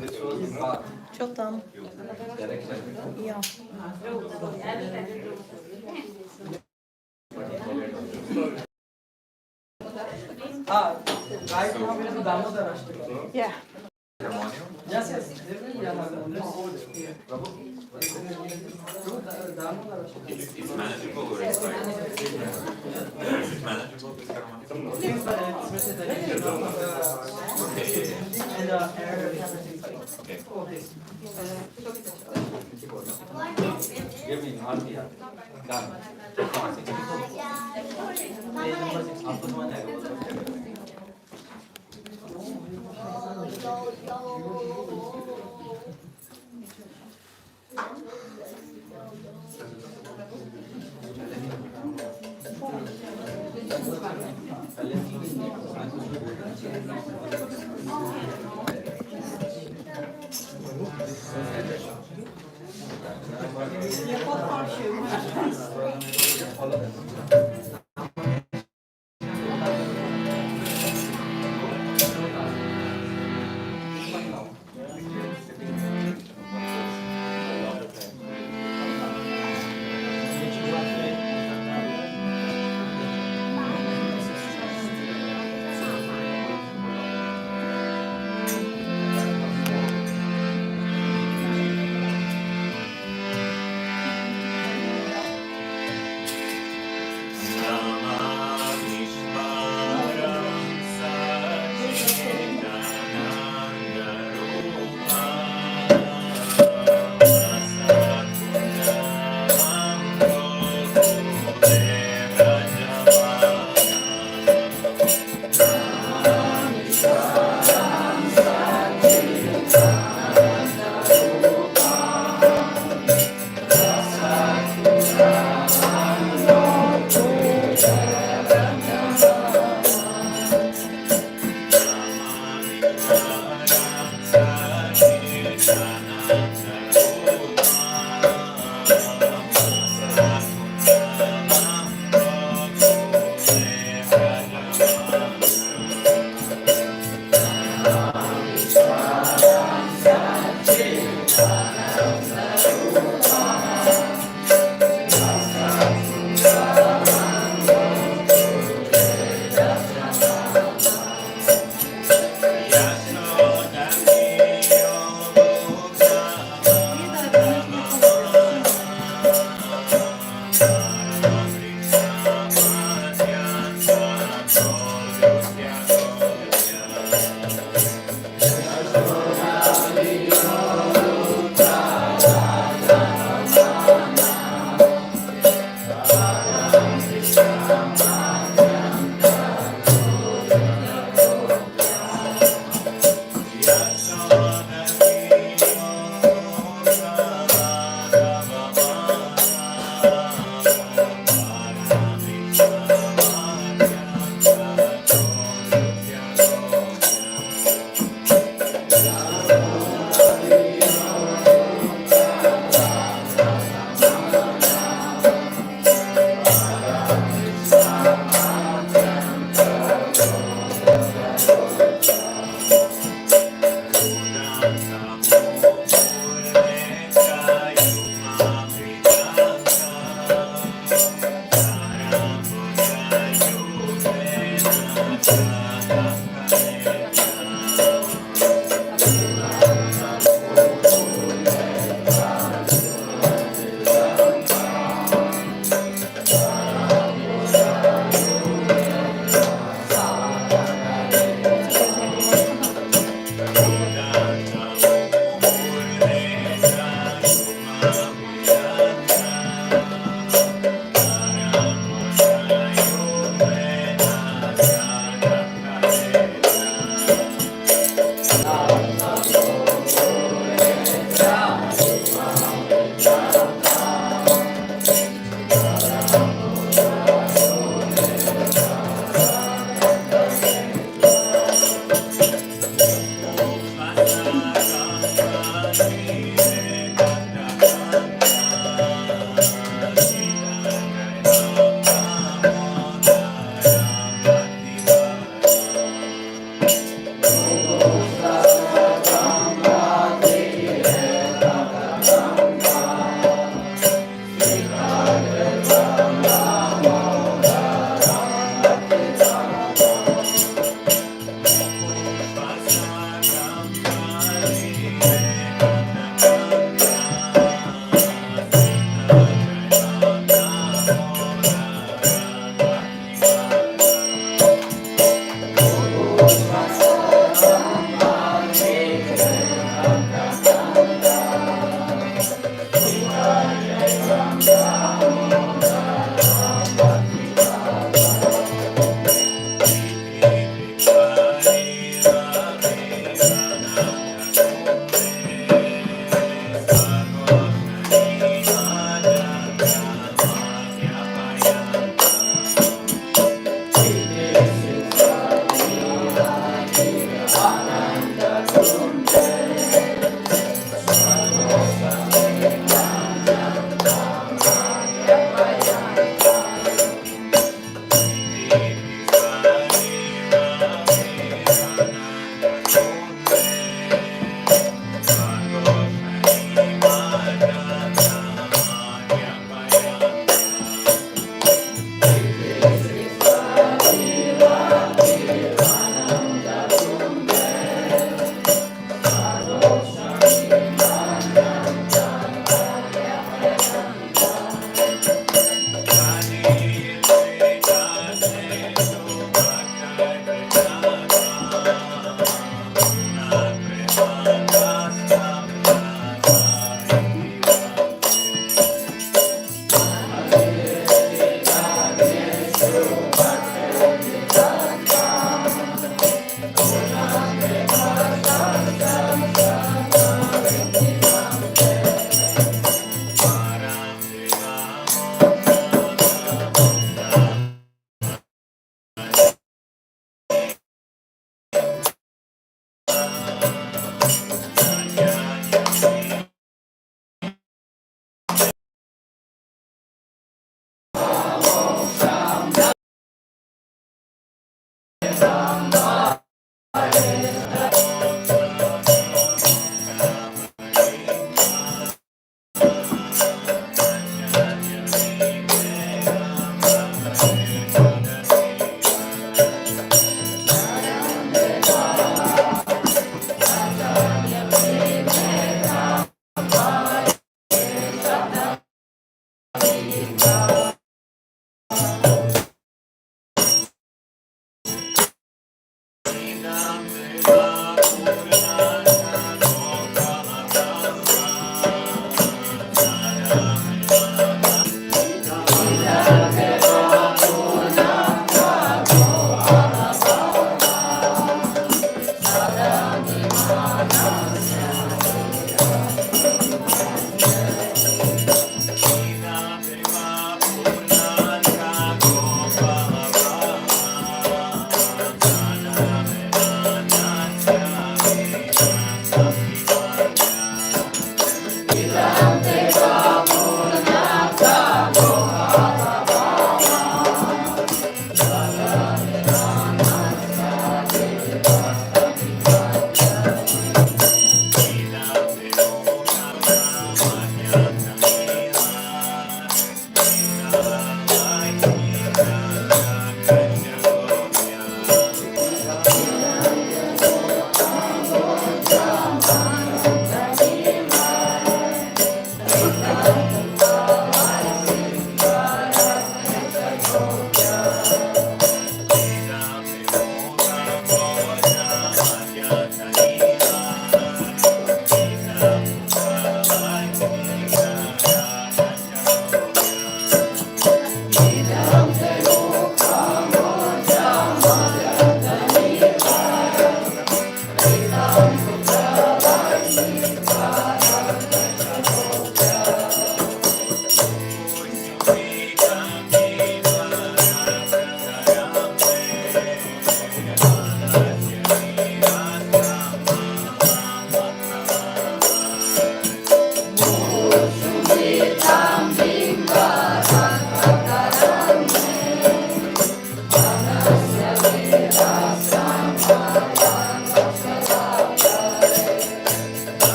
Which was the path? Что там? Direction. Я. Right now will be Damodar Ashtakam. Yeah. Harmonium? Yes, there will be an harmonium. Damodar Ashtakam. It's manageable or it's like... Is it manageable, this harmonium? Yes, but it's and the air and everything. Okay. Give me आरती यार गाना page number 6 आपको समझ आएगा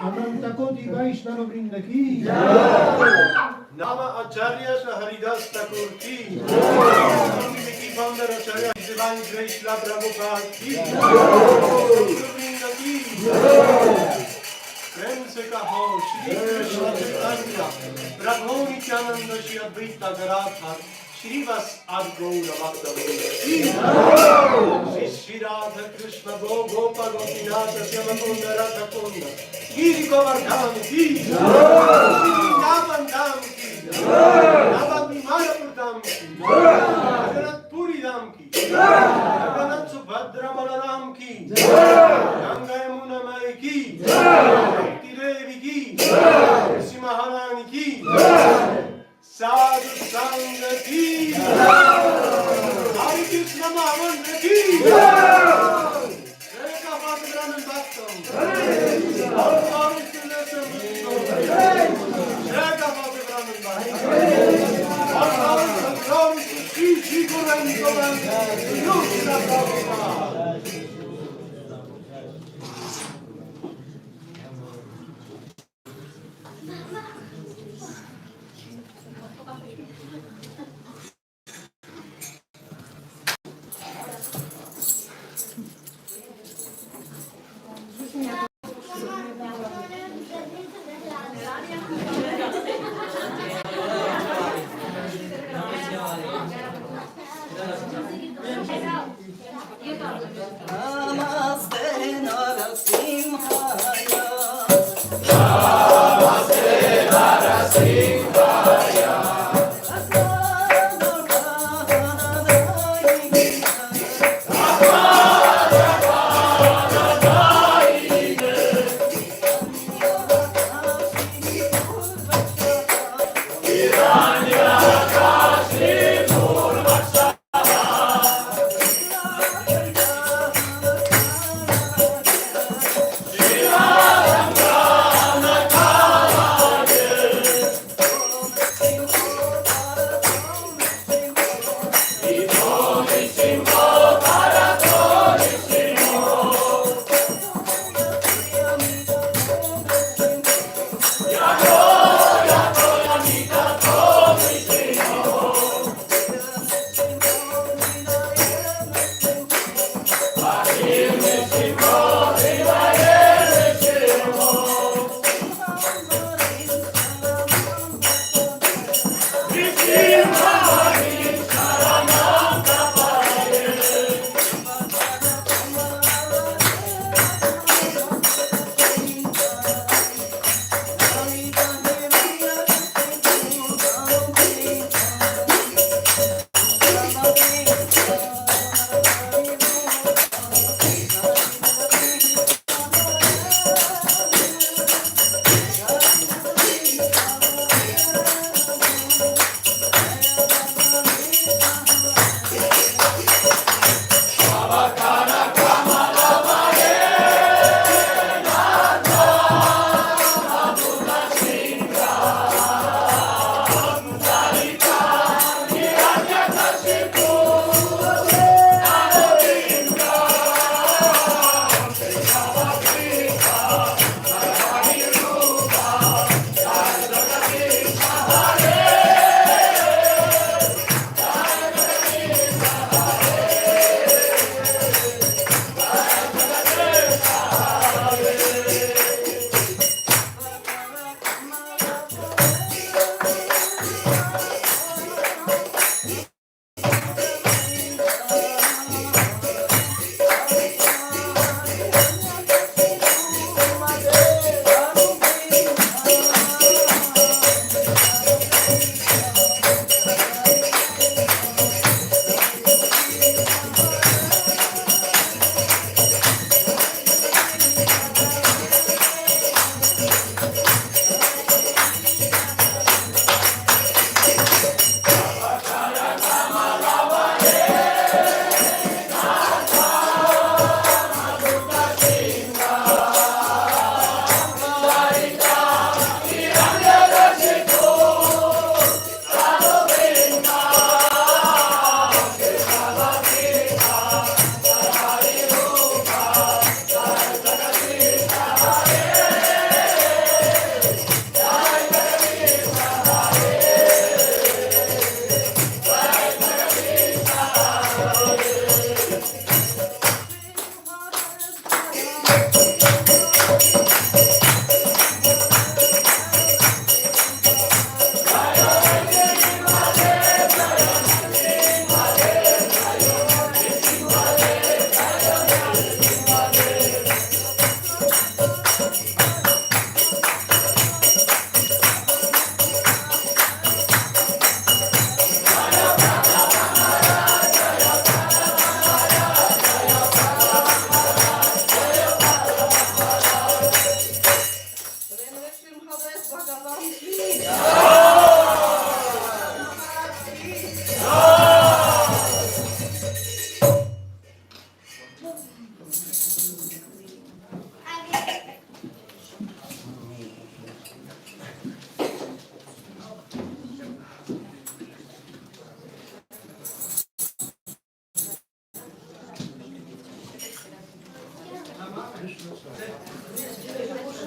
अनंत कोटि वैष्णव वृंद की नाम आचार्य हरिदास ठाकुर की की फाउंडर आचार्य डिवाइन ग्रेस ला प्रभुपाद की वृंद की प्रेम से कहो श्री कृष्ण चैतन्य प्रभु नित्यानंद श्री अद्वैत गदाधर श्रीवास आदि गौर भक्तवृंद की श्री श्री राधा कृष्ण गोपाल गोपीनाथ श्याम कुंद राधा कुंद गिरि गोवर्धन की श्री वृंदावन धाम की नवद्वीप मायापुर धाम की जगन्नाथपुरी धाम की जगन्नाथ सुभद्रा बलराम की गंगा यमुना माई की भक्ति देवी की ऋषि महारानी की साधु संग की हरे कृष्ण महामंत्र की जय का बात ब्राह्मण भक्तम जय का बात ब्राह्मण भक्तम श्री श्री गुरु ये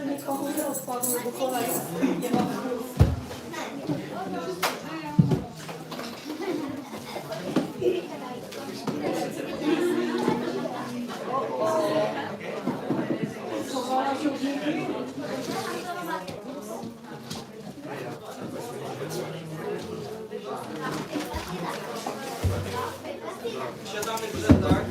Nikomu nie odpadło, bo kolej nie ma wpływu. Siadamy w rzędach.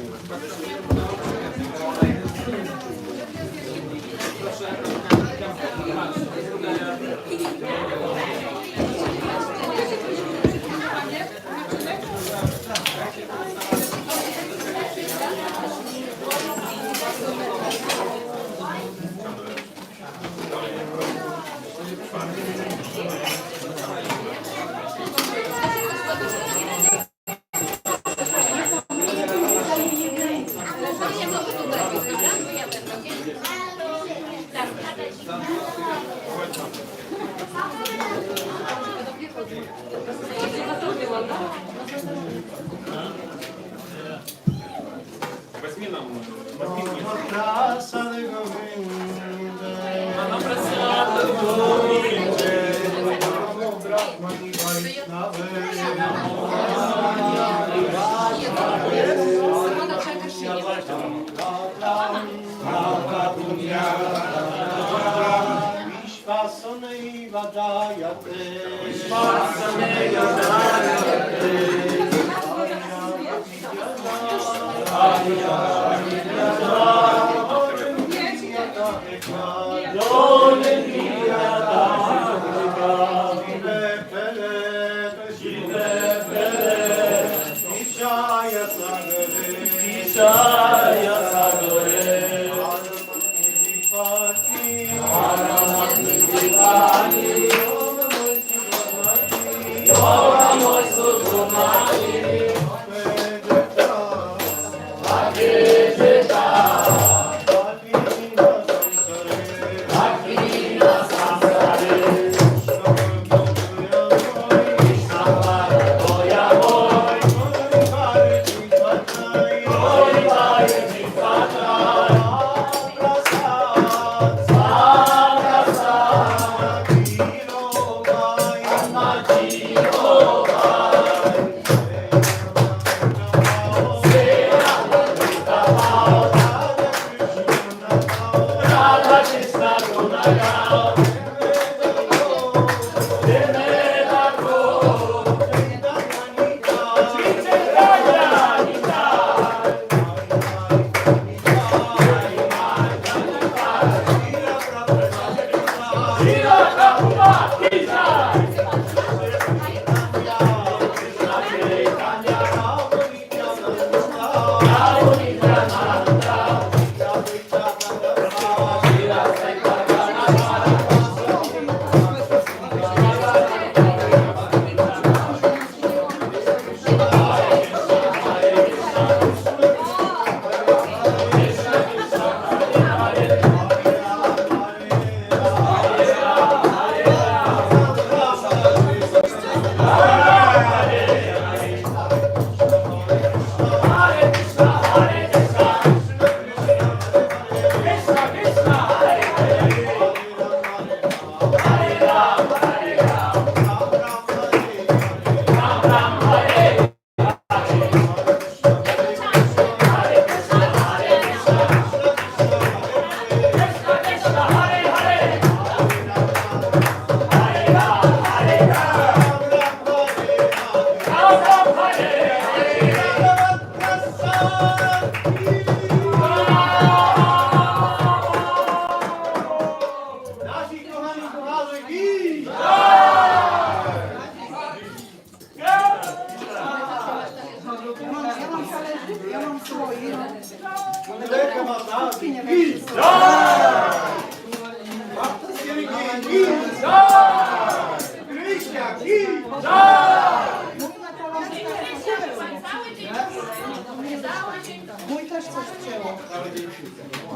Mój też coś wcięło.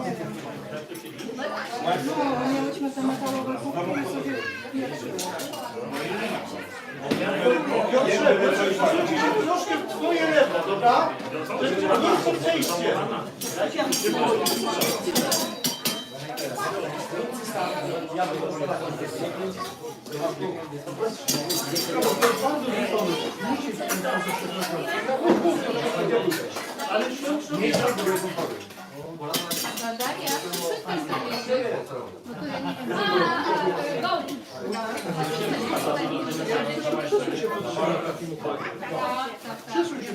Nie wiem. No, mieliśmy te metalowe kupy i sobie wierzyło. Troszkę w twoje lewo, dobra? Nie chcę przejście. Przesuń się